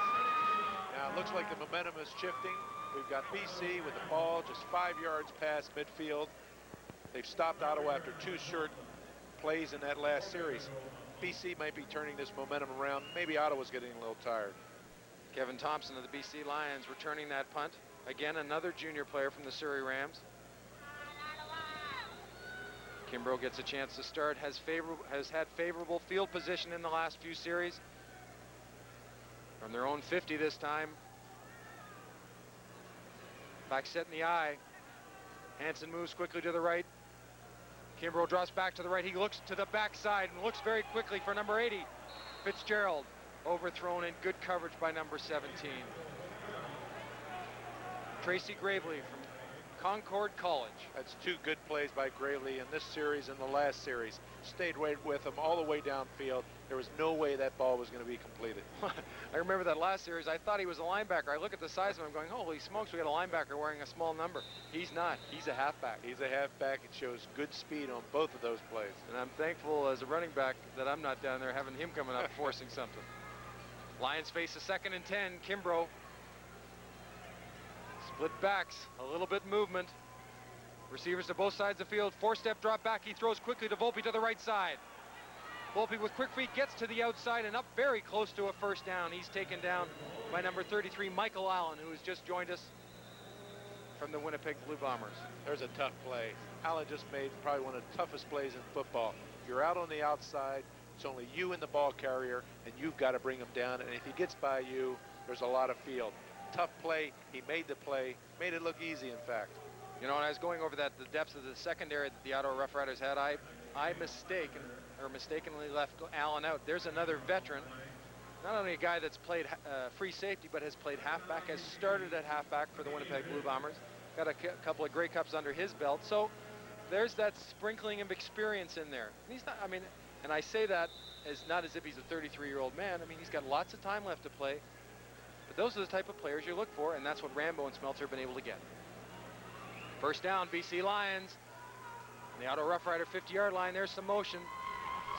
Now it looks like the momentum is shifting. We've got BC with the ball just 5 yards past midfield. They've stopped Ottawa after 2 short plays in that last series. BC might be turning this momentum around. Maybe Ottawa's getting a little tired. Kevin Thompson of the BC Lions returning that punt. Again, another junior player from the Surrey Rams. Kimbrough gets a chance to start, has had favorable field position in the last few series. From their own 50 this time. Back set in the eye. Hansen moves quickly to the right. Kimbrough drops back to the right. He looks to the backside and looks very quickly for number 80, Fitzgerald. Overthrown and good coverage by number 17. Tracy Gravely from Concord College. That's 2 good plays by Gravely in this series and the last series. Stayed right with him all the way downfield. There was no way that ball was going to be completed. I remember that last series. I thought he was a linebacker. I look at the size of him going, holy smokes, we got a linebacker wearing a small number. He's not. He's a halfback. He's a halfback. It shows good speed on both of those plays. And I'm thankful as a running back that I'm not down there having him coming up forcing something. Lions face a 2nd and 10. Kimbrough. Split backs, a little bit movement. Receivers to both sides of the field. 4-step drop back. He throws quickly to Volpe to the right side. Volpe with quick feet gets to the outside and up very close to a first down. He's taken down by number 33, Michael Allen, who has just joined us from the Winnipeg Blue Bombers. There's a tough play. Allen just made probably one of the toughest plays in football. You're out on the outside. It's only you and the ball carrier, and you've got to bring him down. And if he gets by you, there's a lot of field. Tough play. He made the play. Made it look easy, in fact. You know, when I was going over the depths of the secondary that the Ottawa Rough Riders had, I or mistakenly left Allen out. There's another veteran, not only a guy that's played free safety, but has played halfback, has started at halfback for the Winnipeg Blue Bombers. Got a couple of Grey Cups under his belt. So there's that sprinkling of experience in there. And he's not, I mean, and I say that as not as if he's a 33-year-old man. I mean, he's got lots of time left to play. But those are the type of players you look for, and that's what Rambo and Smeltzer have been able to get. First down, BC Lions. The Ottawa Rough Rider 50-yard line. There's some motion.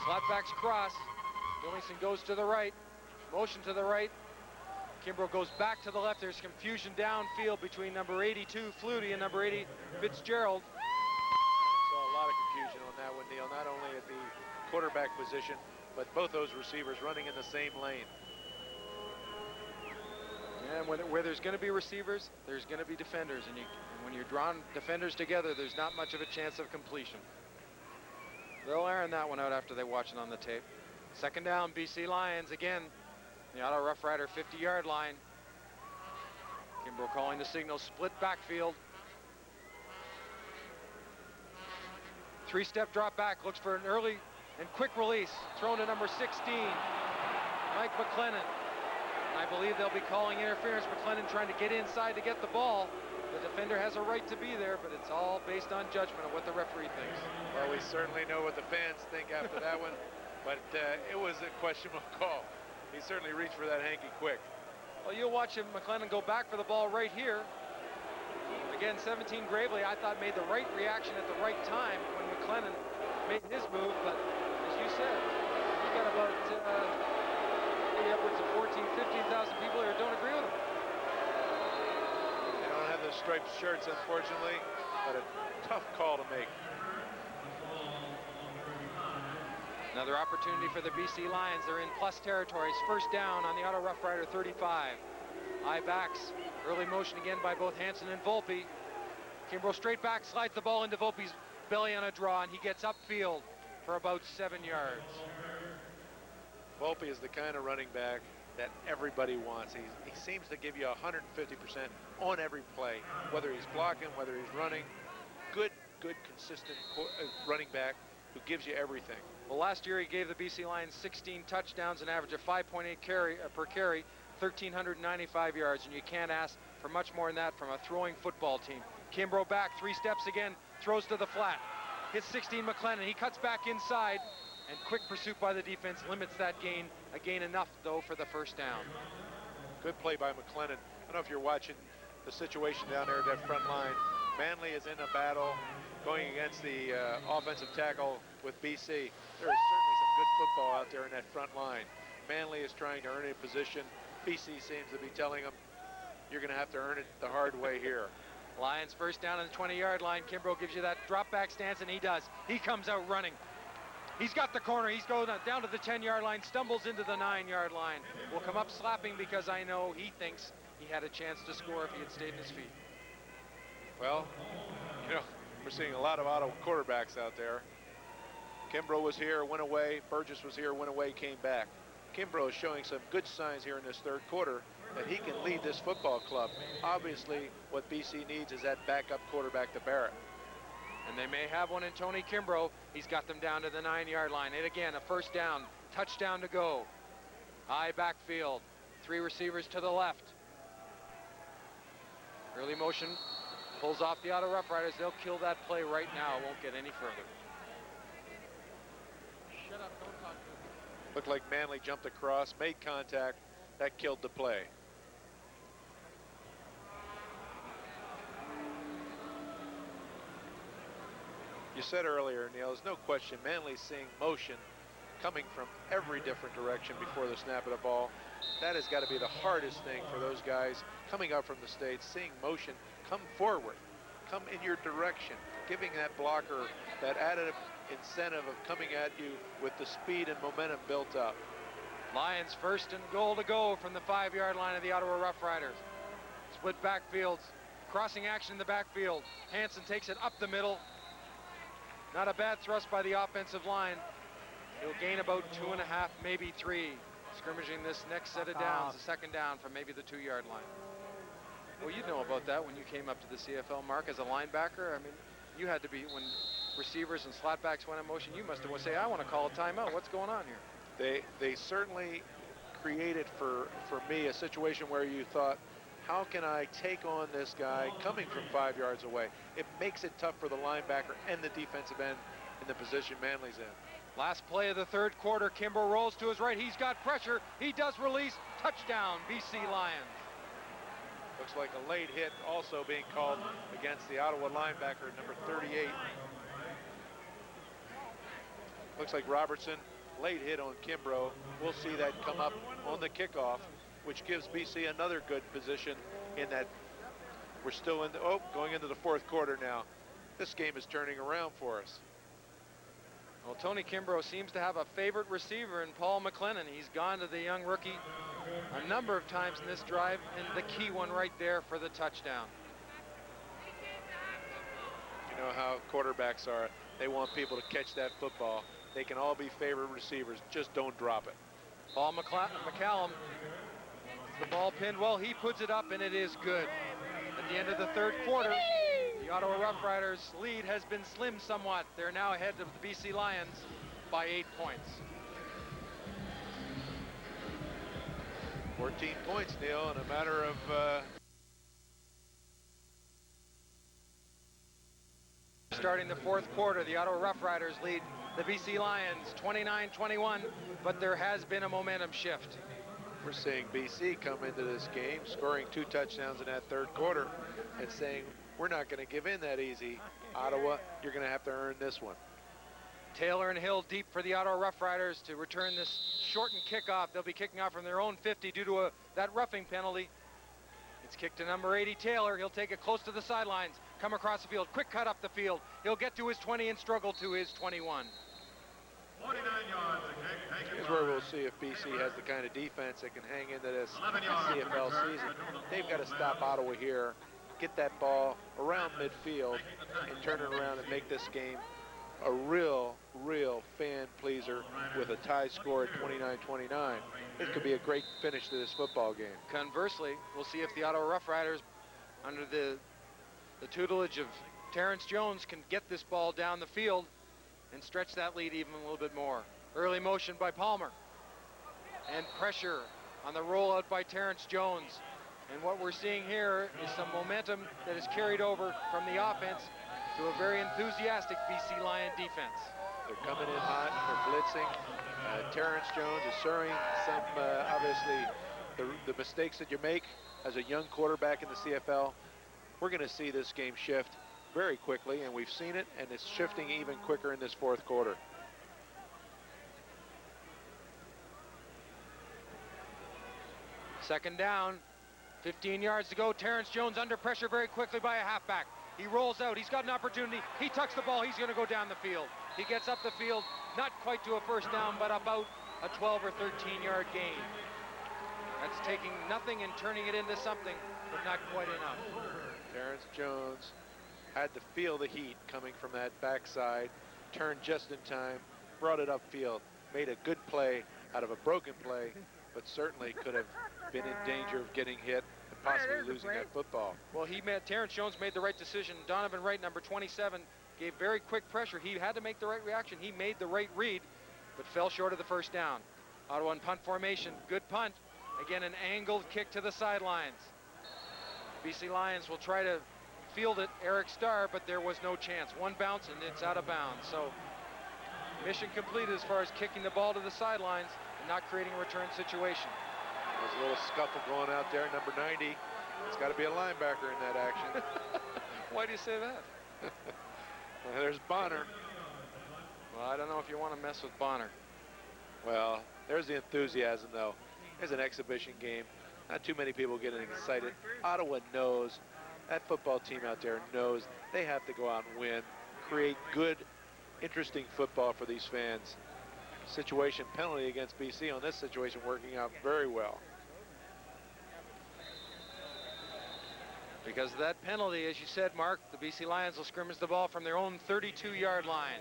Slapbacks cross. Billingson goes to the right. Motion to the right. Kimbrough goes back to the left. There's confusion downfield between number 82 Flutie and number 80 Fitzgerald. Saw a lot of confusion on that one, Neil. Not only at the quarterback position, but both those receivers running in the same lane. And where there's going to be receivers, there's going to be defenders, and when you're drawing defenders together, there's not much of a chance of completion. They'll iron that one out after they watch it on the tape. Second down, BC Lions again. The Ottawa Rough Rider 50-yard line. Kimbrough calling the signal, split backfield. Three-step drop back, looks for an early and quick release. Thrown to number 16, Mike McLennan. I believe they'll be calling interference. McLennan trying to get inside to get the ball. The defender has a right to be there, but it's all based on judgment of what the referee thinks. Well, we certainly know what the fans think after that one, but it was a questionable call. He certainly reached for that hanky quick. Well, you'll watch him, McLennan go back for the ball right here. Again, 17 Gravely, I thought made the right reaction at the right time when McLennan made his move, but as you said, you got about maybe upwards of 14, 15,000 people here who don't agree with him. They don't have the striped shirts, unfortunately, but a tough call to make. Another opportunity for the BC Lions. They're in plus territories. First down on the Ottawa Rough Rider 35. High backs. Early motion again by both Hansen and Volpe. Kimbrough straight back, slides the ball into Volpe's belly on a draw, and he gets upfield for about 7 yards. Volpe is the kind of running back that everybody wants. He seems to give you 150% on every play, whether he's blocking, whether he's running. Good, consistent running back who gives you everything. Well, last year he gave the BC Lions 16 touchdowns, an average of 5.8 per carry, 1,395 yards, and you can't ask for much more than that from a throwing football team. Kimbrough back, 3 steps again, throws to the flat. Hits 16 McLennan. He cuts back inside, and quick pursuit by the defense limits that gain. A gain enough, though, for the first down. Good play by McLennan. I don't know if you're watching the situation down there at that front line. Manley is in a battle going against the offensive tackle with BC. There is certainly some good football out there in that front line. Manley is trying to earn a position. BC seems to be telling him, you're going to have to earn it the hard way here. Lions first down on the 20-yard line. Kimbrough gives you that drop back stance, and he does. He comes out running. He's got the corner. He's going down to the 10-yard line, stumbles into the 9-yard line. Will come up slapping because I know he thinks he had a chance to score if he had stayed in his feet. Well, you know, we're seeing a lot of Ottawa quarterbacks out there. Kimbrough was here, went away. Burgess was here, went away, came back. Kimbrough is showing some good signs here in this third quarter that he can lead this football club. Obviously, what BC needs is that backup quarterback to Barrett. And they may have one in Tony Kimbrough. He's got them down to the 9-yard line. And again, a first down, touchdown to go. High backfield, 3 receivers to the left. Early motion, pulls off the Ottawa Rough Riders. They'll kill that play right now. It won't get any further. Shut up, don't talk to me. Looked like Manley jumped across, made contact. That killed the play. You said earlier, Neil, there's no question Manley's seeing motion coming from every different direction before the snap of the ball. That has got to be the hardest thing for those guys coming up from the States, seeing motion come forward, come in your direction, giving that blocker that added incentive of coming at you with the speed and momentum built up. Lions first and goal to go from the 5-yard line of the Ottawa Rough Riders. Split backfields, crossing action in the backfield. Hansen takes it up the middle. Not a bad thrust by the offensive line. He'll gain about 2.5, maybe 3. Scrimmaging this next set of downs, a second down from maybe the 2-yard line. Well, you know about that when you came up to the CFL, Mark, as a linebacker. I mean, you had to be, when receivers and slotbacks went in motion, you must have say, I want to call a timeout. What's going on here? They certainly created for me a situation where you thought, how can I take on this guy coming from 5 yards away? It makes it tough for the linebacker and the defensive end in the position Manley's in. Last play of the third quarter, Kimbrough rolls to his right. He's got pressure. He does release. Touchdown, BC Lions. Looks like a late hit also being called against the Ottawa linebacker, number 38. Looks like Robertson, late hit on Kimbrough. We'll see that come up on the kickoff, which gives BC another good position in that we're still in the, going into the fourth quarter now. This game is turning around for us. Well, Tony Kimbrough seems to have a favorite receiver in Paul McLennan. He's gone to the young rookie a number of times in this drive, and the key one right there for the touchdown. You know how quarterbacks are. They want people to catch that football. They can all be favorite receivers. Just don't drop it. Paul McCallum, the ball pinned well. He puts it up, and it is good. At the end of the third quarter, the Ottawa Rough Riders' lead has been slimmed somewhat. They're now ahead of the BC Lions by 8 points. 14 points, Neil, in a matter of... Starting the fourth quarter, the Ottawa Rough Riders lead the BC Lions 29-21, but there has been a momentum shift. We're seeing BC come into this game, scoring 2 touchdowns in that third quarter, and saying, we're not going to give in that easy. Ottawa, you're going to have to earn this one. Taylor and Hill deep for the Ottawa Rough Riders to return this shortened kickoff. They'll be kicking off from their own 50 due to that roughing penalty. It's kicked to number 80, Taylor. He'll take it close to the sidelines, come across the field, quick cut up the field. He'll get to his 20 and struggle to his 21. 49 yards, Here's where we'll see if BC has the kind of defense that can hang into this CFL season. They've got to stop Ottawa here, get that ball around midfield, and turn it around and make this game a real fan pleaser with a tie score at 29-29. This could be a great finish to this football game. Conversely, we'll see if the Ottawa Rough Riders, under the tutelage of Terrence Jones, can get this ball down the field and stretch that lead even a little bit more. Early motion by Palmer. And pressure on the rollout by Terrence Jones. And what we're seeing here is some momentum that is carried over from the offense to a very enthusiastic BC Lion defense. They're coming in hot, they're blitzing. Terrence Jones is showing some, obviously, the mistakes that you make as a young quarterback in the CFL. We're going to see this game shift very quickly, and we've seen it, and it's shifting even quicker in this fourth quarter. Second down, 15 yards to go. Terrence Jones under pressure very quickly by a halfback. He rolls out, he's got an opportunity. He tucks the ball, he's going to go down the field. He gets up the field, not quite to a first down, but about a 12 or 13-yard gain. That's taking nothing and turning it into something, but not quite enough. Terrence Jones had to feel the heat coming from that backside, turned just in time, brought it upfield, made a good play out of a broken play, but certainly could have been in danger of getting hit and possibly losing that football. Well, Terrence Jones made the right decision. Donovan Wright, number 27, gave very quick pressure. He had to make the right reaction. He made the right read, but fell short of the first down. Ottawa in punt formation, good punt. Again, an angled kick to the sidelines. BC Lions will try to field it, Eric Starr, but there was no chance. One bounce and it's out of bounds. So mission completed as far as kicking the ball to the sidelines and not creating a return situation. There's a little scuffle going out there, number 90. It's got to be a linebacker in that action. Why do you say that? Well, there's Bonner. Well, I don't know if you want to mess with Bonner. Well, there's the enthusiasm, though. There's an exhibition game. Not too many people getting excited. Ottawa knows, that football team out there knows they have to go out and win, create good, interesting football for these fans. Situation penalty against BC on this situation working out very well. Because of that penalty, as you said, Mark, the BC Lions will scrimmage the ball from their own 32-yard line.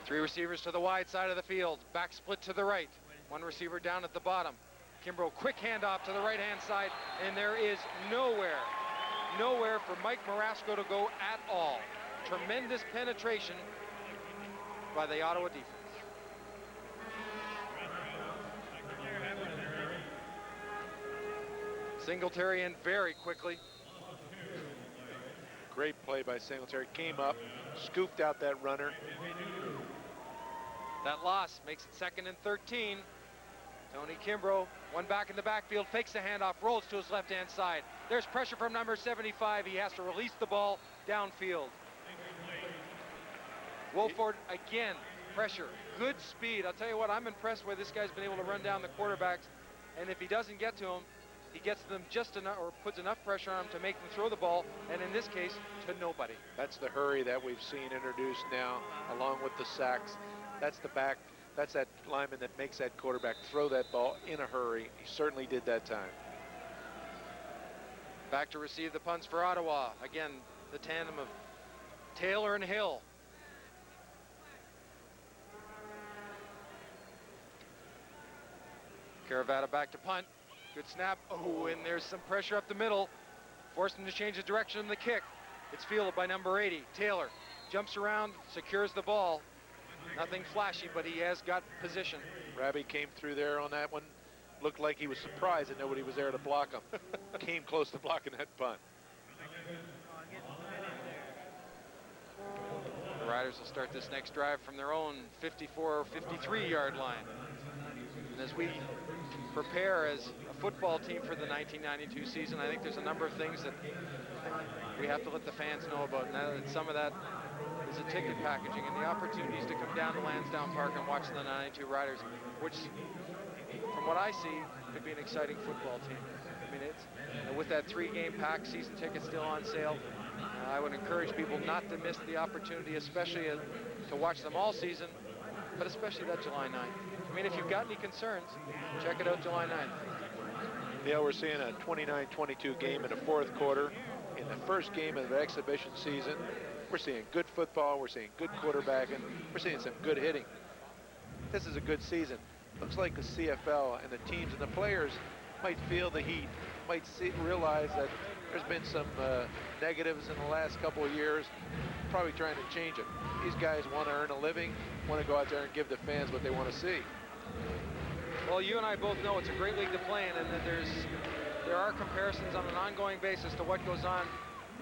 Three receivers to the wide side of the field. Back split to the right. One receiver down at the bottom. Kimbrough, quick handoff to the right-hand side, and there is nowhere nowhere for Mike Marasco to go at all. Tremendous penetration by the Ottawa defense. Singletary in very quickly. Great play by Singletary. Came up, scooped out that runner. That loss makes it 2nd and 13. Tony Kimbrough, one back in the backfield, fakes the handoff, rolls to his left-hand side. There's pressure from number 75. He has to release the ball downfield. Wolford again, pressure, good speed. I'll tell you what, I'm impressed with this guy's been able to run down the quarterbacks, and if he doesn't get to him, he gets them just enough, or puts enough pressure on him to make them throw the ball, and in this case, to nobody. That's the hurry that we've seen introduced now, along with the sacks. That's that lineman that makes that quarterback throw that ball in a hurry. He certainly did that time. Back to receive the punts for Ottawa. Again, the tandem of Taylor and Hill. Caravata back to punt. Good snap. Oh, and there's some pressure up the middle. Forced him to change the direction of the kick. It's fielded by number 80. Taylor jumps around, secures the ball. Nothing flashy, but he has got position. Rabbie came through there on that one. Looked like he was surprised that nobody was there to block him. Came close to blocking that punt. The Riders will start this next drive from their own 54 or 53 yard line. And as we prepare as a football team for the 1992 season, I think there's a number of things that we have to let the fans know about. And some of that is the ticket packaging and the opportunities to come down to Lansdowne Park and watch the 92 Riders, which, from what I see, could be an exciting football team. I mean, it's with that 3-game pack, season tickets still on sale. I would encourage people not to miss the opportunity, especially to watch them all season, but especially that July 9th. I mean, if you've got any concerns, check it out July 9th. Yeah, we're seeing a 29-22 game in the 4th quarter. In the first game of the exhibition season, we're seeing good football, we're seeing good quarterbacking, we're seeing some good hitting. This is a good season. Looks like the CFL and the teams and the players might feel the heat, might realize that there's been some negatives in the last couple of years, probably trying to change it. These guys want to earn a living, want to go out there and give the fans what they want to see. Well, you and I both know it's a great league to play in, and that there are comparisons on an ongoing basis to what goes on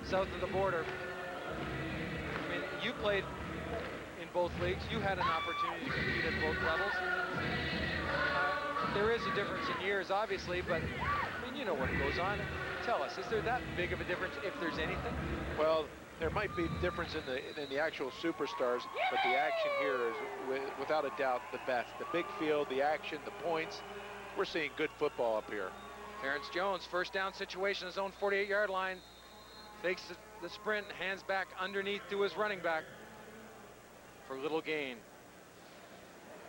south of the border. I mean, you played in both leagues. You had an opportunity to compete at both levels. There is a difference in years, obviously, but I mean, you know what goes on. Tell us, is there that big of a difference, if there's anything? Well, there might be a difference in the actual superstars, but the action here is without a doubt the best. The big field, the action, the points. We're seeing good football up here. Terrence Jones, first down situation, his own 48-yard line. Fakes the sprint, hands back underneath to his running back for little gain.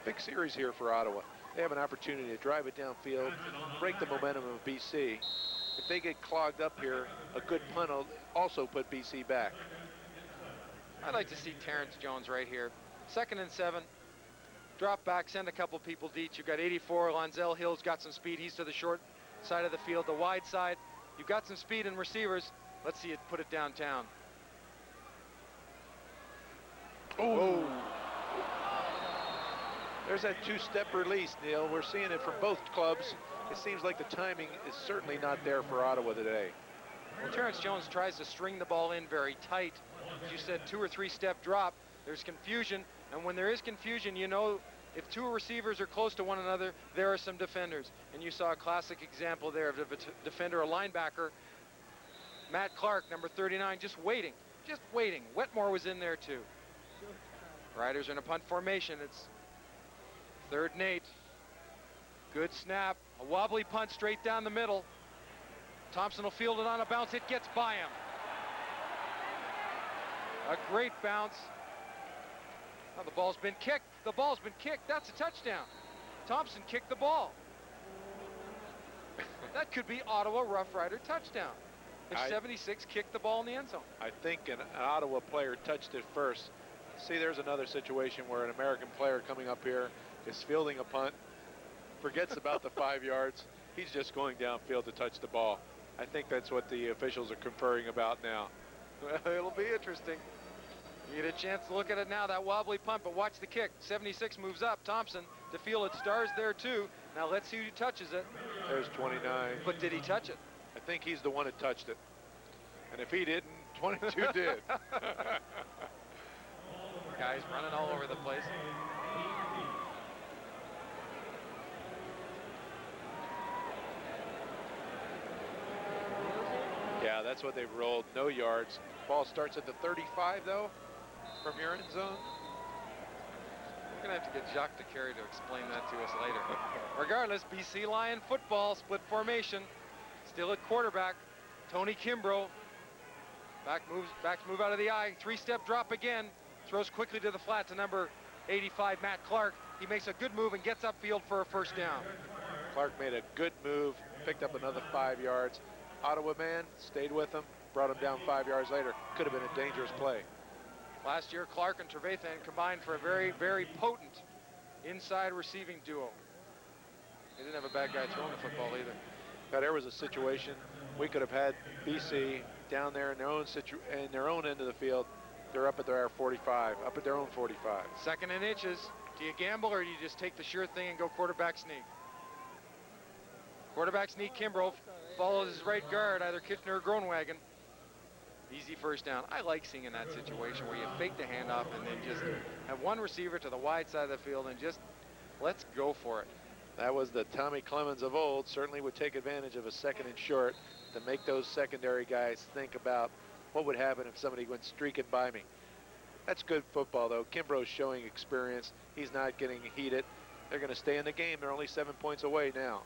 Big series here for Ottawa. They have an opportunity to drive it downfield, break the momentum of BC. If they get clogged up here, a good punt will also put BC back. I'd like to see Terrence Jones right here. 2nd and 7. Drop back, send a couple people deep. You've got 84. Lonzel Hill's got some speed. He's to the short side of the field, the wide side. You've got some speed in receivers. Let's see it put it downtown. Oh. There's that 2-step release, Neil. We're seeing it from both clubs. It seems like the timing is certainly not there for Ottawa today. Well, Terrence Jones tries to string the ball in very tight. As you said, 2 or 3 step drop. There's confusion, and when there is confusion, you know if 2 receivers are close to one another, there are some defenders. And you saw a classic example there of a defender, a linebacker, Matt Clark, number 39, just waiting. Wetmore was in there too. Riders are in a punt formation. It's 3rd and 8. Good snap. A wobbly punt straight down the middle. Thompson will field it on a bounce. It gets by him. A great bounce. Now the ball's been kicked. That's a touchdown. Thompson kicked the ball. That could be Ottawa Rough Rider touchdown. If 76 kicked the ball in the end zone. I think an Ottawa player touched it first. See, there's another situation where an American player coming up here is fielding a punt, forgets about the 5 yards. He's just going downfield to touch the ball. I think that's what the officials are conferring about now. Well, it'll be interesting. You get a chance to look at it now, that wobbly punt, but watch the kick. 76 moves up. Thompson to feel it. Stars there too. Now let's see who touches it. There's 29. But did he touch it? I think he's the one that touched it. And if he didn't, 22 did. Guys running all over the place. Yeah, that's what they've rolled. No yards. Ball starts at the 35, though, from your end zone. We're going to have to get Jacques DeCarry to explain that to us later. Regardless, BC Lion football, split formation. Still at quarterback, Tony Kimbrough. Backs move out of the eye. 3-step drop again. Throws quickly to the flat to number 85, Matt Clark. He makes a good move and gets upfield for a first down. Clark made a good move, picked up another 5 yards. Ottawa man stayed with him, brought him down 5 yards later. Could have been a dangerous play. Last year, Clark and Trevathan combined for a very, very potent inside receiving duo. They didn't have a bad guy throwing the football either. Now, there was a situation we could have had BC down there in their own end of the field. They're up at their 45, up at their own 45. Second and inches. Do you gamble or do you just take the sure thing and go quarterback sneak? Quarterback sneak. Kimbrough follows his right guard, either Kitchener or Groenwagen. Easy first down. I like seeing in that situation where you fake the handoff and then just have one receiver to the wide side of the field and just let's go for it. That was the Tommy Clemens of old. Certainly would take advantage of a second and short to make those secondary guys think about what would happen if somebody went streaking by me. That's good football, though. Kimbrough's showing experience. He's not getting heated. They're going to stay in the game. They're only 7 points away now.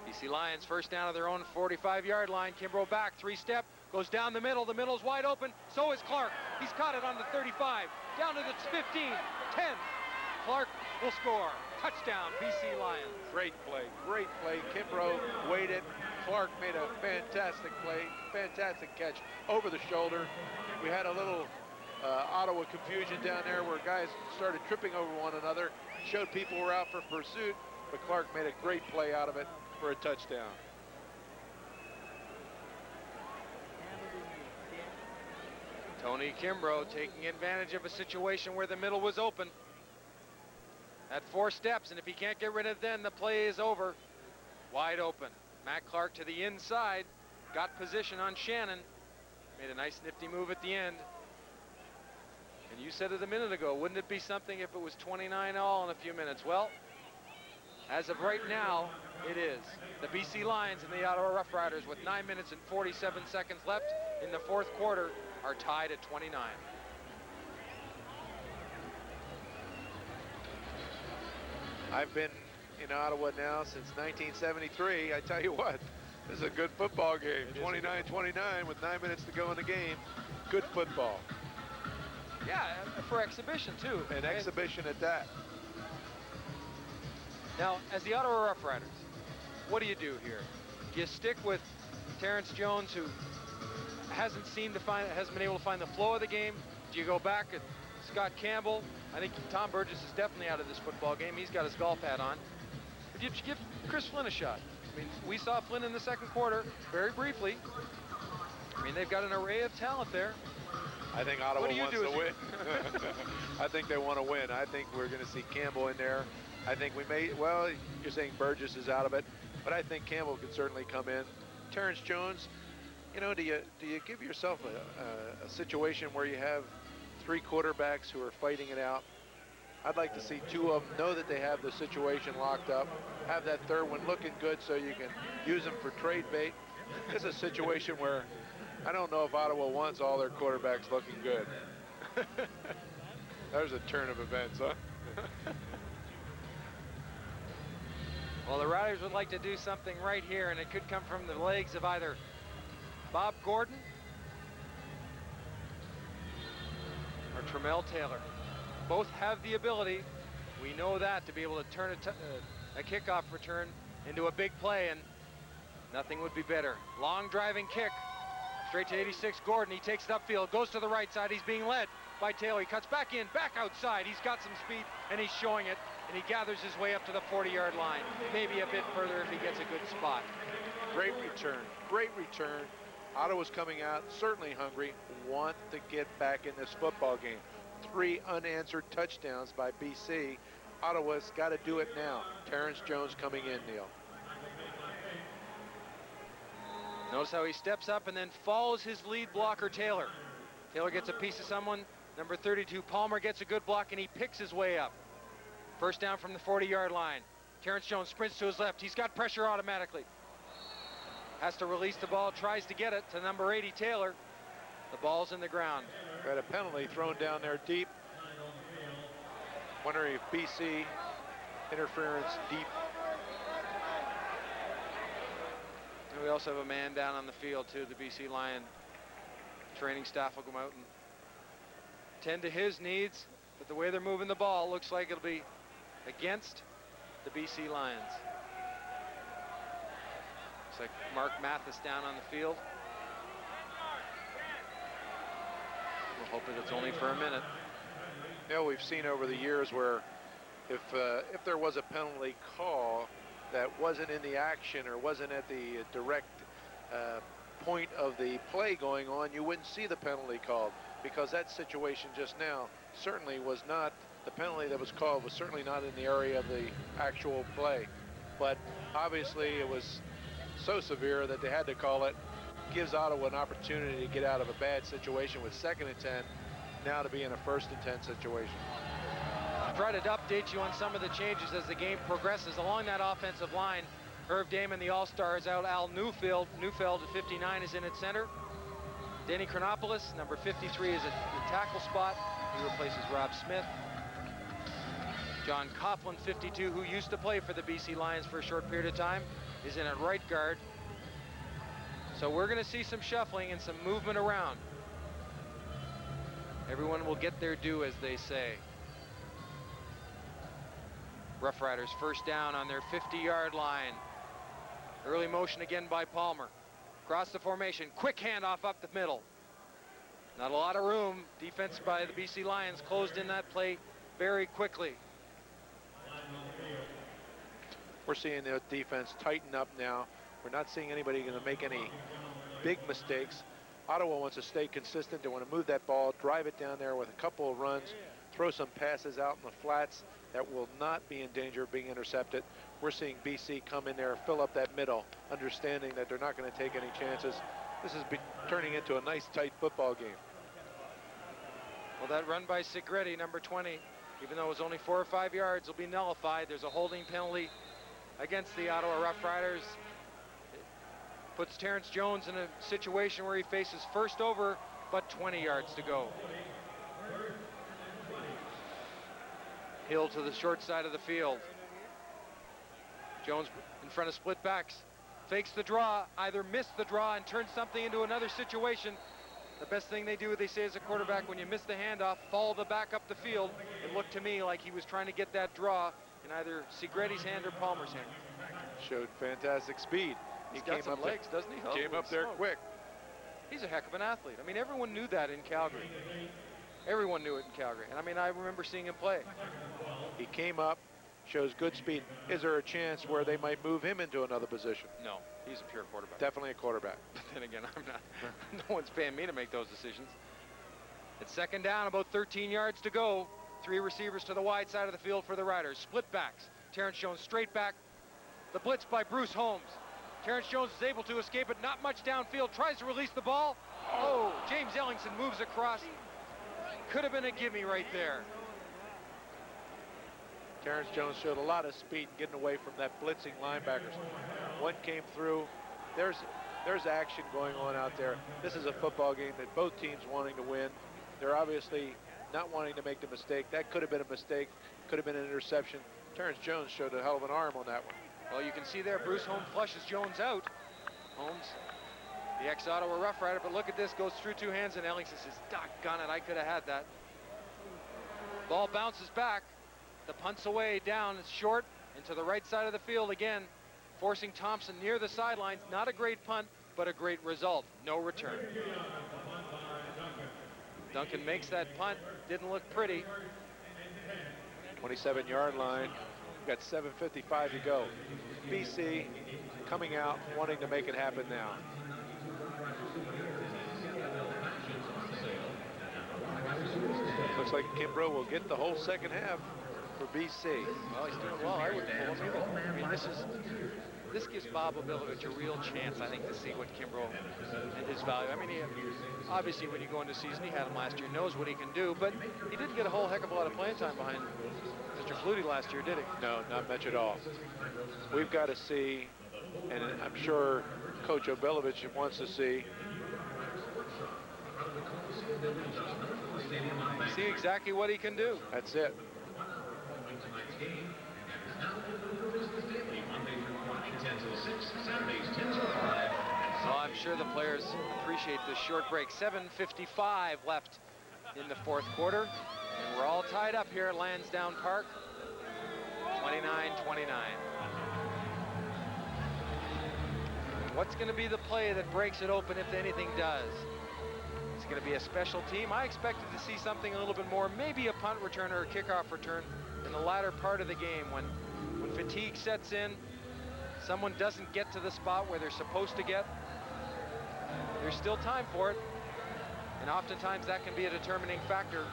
BC Lions first down of their own 45-yard line. Kimbrough back, 3-step, goes down the middle. The middle's wide open. So is Clark. He's caught it on the 35, down to the 15, 10. Clark will score. Touchdown, BC Lions. Great play, great play. Kimbrough waited. Clark made a fantastic play, fantastic catch over the shoulder. We had a little Ottawa confusion down there where guys started tripping over one another, showed people were out for pursuit, but Clark made a great play out of it for a touchdown. Tony Kimbrough taking advantage of a situation where the middle was open. At 4 steps, and if he can't get rid of them, the play is over. Wide open. Matt Clark to the inside, got position on Shannon. Made a nice nifty move at the end. And you said it a minute ago, wouldn't it be something if it was 29 all in a few minutes? Well, as of right now, it is. The BC Lions and the Ottawa Rough Riders with 9 minutes and 47 seconds left in the fourth quarter are tied at 29. I've been in Ottawa now since 1973. I tell you what, this is a good football game. 29-29 with 9 minutes to go in the game. Good football. Yeah, for exhibition too. An exhibition at that. Now, as the Ottawa Rough Riders, what do you do here? Do you stick with Terrence Jones, who hasn't been able to find the flow of the game? Do you go back at Scott Campbell? I think Tom Burgess is definitely out of this football game. He's got his golf hat on. But you give Chris Flynn a shot. I mean, we saw Flynn in the second quarter very briefly. I mean, they've got an array of talent there. I think Ottawa wants to win. I think they want to win. I think we're going to see Campbell in there. I think we may, well, you're saying Burgess is out of it, but I think Campbell can certainly come in. Terrence Jones, you know, do you give yourself a situation where you have 3 quarterbacks who are fighting it out? I'd like to see 2 of them know that they have the situation locked up, have that third one looking good so you can use them for trade bait. This is a situation where I don't know if Ottawa wants all their quarterbacks looking good. There's a turn of events, huh? Well, the Riders would like to do something right here, and it could come from the legs of either Bob Gordon or Tremel Taylor. Both have the ability, we know that, to be able to turn a kickoff return into a big play, and nothing would be better. Long driving kick, straight to 86, Gordon. He takes it upfield, goes to the right side. He's being led by Taylor. He cuts back in, back outside. He's got some speed, and he's showing it, and he gathers his way up to the 40-yard line. Maybe a bit further if he gets a good spot. Great return, great return. Ottawa's coming out certainly hungry, want to get back in this football game. 3 unanswered touchdowns by BC. Ottawa's got to do it now. Terrence Jones coming in, Neil. Notice how he steps up and then follows his lead blocker, Taylor. Taylor gets a piece of someone. Number 32, Palmer, gets a good block, and he picks his way up. First down from the 40-yard line. Terrence Jones sprints to his left. He's got pressure automatically. Has to release the ball, tries to get it to number 80, Taylor. The ball's in the ground. Got a penalty thrown down there deep. Wondering if BC interference deep. And we also have a man down on the field, too. The BC Lion training staff will come out and tend to his needs. But the way they're moving the ball, looks like it'll be against the BC Lions. Looks like Mark Mathis down on the field. We'll hope that it's only for a minute. You know, we've seen over the years where if there was a penalty call that wasn't in the action or wasn't at the direct point of the play going on, you wouldn't see the penalty called, because that situation just now certainly was not, the penalty that was called was certainly not in the area of the actual play. But obviously it was so severe that they had to call it. Gives Ottawa an opportunity to get out of a bad situation with 2nd and 10, now to be in a 1st and 10 situation. I'll try to update you on some of the changes as the game progresses. Along that offensive line, Irv Damon, the All-Star, is out. Al Neufeld at 59 is in at center. Denny Chronopoulos, number 53, is at the tackle spot. He replaces Rob Smith. John Coughlin, 52, who used to play for the BC Lions for a short period of time, is in at right guard. So we're going to see some shuffling and some movement around. Everyone will get their due, as they say. Rough Riders first down on their 50-yard line. Early motion again by Palmer. Across the formation, quick handoff up the middle. Not a lot of room. Defense by the BC Lions closed in that play very quickly. We're seeing the defense tighten up now. We're not seeing anybody going to make any big mistakes. Ottawa wants to stay consistent. They want to move that ball, drive it down there with a couple of runs, throw some passes out in the flats that will not be in danger of being intercepted. We're seeing BC come in there, fill up that middle, understanding that they're not going to take any chances. This is turning into a nice, tight football game. Well, that run by Sigretti, number 20, even though it was only 4 or 5 yards, will be nullified. There's a holding penalty against the Ottawa Rough Riders. It puts Terrence Jones in a situation where he faces first over, but 20 yards to go. Hill to the short side of the field. Jones in front of split backs. Fakes the draw, either missed the draw and turned something into another situation. The best thing they do, they say as a quarterback, when you miss the handoff, follow the back up the field. It looked to me like he was trying to get that draw in either Sigretti's hand or Palmer's hand. Showed fantastic speed. He's got some legs, doesn't he? Came up there quick. He's a heck of an athlete. I mean, everyone knew that in Calgary. Everyone knew it in Calgary. And I mean, I remember seeing him play. He came up, shows good speed. Is there a chance where they might move him into another position? No, he's a pure quarterback. Definitely a quarterback. But then again, I'm not. No one's paying me to make those decisions. It's 2nd down, about 13 yards to go. 3 receivers to the wide side of the field for the Riders. Split backs. Terrence Jones straight back. The blitz by Bruce Holmes. Terrence Jones is able to escape it. Not much downfield. Tries to release the ball. Oh, James Ellingson moves across. Could have been a gimme right there. Terrence Jones showed a lot of speed getting away from that blitzing linebackers. One came through. There's action going on out there. This is a football game that both teams wanting to win. They're obviously not wanting to make the mistake. That could have been a mistake. Could have been an interception. Terrence Jones showed a hell of an arm on that one. Well, you can see there Bruce Holmes flushes Jones out. Holmes, the ex-Ottawa Rough Rider, but look at this, goes through 2 hands, and Ellingson says, doggone it, I could have had that. Ball bounces back. The punt's away, down, it's short, and to the right side of the field again, forcing Thompson near the sidelines. Not a great punt, but a great result. No return. Duncan makes that punt. Didn't look pretty. 27-yard line. We've got 7:55 to go. BC coming out, wanting to make it happen now. Looks like Kimbrough will get the whole second half for BC. Well, he's doing well. I wouldn't pull him either. I mean, this gives Bob Obilovich a real chance, I think, to see what Kimbrough and his value. I mean, obviously, when you go into season, he had him last year, knows what he can do, but he didn't get a whole heck of a lot of playing time behind Mr. Flutie last year, did he? No, not much at all. We've got to see, and I'm sure Coach Obilovich wants to see. See exactly what he can do. That's it. Well, I'm sure the players appreciate this short break. 7:55 left in the fourth quarter, and we're all tied up here at Lansdowne Park. 29-29. What's going to be the play that breaks it open if anything does? It's going to be a special team. I expected to see something a little bit more, maybe a punt return or a kickoff return in the latter part of the game when fatigue sets in, someone doesn't get to the spot where they're supposed to get. There's still time for it, and oftentimes that can be a determining factor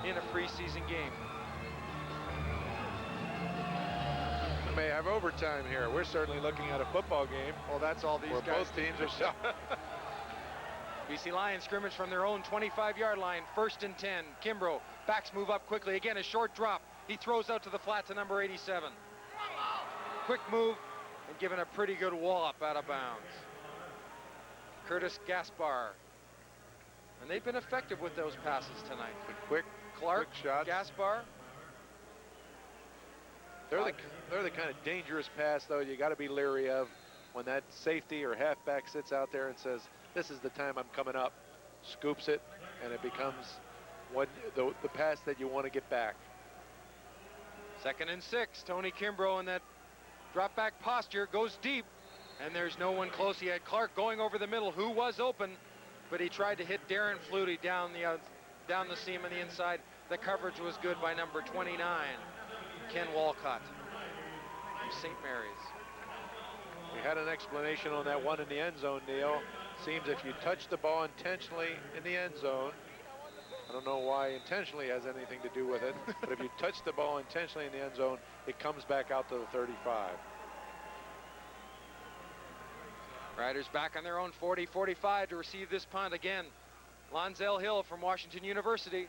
in a preseason game. We may have overtime here. We're certainly looking at a football game. Well, that's all these where guys. both teams are shot. BC Lions scrimmage from their own 25-yard line, 1st and 10. Kimbrough, backs move up quickly. Again, a short drop. He throws out to the flat to number 87. Quick move and given a pretty good wallop out of bounds. Curtis Gaspar. And they've been effective with those passes tonight. Quick Clark, quick shots. Gaspar. They're the kind of dangerous pass, though, you got to be leery of when that safety or halfback sits out there and says, this is the time I'm coming up, scoops it, and it becomes the pass that you want to get back. 2nd and 6. Tony Kimbrough in that drop back posture goes deep, and there's no one close. He had Clark going over the middle, who was open, but he tried to hit Darren Flutie down the seam on the inside. The coverage was good by number 29, Ken Walcott from St. Mary's. We had an explanation on that one in the end zone, Neil. Seems if you touch the ball intentionally in the end zone, I don't know why intentionally has anything to do with it, but if you touch the ball intentionally in the end zone, it comes back out to the 35. Riders back on their own 40-45 to receive this punt again. Lonzel Hill from Washington University.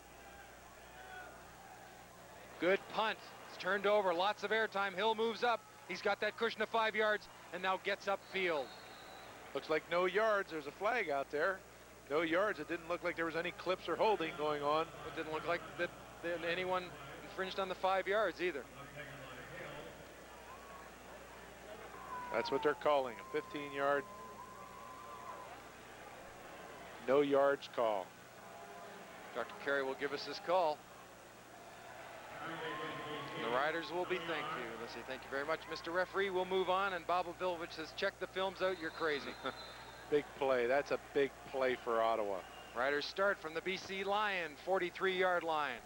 Good punt. It's turned over, lots of airtime. Hill moves up. He's got that cushion of 5 yards and now gets upfield. Looks like no yards. There's a flag out there. No yards. It didn't look like there was any clips or holding going on. It didn't look like that anyone infringed on the 5 yards either. That's what they're calling, a 15-yard no yards call. Dr. Carey will give us his call. The riders will be thank you. Let's say thank you very much, Mr. Referee. We'll move on, and Bob Obilovich says, check the films out, you're crazy. Big play. That's a big play for Ottawa. Riders start from the BC Lion 43-yard line.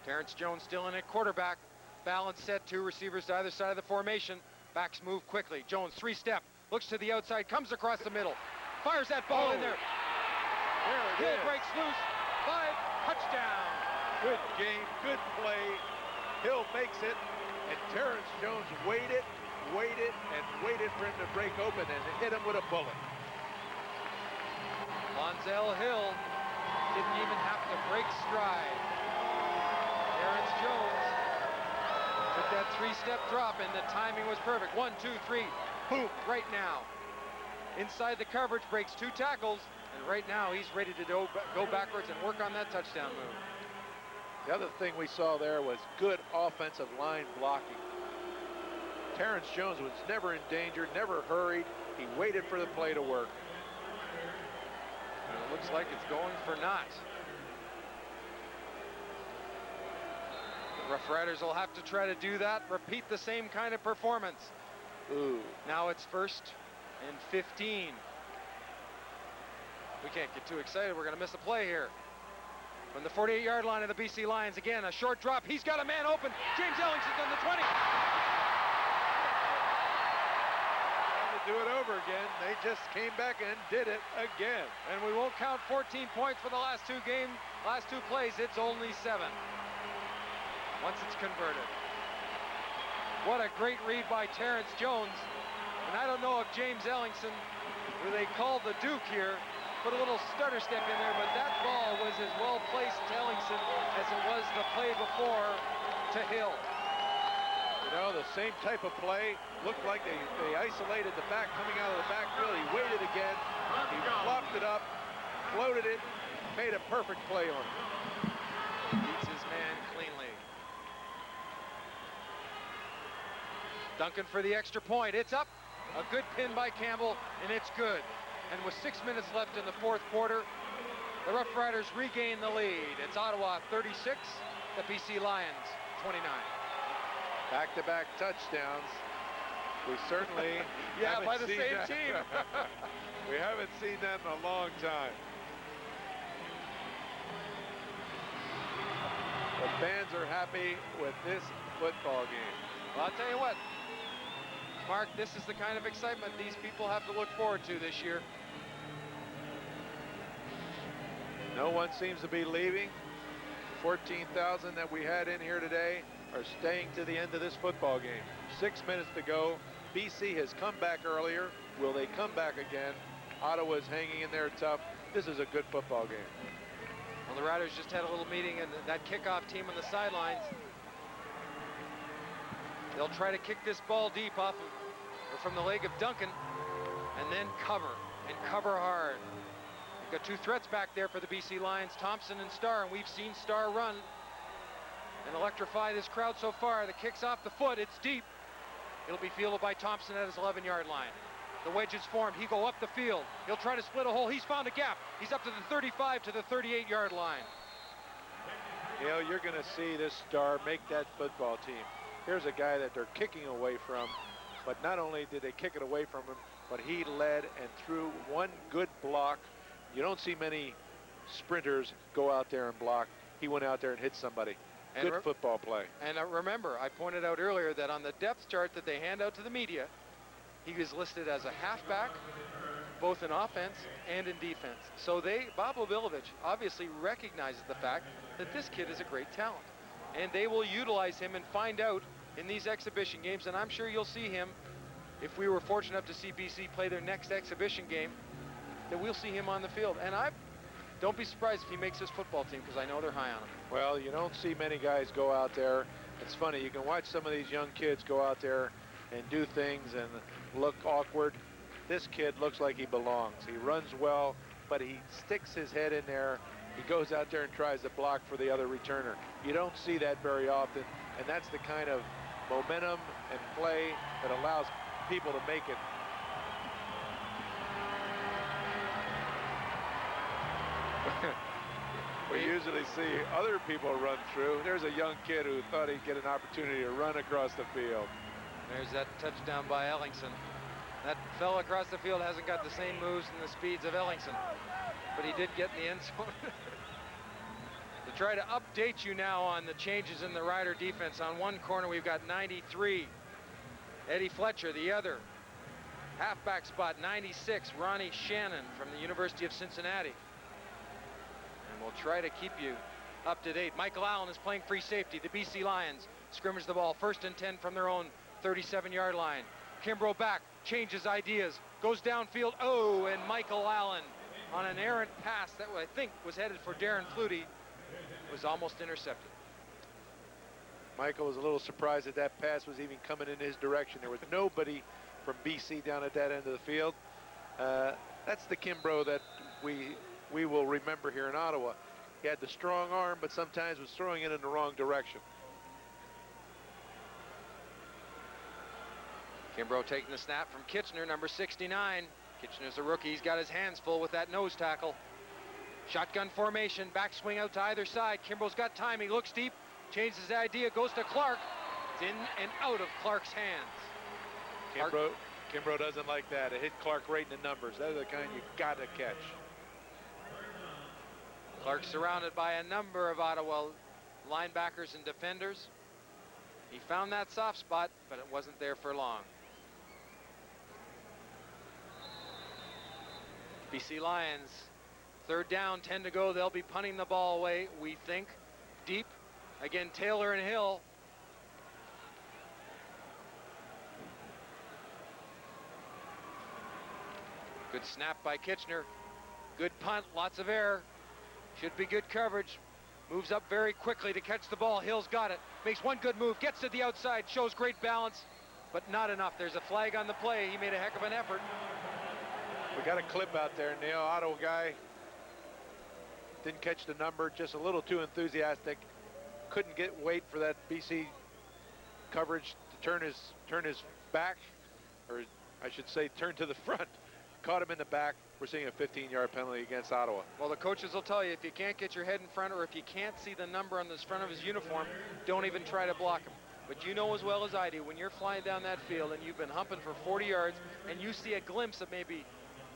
Terrence Jones still in at quarterback. Balance set, 2 receivers to either side of the formation. Backs move quickly. Jones 3-step, looks to the outside, comes across the middle, fires that ball in there. Hill breaks loose. 5, touchdown. Good game, good play. Hill makes it, and Terrence Jones waited for him to break open and hit him with a bullet. Lonzel Hill didn't even have to break stride. Terrence Jones took that 3-step drop, and the timing was perfect. 1, 2, 3, boom, right now. Inside the coverage, breaks 2 tackles, and right now he's ready to go backwards and work on that touchdown move. The other thing we saw there was good offensive line blocking. Terrence Jones was never in danger, never hurried. He waited for the play to work. And it looks like it's going for naught. The Rough Riders will have to try to do that, repeat the same kind of performance. Ooh. Now it's 1st and 15. We can't get too excited. We're going to miss a play here. From the 48-yard line of the BC Lions, again, a short drop. He's got a man open. James Ellington's on the 20. to do it over again. They just came back and did it again. And we won't count 14 points for the last two plays. It's only 7. Once it's converted. What a great read by Terrence Jones. And I don't know if James Ellingson, who they called the Duke here, put a little stutter step in there, but that ball was as well placed to Ellingson as it was the play before to Hill. You know, the same type of play. Looked like they isolated the back coming out of the backfield. He waited again. He flopped it up, floated it, made a perfect play on it. Beats his man cleanly. Duncan for the extra point. It's up. A good pin by Campbell, and it's good. And with 6 minutes left in the fourth quarter, the Rough Riders regain the lead. It's Ottawa 36, the BC Lions 29. Back-to-back touchdowns. We certainly yeah, by the seen same that. team. We haven't seen that in a long time. The fans are happy with this football game. Well, I'll tell you what, Mark, this is the kind of excitement these people have to look forward to this year. No one seems to be leaving. 14,000 that we had in here today are staying to the end of this football game. 6 minutes to go. BC has come back earlier. Will they come back again? Ottawa's hanging in there tough. This is a good football game. Well, the Riders just had a little meeting, and that kickoff team on the sidelines, they'll try to kick this ball deep off of, or from the leg of Duncan, and then cover, and cover hard. We've got 2 threats back there for the BC Lions, Thompson and Starr, and we've seen Starr run and electrify this crowd so far. The kick's off the foot, it's deep. It'll be fielded by Thompson at his 11-yard line. The wedge is formed, he go up the field. He'll try to split a hole, he's found a gap. He's up to the 35 to the 38-yard line. You know, you're gonna see this Starr make that football team. Here's a guy that they're kicking away from, but not only did they kick it away from him, but he led and threw one good block. You don't see many sprinters go out there and block. He went out there and hit somebody. Good football play. And remember, I pointed out earlier that on the depth chart that they hand out to the media, he was listed as a halfback, both in offense and in defense. So Bob Obilovich obviously recognizes the fact that this kid is a great talent. And they will utilize him and find out in these exhibition games, and I'm sure you'll see him, if we were fortunate enough to see BC play their next exhibition game, that we'll see him on the field. And don't be surprised if he makes this football team, because I know they're high on him. Well, you don't see many guys go out there. It's funny, you can watch some of these young kids go out there and do things and look awkward. This kid looks like he belongs. He runs well, but he sticks his head in there. He goes out there and tries to block for the other returner. You don't see that very often, and that's the kind of momentum and play that allows people to make it. We usually see other people run through. There's a young kid who thought he'd get an opportunity to run across the field. There's that touchdown by Ellingson. That fella across the field hasn't got the same moves and the speeds of Ellingson, but he did get in the end zone. To try to update you now on the changes in the Rider defense, on one corner we've got 93, Eddie Fletcher. The other halfback spot, 96, Ronnie Shannon from the University of Cincinnati. And we'll try to keep you up to date. Michael Allen is playing free safety. The BC Lions scrimmage the ball, 1st and 10 from their own 37-yard line. Kimbrough back, changes ideas, goes downfield. Oh, and Michael Allen on an errant pass that I think was headed for Darren Flutie was almost intercepted. Michael was a little surprised that that pass was even coming in his direction. There was nobody from BC down at that end of the field. That's the Kimbrough that we will remember here in Ottawa. He had the strong arm, but sometimes was throwing it in the wrong direction. Kimbrough taking the snap from Kitchener, number 69. Kitchener's a rookie. He's got his hands full with that nose tackle. Shotgun formation, backswing out to either side. Kimbrough's got time. He looks deep, changes his idea, goes to Clark. It's in and out of Clark's hands. Kimbrough doesn't like that. It hit Clark right in the numbers. Those are the kind you got to catch. Clark surrounded by a number of Ottawa linebackers and defenders. He found that soft spot, but it wasn't there for long. BC Lions, 3rd down, 10 to go. They'll be punting the ball away, we think, deep. Again, Taylor and Hill. Good snap by Kitchener. Good punt, lots of air. Should be good coverage. Moves up very quickly to catch the ball. Hill's got it. Makes one good move, gets to the outside, shows great balance, but not enough. There's a flag on the play. He made a heck of an effort. We got a clip out there, Neil. Ottawa guy didn't catch the number, just a little too enthusiastic. Couldn't wait for that BC coverage to turn his back, or I should say turn to the front. Caught him in the back. We're seeing a 15-yard penalty against Ottawa. Well, the coaches will tell you, if you can't get your head in front, or if you can't see the number on the front of his uniform, don't even try to block him. But you know as well as I do, when you're flying down that field and you've been humping for 40 yards and you see a glimpse of maybe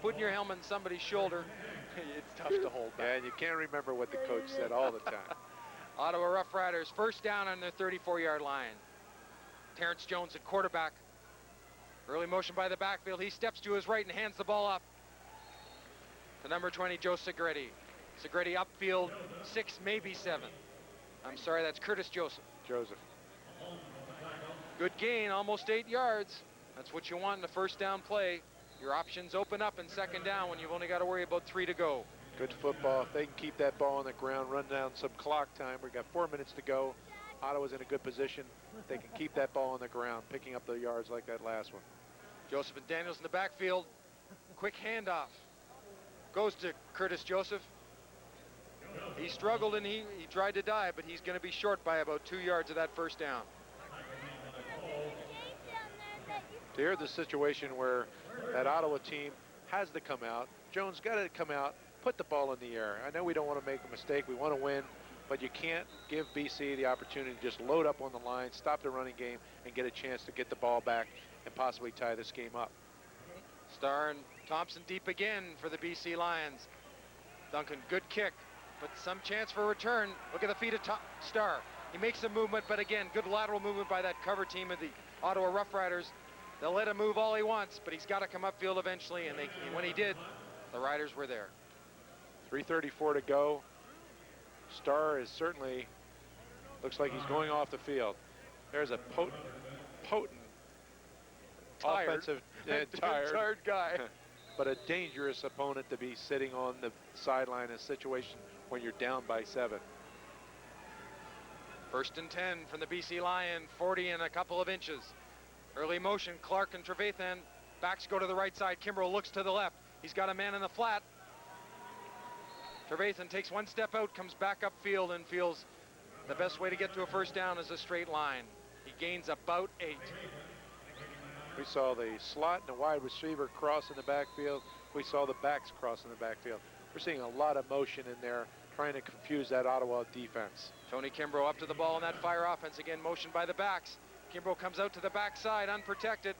putting your helmet on somebody's shoulder, it's tough to hold back. Yeah, and you can't remember what the coach said all the time. Ottawa Rough Riders, 1st down on their 34-yard line. Terrence Jones at quarterback. Early motion by the backfield. He steps to his right and hands the ball up to number 20, Joe Segretti. Segretti upfield, 6, maybe 7. I'm sorry, that's Curtis Joseph. Good gain, almost 8 yards. That's what you want in a 1st down play. Your options open up in 2nd down when you've only got to worry about 3 to go. Good football. If they can keep that ball on the ground, run down some clock time. We've got 4 minutes to go. Ottawa's in a good position. They can keep that ball on the ground, picking up the yards like that last one. Joseph and Daniels in the backfield. Quick handoff. Goes to Curtis Joseph. He struggled and he tried to dive, but he's going to be short by about 2 yards of that 1st down. To hear the situation where that Ottawa team has to come out, Jones got to come out, put the ball in the air. I know we don't want to make a mistake. We want to win, but you can't give BC the opportunity to just load up on the line, stop the running game, and get a chance to get the ball back and possibly tie this game up. Starr and Thompson deep again for the BC Lions. Duncan, good kick, but some chance for a return. Look at the feet of Starr. He makes a movement, but again, good lateral movement by that cover team of the Ottawa Rough Riders. They'll let him move all he wants, but he's got to come upfield eventually, and when he did, the Riders were there. 3:34 to go. Starr is certainly, looks like he's going off the field. There's a potent offensive, tired guy. but a dangerous opponent to be sitting on the sideline in a situation when you're down by 7. 1st and 10 from the BC Lion, 40 and a couple of inches. Early motion, Clark and Trevathan. Backs go to the right side. Kimbrough looks to the left. He's got a man in the flat. Trevathan takes 1 step out, comes back upfield, and feels the best way to get to a 1st down is a straight line. He gains about 8. We saw the slot and the wide receiver cross in the backfield. We saw the backs cross in the backfield. We're seeing a lot of motion in there, trying to confuse that Ottawa defense. Tony Kimbrough up to the ball in that fire offense. Again, motion by the backs. Kimbrough comes out to the backside, unprotected.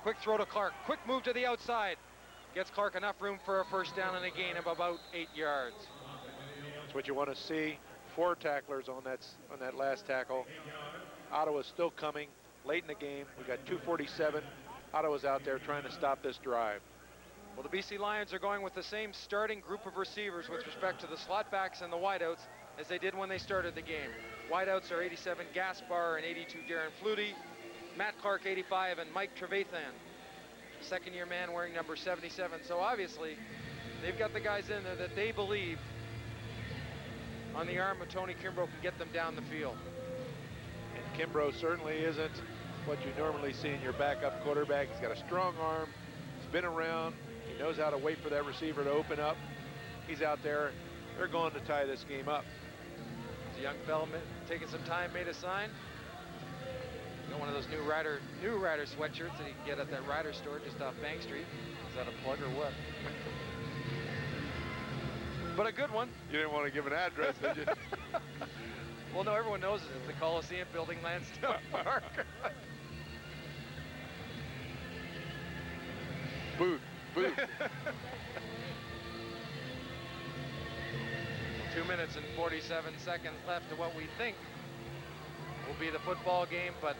Quick throw to Clark. Quick move to the outside. Gets Clark enough room for a 1st down and a gain of about 8 yards. That's what you want to see. 4 tacklers on that last tackle. Ottawa's still coming late in the game. We got 2:47. Ottawa's out there trying to stop this drive. Well, the BC Lions are going with the same starting group of receivers with respect to the slot backs and the wideouts as they did when they started the game. Wideouts are 87 Gaspar and 82 Darren Flutie, Matt Clark 85, and Mike Trevathan, 2nd-year man wearing number 77. So obviously they've got the guys in there that they believe on the arm of Tony Kimbrough can get them down the field. And Kimbrough certainly isn't what you normally see in your backup quarterback. He's got a strong arm. He's been around. He knows how to wait for that receiver to open up. He's out there. They're going to tie this game up. The young fella taking some time, made a sign. Got one of those new rider sweatshirts that you can get at that rider store just off Bank Street. Is that a plug or what? But a good one. You didn't want to give an address, did you? Well, no, everyone knows it. It's the Coliseum building, Lansdowne Park. Booth. 2 minutes and 47 seconds left to what we think will be the football game, but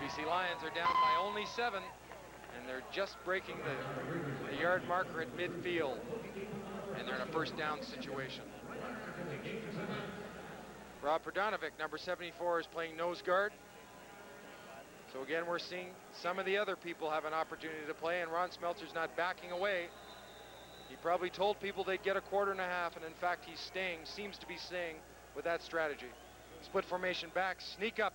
BC Lions are down by only 7. and they're just breaking the yard marker at midfield, and they're in a first down situation. Rob Pradanovic, number 74, is playing nose guard. So again, we're seeing some of the other people have an opportunity to play, and Ron Smeltzer's not backing away. He probably told people they'd get a quarter and a half, and in fact he's staying, seems to be staying with that strategy. Split formation back, sneak up,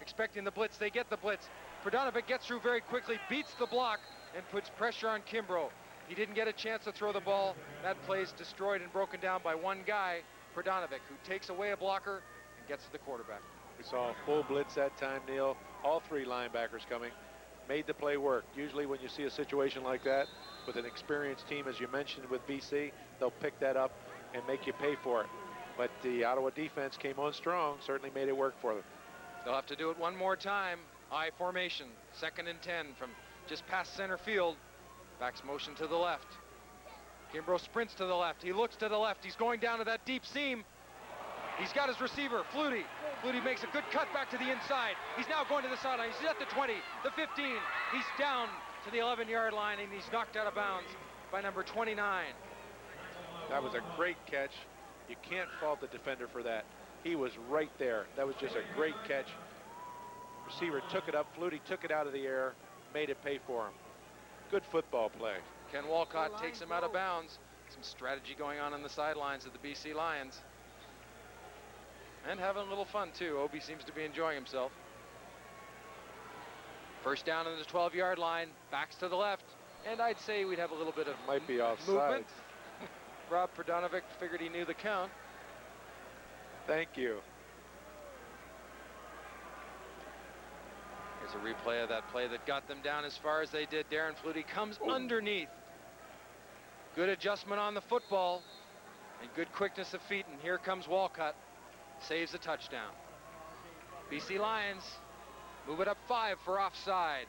expecting the blitz. They get the blitz. Pradanovic gets through very quickly, beats the block, and puts pressure on Kimbrough. He didn't get a chance to throw the ball. That play's destroyed and broken down by one guy, Pradanovic, who takes away a blocker and gets to the quarterback. We saw a full blitz that time, Neil. All three linebackers coming, made the play work. Usually when you see a situation like that with an experienced team, as you mentioned with BC, they'll pick that up and make you pay for it. But the Ottawa defense came on strong, certainly made it work for them. They'll have to do it one more time. I formation, 2nd and 10 from just past center field. Backs motion to the left. Kimbrough sprints to the left. He looks to the left. He's going down to that deep seam. He's got his receiver, Flutie. Flutie makes a good cut back to the inside. He's now going to the sideline. He's at the 20, the 15. He's down to the 11-yard line, and he's knocked out of bounds by number 29. That was a great catch. You can't fault the defender for that. He was right there. That was just a great catch. Receiver took it up. Flutie took it out of the air, made it pay for him. Good football play. Ken Walcott takes him out of bounds. Some strategy going on the sidelines of the BC Lions. And having a little fun, too. Obi seems to be enjoying himself. First down on the 12-yard line. Backs to the left. And I'd say we'd have a little bit of Might be offside. movement. Rob Pradanovic figured he knew the count. Thank you. Here's a replay of that play that got them down as far as they did. Darren Flutie comes underneath. Good adjustment on the football and good quickness of feet. And here comes Walcott. Saves a touchdown. BC Lions move it up 5 for offside.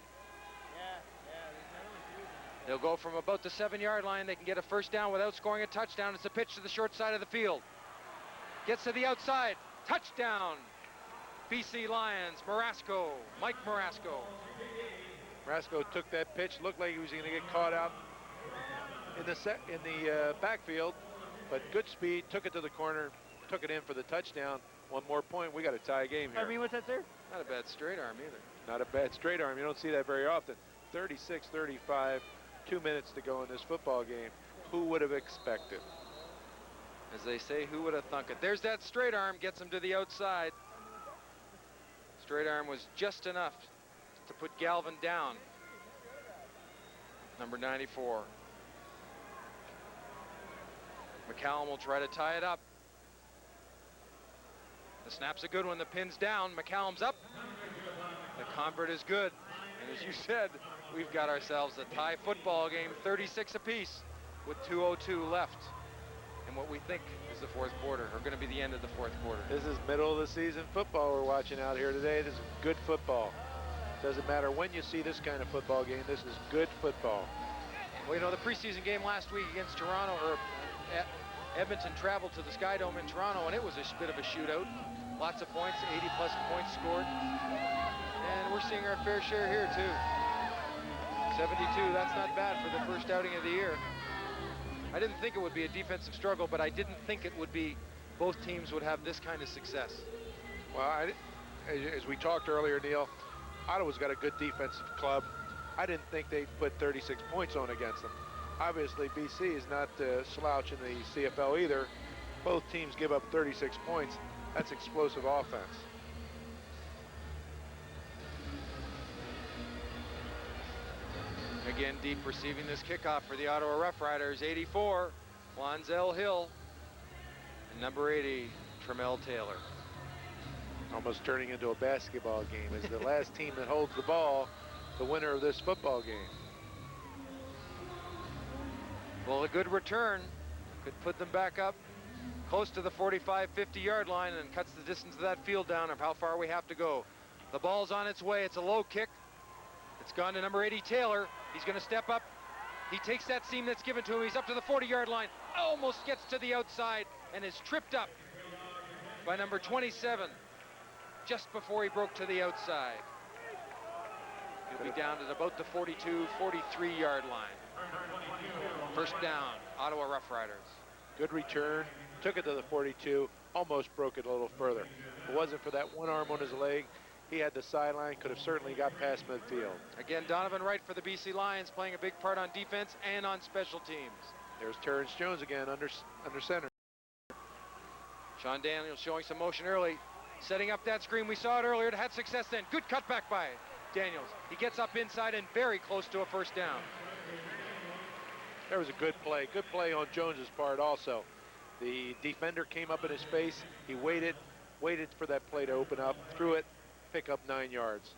They'll go from about the 7-yard line. They can get a first down without scoring a touchdown. It's a pitch to the short side of the field. Gets to the outside. Touchdown. BC Lions. Marasco. Mike Marasco. Marasco took that pitch. Looked like he was going to get caught out in the backfield, but good speed. Took it to the corner. Took it in for the touchdown. One more point. We got a tie game here. I mean, what's that there? Not a bad straight arm either. Not a bad straight arm. You don't see that very often. 36-35. 2 minutes to go in this football game. Who would have expected? As they say, who would have thunk it? There's that straight arm, gets him to the outside. Straight arm was just enough to put Galvin down. Number 94. McCallum will try to tie it up. The snap's a good one. The pin's down. McCallum's up. The convert is good. And as you said, we've got ourselves a tie football game, 36 apiece, with 2:02 left in what we think is the fourth quarter, or going to be the end of the fourth quarter. This is middle of the season football we're watching out here today. This is good football. Doesn't matter when you see this kind of football game. This is good football. Well, you know, the preseason game last week against Toronto, or Edmonton traveled to the Sky Dome in Toronto, and it was a bit of a shootout. Lots of points, 80-plus points scored. And we're seeing our fair share here, too. 72, that's not bad for the first outing of the year. I didn't think it would be a defensive struggle, but I didn't think it would be both teams would have this kind of success. Well, as we talked earlier, Neil, Ottawa's got a good defensive club. I didn't think they'd put 36 points on against them. Obviously, BC is not slouch in the CFL either. Both teams give up 36 points. That's explosive offense. Again, deep receiving this kickoff for the Ottawa Rough Riders. 84, Lonzel Hill. And number 80, Tremel Taylor. Almost turning into a basketball game. Is the last team that holds the ball the winner of this football game? Well, a good return could put them back up close to the 45, 50-yard line and cuts the distance of that field down of how far we have to go. The ball's on its way. It's a low kick. It's gone to number 80, Taylor. He's going to step up. He takes that seam that's given to him. He's up to the 40-yard line. Almost gets to the outside and is tripped up by number 27 just before he broke to the outside. He'll be down at about the 42, 43-yard line. First down, Ottawa Rough Riders. Good return, took it to the 42, almost broke it a little further. If it wasn't for that one arm on his leg, he had the sideline, could have certainly got past midfield. Again, Donovan Wright for the BC Lions playing a big part on defense and on special teams. There's Terrence Jones again under center. Sean Daniels showing some motion early, setting up that screen. We saw it earlier. It had success then. Good cutback by Daniels. He gets up inside and very close to a first down. There was a good play on Jones's part also. The defender came up in his face. He waited for that play to open up, threw it, pick up 9 yards.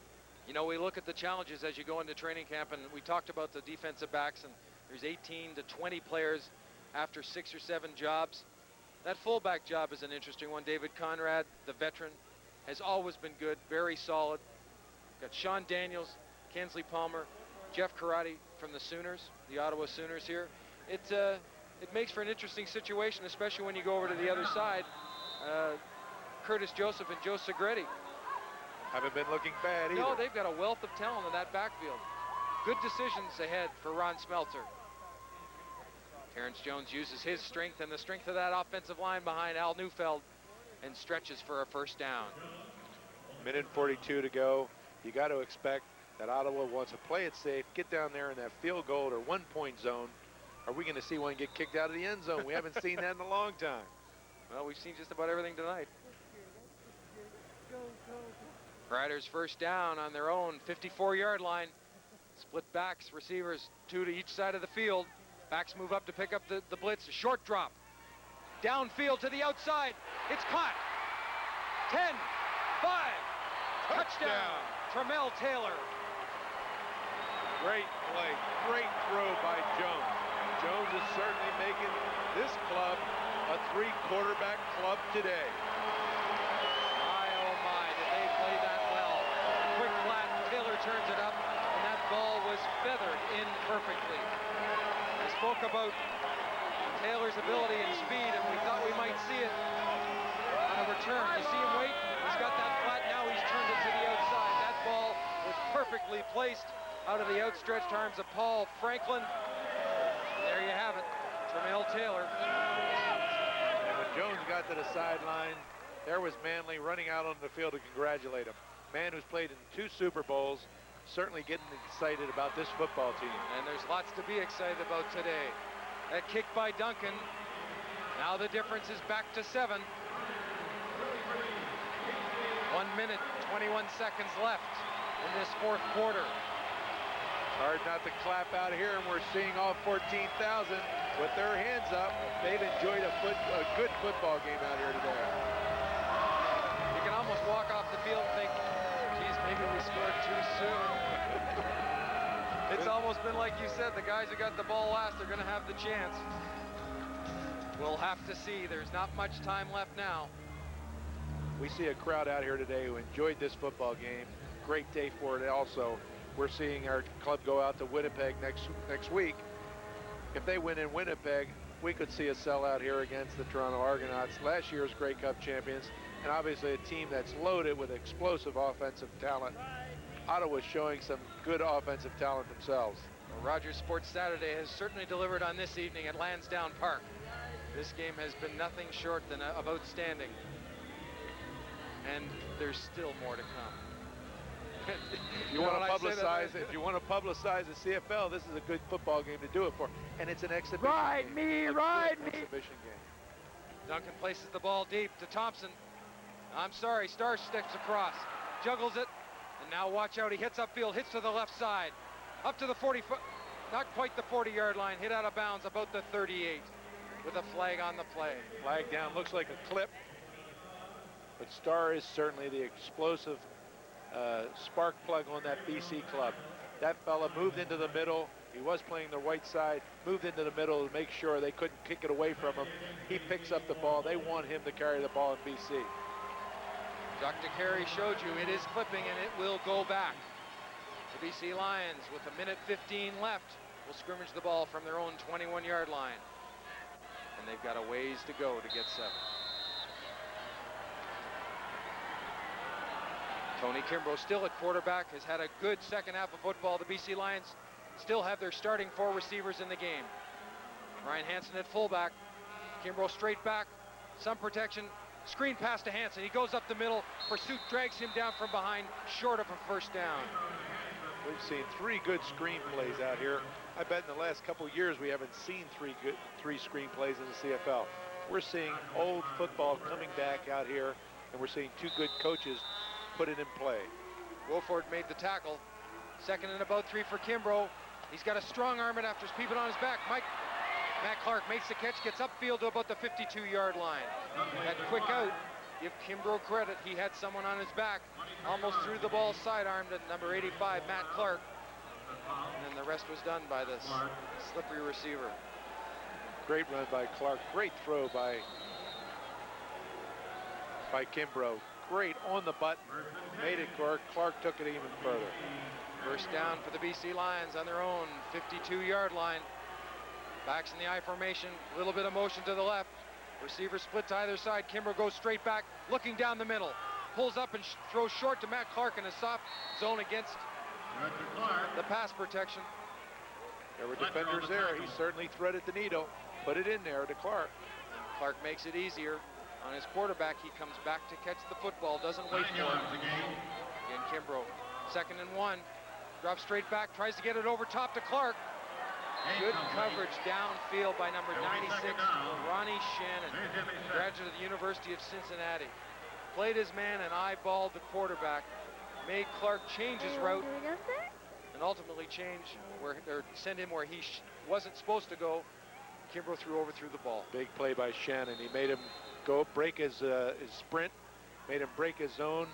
You know, we look at the challenges as you go into training camp, and we talked about the defensive backs, and there's 18 to 20 players after 6 or 7 jobs. That fullback job is an interesting one. David Conrad, the veteran, has always been good, very solid. Got Sean Daniels, Kensley Palmer, Jeff Karate from the Sooners, the Ottawa Sooners here. It makes for an interesting situation, especially when you go over to the other side. Curtis Joseph and Joe Segretti. Haven't been looking bad either. No, they've got a wealth of talent in that backfield. Good decisions ahead for Ron Smelter. Terrence Jones uses his strength and the strength of that offensive line behind Al Neufeld and stretches for a first down. Minute 42 to go. You got to expect that Ottawa wants to play it safe, get down there in that field goal or 1-point zone. Are we going to see one get kicked out of the end zone? We haven't seen that in a long time. Well, we've seen just about everything tonight. Riders first down on their own 54-yard line. Split backs, receivers 2 to each side of the field. Backs move up to pick up the blitz. A short drop. Downfield to the outside. It's caught. 10, 5. Touchdown. Tramel Taylor. Great play, great throw by Jones. Jones is certainly making this club a 3-quarterback club today. My, oh my, did they play that well. Quick flat, Taylor turns it up, and that ball was feathered in perfectly. I spoke about Taylor's ability and speed, and we thought we might see it on a return. You see him wait? He's got that flat, now he's turned it to the outside. That ball was perfectly placed out of the outstretched arms of Paul Franklin. There you have it, Tramel Taylor. And when Jones got to the sideline, there was Manley running out on the field to congratulate him. Man who's played in 2 Super Bowls, certainly getting excited about this football team. And there's lots to be excited about today. That kick by Duncan. Now the difference is back to 7. 1 minute, 21 seconds left in this 4th quarter. Hard not to clap out here, and we're seeing all 14,000 with their hands up. They've enjoyed a good football game out here today. You can almost walk off the field and think, geez, maybe we scored too soon. It's almost been like you said, the guys who got the ball last are going to have the chance. We'll have to see. There's not much time left now. We see a crowd out here today who enjoyed this football game. Great day for it also. We're seeing our club go out to Winnipeg next week. If they win in Winnipeg, we could see a sellout here against the Toronto Argonauts, last year's Grey Cup champions, and obviously a team that's loaded with explosive offensive talent. Ottawa's showing some good offensive talent themselves. Well, Rogers Sports Saturday has certainly delivered on this evening at Lansdowne Park. This game has been nothing short than of outstanding. And there's still more to come. If you want to publicize the CFL, this is a good football game to do it for, and it's an exhibition game. Exhibition game. Duncan places the ball deep to Thompson. I'm sorry, Starr steps across, juggles it, and now watch out, he hits upfield, hits to the left side, up to the 40-foot, not quite the 40-yard line, hit out of bounds about the 38 with a flag on the play. Flag down, looks like a clip, but Starr is certainly the explosive spark plug on that BC club. That fella moved into the middle. He was playing the right side, moved into the middle to make sure they couldn't kick it away from him. He picks up the ball. They want him to carry the ball in BC. Dr. Carey showed you it is clipping and it will go back. The BC Lions with 1:15 left will scrimmage the ball from their own 21-yard line. And they've got a ways to go to get 7. Tony Kimbrough still at quarterback, has had a good second half of football. The BC Lions still have their starting 4 receivers in the game. Ryan Hansen at fullback. Kimbrough straight back, some protection, screen pass to Hansen. He goes up the middle. Pursuit drags him down from behind, short of a first down. We've seen 3 good screen plays out here. I bet in the last couple of years we haven't seen 3 screen plays in the CFL. We're seeing old football coming back out here, and we're seeing 2 good coaches put it in play. Wolford made the tackle. Second and about 3 for Kimbrough. He's got a strong arm, and after keeping on his back, Matt Clark makes the catch, gets upfield to about the 52-yard line. That quick out, give Kimbrough credit. He had someone on his back, almost threw the ball sidearmed at number 85, Matt Clark. And then the rest was done by this slippery receiver. Great run by Clark. Great throw by Kimbrough. Great on the button. Made it Clark. Clark took it even further. First down for the BC Lions on their own 52-yard line. Backs in the I formation. A little bit of motion to the left. Receivers split to either side. Kimbrough goes straight back, looking down the middle. Pulls up and throws short to Matt Clark in a soft zone against the pass protection. There were defenders there. He certainly threaded the needle. Put it in there to Clark. Clark makes it easier on his quarterback. He comes back to catch the football, doesn't wait for it. Again, Kimbrough, 2nd and 1. Drops straight back, tries to get it over top to Clark. Good coverage downfield by number 96, Ronnie Shannon, graduate of the University of Cincinnati. Played his man and eyeballed the quarterback. Made Clark change his route and ultimately send him where he wasn't supposed to go. Kimbrough threw the ball. Big play by Shannon. He made him break his sprint, made him break his zone,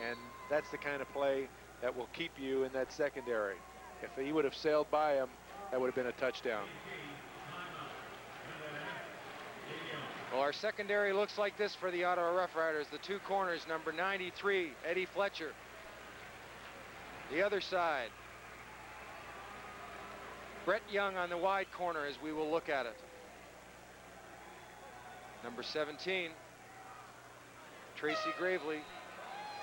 and that's the kind of play that will keep you in that secondary. If he would have sailed by him, that would have been a touchdown. Well, our secondary looks like this for the Ottawa Rough Riders. The 2 corners, number 93, Eddie Fletcher. The other side, Brett Young on the wide corner as we will look at it. Number 17, Tracy Gravely.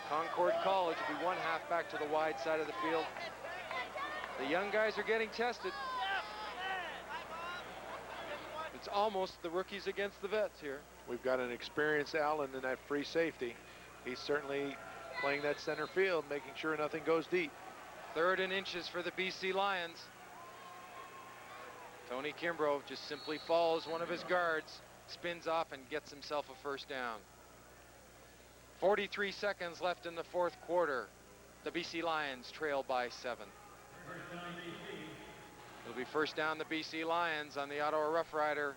Concord College will be 1 halfback to the wide side of the field. The young guys are getting tested. It's almost the rookies against the vets here. We've got an experienced Allen in that free safety. He's certainly playing that center field, making sure nothing goes deep. 3rd and inches for the BC Lions. Tony Kimbrough just simply follows one of his guards, spins off and gets himself a first down. 43 seconds left in the 4th quarter. The BC Lions trail by 7. It'll be first down the BC Lions on the Ottawa Rough Rider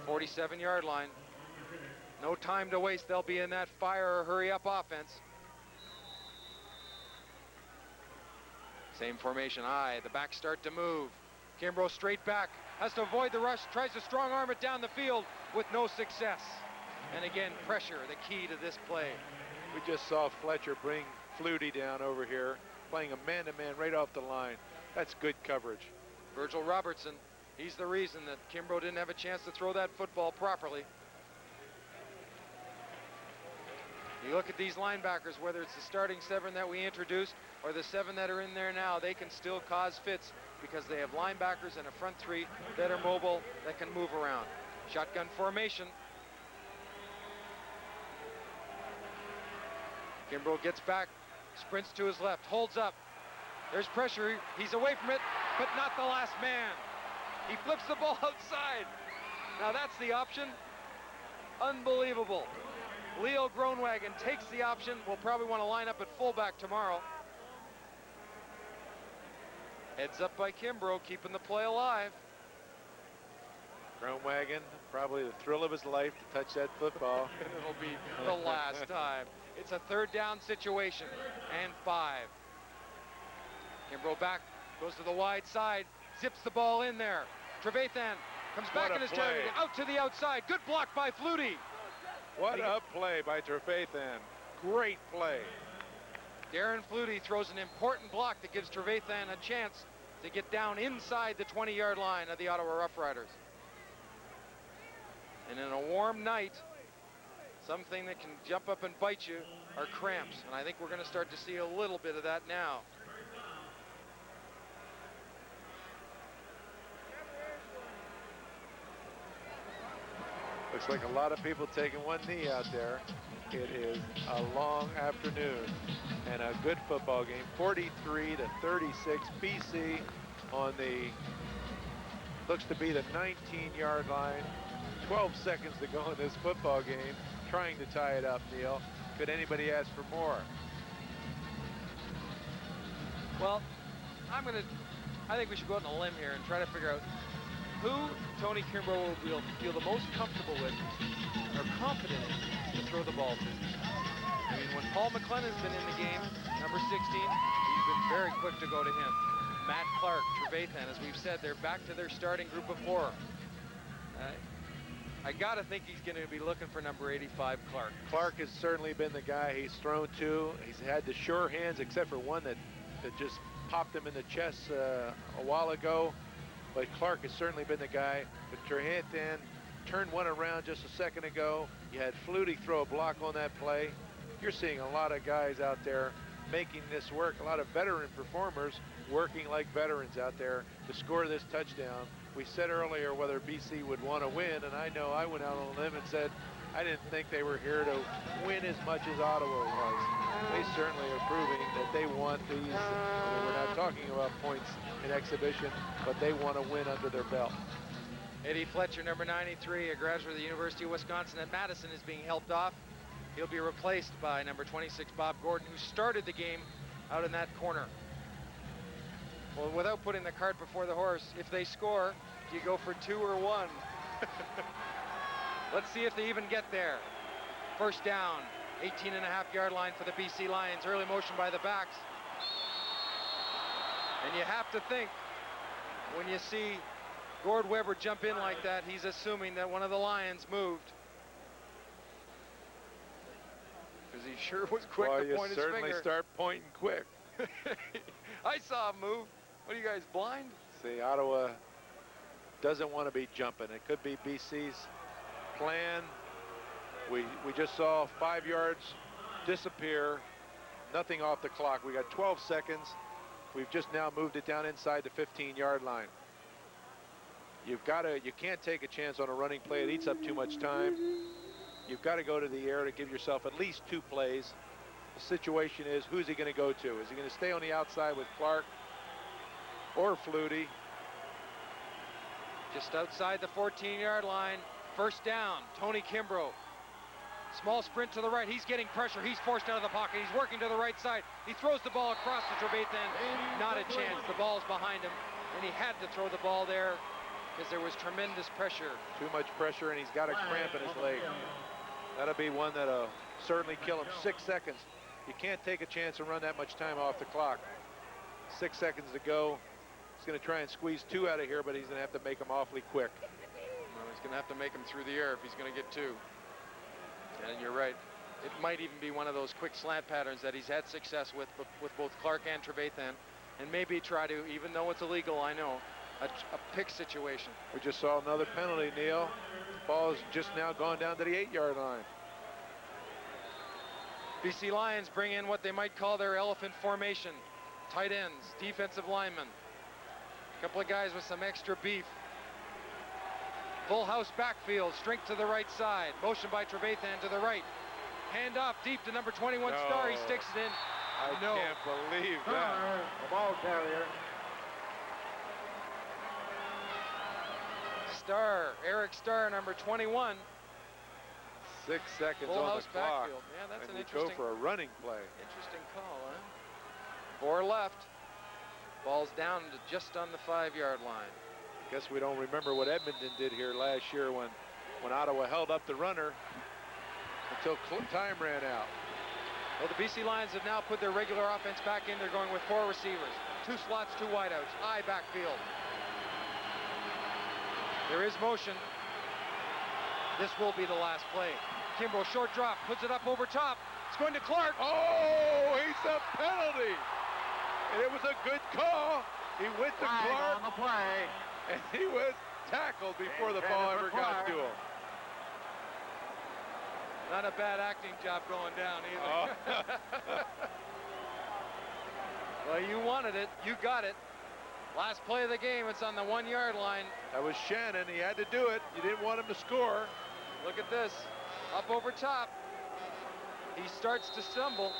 47-yard line. No time to waste. They'll be in that fire or hurry up offense. Same formation. The backs start to move. Kimbrough straight back, has to avoid the rush, tries to strong arm it down the field with no success. And again, pressure, the key to this play. We just saw Fletcher bring Flutie down over here, playing a man-to-man right off the line. That's good coverage. Virgil Robertson, he's the reason that Kimbrough didn't have a chance to throw that football properly. You look at these linebackers, whether it's the starting 7 that we introduced or the 7 that are in there now, they can still cause fits because they have linebackers and a front 3 that are mobile, that can move around. Shotgun formation. Kimbrough gets back, sprints to his left, holds up. There's pressure, he's away from it, but not the last man. He flips the ball outside. Now that's the option. Unbelievable. Leo Groenwagen takes the option. We'll probably want to line up at fullback tomorrow. Heads up by Kimbrough, keeping the play alive. Groenwagen, probably the thrill of his life to touch that football. It'll be the last time. It's a 3rd down situation and 5. Kimbrough back, goes to the wide side, zips the ball in there. Trevathan comes back in his territory, out to the outside. Good block by Flutie. What a play by Trevathan. Great play. Darren Flutie throws an important block that gives Trevathan a chance to get down inside the 20-yard line of the Ottawa Rough Riders. And in a warm night, something that can jump up and bite you, are cramps. And I think we're going to start to see a little bit of that now. Looks like a lot of people taking one knee out there. It is a long afternoon and a good football game. 43-36, BC on the, looks to be the 19-yard line. 12 seconds to go in this football game, trying to tie it up, Neil. Could anybody ask for more? Well, I think we should go out on a limb here and try to figure out who Tony Kimbrough will feel the most comfortable with or confident in to throw the ball to. I mean, when Paul McLennan's been in the game, number 16, he's been very quick to go to him. Matt Clark, Trevathan, as we've said, they're back to their starting group of 4. I gotta think he's gonna be looking for number 85, Clark. Clark has certainly been the guy he's thrown to. He's had the sure hands, except for one that just popped him in the chest a while ago. But Clark has certainly been the guy. But Trevathan turned one around just a second ago. You had Flutie throw a block on that play. You're seeing a lot of guys out there making this work. A lot of veteran performers working like veterans out there to score this touchdown. We said earlier whether BC would want to win, and I know I went out on a limb and said I didn't think they were here to win as much as Ottawa was. They certainly are proving that they want these. I mean, we're not talking about points in exhibition, but they want to win under their belt. Eddie Fletcher, number 93, a graduate of the University of Wisconsin at Madison, is being helped off. He'll be replaced by number 26, Bob Gordon, who started the game out in that corner. Well, without putting the cart before the horse, if they score, do you go for 2 or 1? Let's see if they even get there. First down, 18.5-yard line for the BC Lions. Early motion by the backs. And you have to think, when you see Gord Weber jump in like that, he's assuming that one of the Lions moved. Because he sure was quick to point his finger. You certainly start pointing quick. I saw him move. What are you guys, blind? See, Ottawa doesn't want to be jumping. It could be BC's plan. We just saw 5 yards disappear. Nothing off the clock. We got 12 seconds. We've just now moved it down inside the 15-yard line. You can't take a chance on a running play. It eats up too much time. You've got to go to the air to give yourself at least 2 plays. The situation is, who's he going to go to? Is he going to stay on the outside with Clark or Flutie? Just outside the 14-yard line. First down, Tony Kimbrough. Small sprint to the right. He's getting pressure. He's forced out of the pocket. He's working to the right side. He throws the ball across to Trevathan. Not a chance. The ball's behind him. And he had to throw the ball there because there was tremendous pressure. Too much pressure, and he's got a cramp in his leg. That'll be one that'll certainly kill him. 6 seconds. You can't take a chance and run that much time off the clock. 6 seconds to go. He's going to try and squeeze 2 out of here, but he's going to have to make them awfully quick. Well, he's going to have to make them through the air if he's going to get 2. And you're right. It might even be one of those quick slant patterns that he's had success with both Clark and Trevathan. And maybe try to, even though it's illegal, I know, a pick situation. We just saw another penalty, Neil. Ball's just now gone down to the 8-yard line. BC Lions bring in what they might call their elephant formation. Tight ends, defensive linemen. A couple of guys with some extra beef. Full house backfield, strength to the right side. Motion by Trevathan to the right. Hand off deep to number 21, Starr. He sticks it in. I can't believe that. The ball carrier. Starr, Eric Starr, number 21. 6 seconds Full on house the clock. backfield. Yeah, that's and an you go interesting for a running play. Interesting call, huh? 4 left. Ball's down to just on the 5-yard line. Guess we don't remember what Edmonton did here last year when Ottawa held up the runner until time ran out. Well, the BC Lions have now put their regular offense back in. They're going with 4 receivers. 2 slots, 2 wideouts. High backfield. There is motion. This will be the last play. Kimbrough, short drop, puts it up over top. It's going to Clark. Oh, he's a penalty. And it was a good call. He went to Clark. On the play. And he was tackled before the ball ever got to him. Not a bad acting job going down either. Oh. Well, you wanted it. You got it. Last play of the game. It's on the 1-yard line. That was Shannon. He had to do it. You didn't want him to score. Look at this. Up over top. He starts to stumble.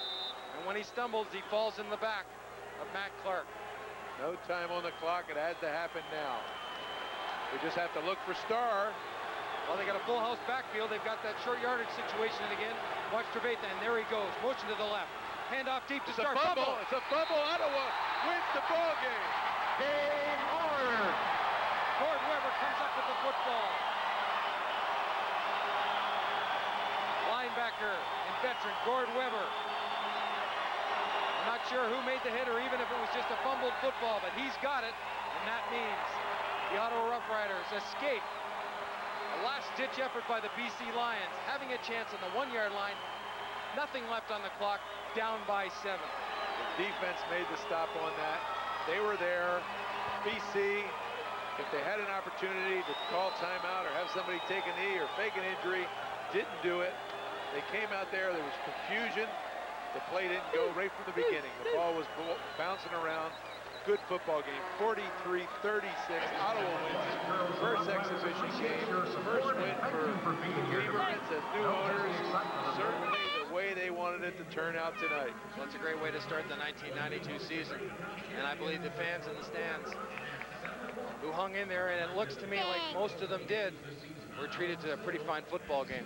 And when he stumbles, he falls in the back of Matt Clark. No time on the clock. It has to happen now. We just have to look for Starr. Well, they got a full house backfield. They've got that short yardage situation again. Watch Trevathan, and there he goes. Motion to the left. Hand off deep to It's a Starr. fumble. It's a fumble. Ottawa wins the ball game. Game over. Gord Weber comes up with the football. Linebacker and veteran Gord Weber. I'm not sure who made the hit or even if it was just a fumbled football, but he's got it, and that means the Ottawa Rough Riders escape a last-ditch effort by the BC Lions, having a chance on the 1-yard line. Nothing left on the clock, down by 7. The defense made the stop on that. They were there. BC, if they had an opportunity to call timeout or have somebody take a knee or fake an injury, didn't do it. They came out there. There was confusion. The play didn't go right from the beginning. The ball was bouncing around. Good football game. 43-36. Ottawa wins. First exhibition game. First win for the Beavermans as new owners. Certainly the way they wanted it to turn out tonight. Well, it's a great way to start the 1992 season. And I believe the fans in the stands who hung in there, and it looks to me like most of them did, were treated to a pretty fine football game.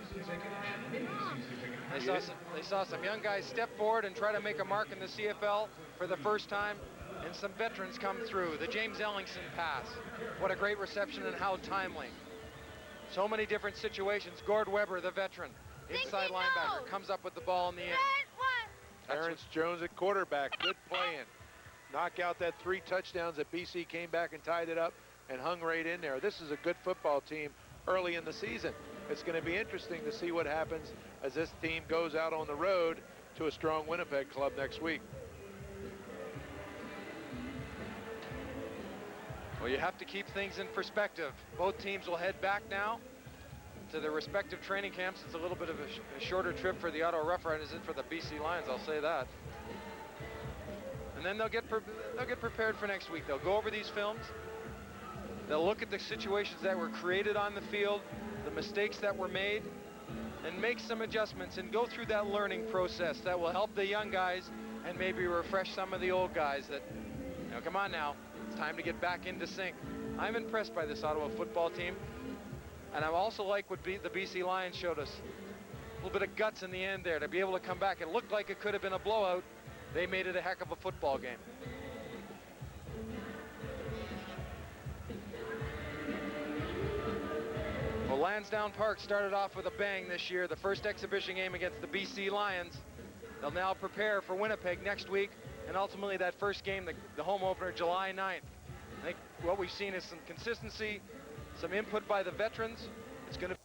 They saw some young guys step forward and try to make a mark in the CFL for the first time, and some veterans come through. The James Ellingson pass. What a great reception and how timely. So many different situations. Gord Weber, the veteran, inside linebacker, comes up with the ball in the end. Terrence Jones at quarterback. Good playing. Knock out that 3 touchdowns that BC came back and tied it up and hung right in there. This is a good football team early in the season. It's going to be interesting to see what happens as this team goes out on the road to a strong Winnipeg club next week. Well, you have to keep things in perspective. Both teams will head back now to their respective training camps. It's a little bit of a shorter trip for the Ottawa Rough Riders than for the BC Lions, I'll say that. And then they'll get prepared for next week. They'll go over these films. They'll look at the situations that were created on the field, the mistakes that were made, and make some adjustments and go through that learning process that will help the young guys and maybe refresh some of the old guys that, you know, come on now, it's time to get back into sync. I'm impressed by this Ottawa football team, and I also like what the BC Lions showed us. A little bit of guts in the end there to be able to come back. It looked like it could have been a blowout. They made it a heck of a football game. Well, Lansdowne Park started off with a bang this year, the first exhibition game against the BC Lions. They'll now prepare for Winnipeg next week, and ultimately that first game, the home opener, July 9th. I think what we've seen is some consistency, some input by the veterans. It's going to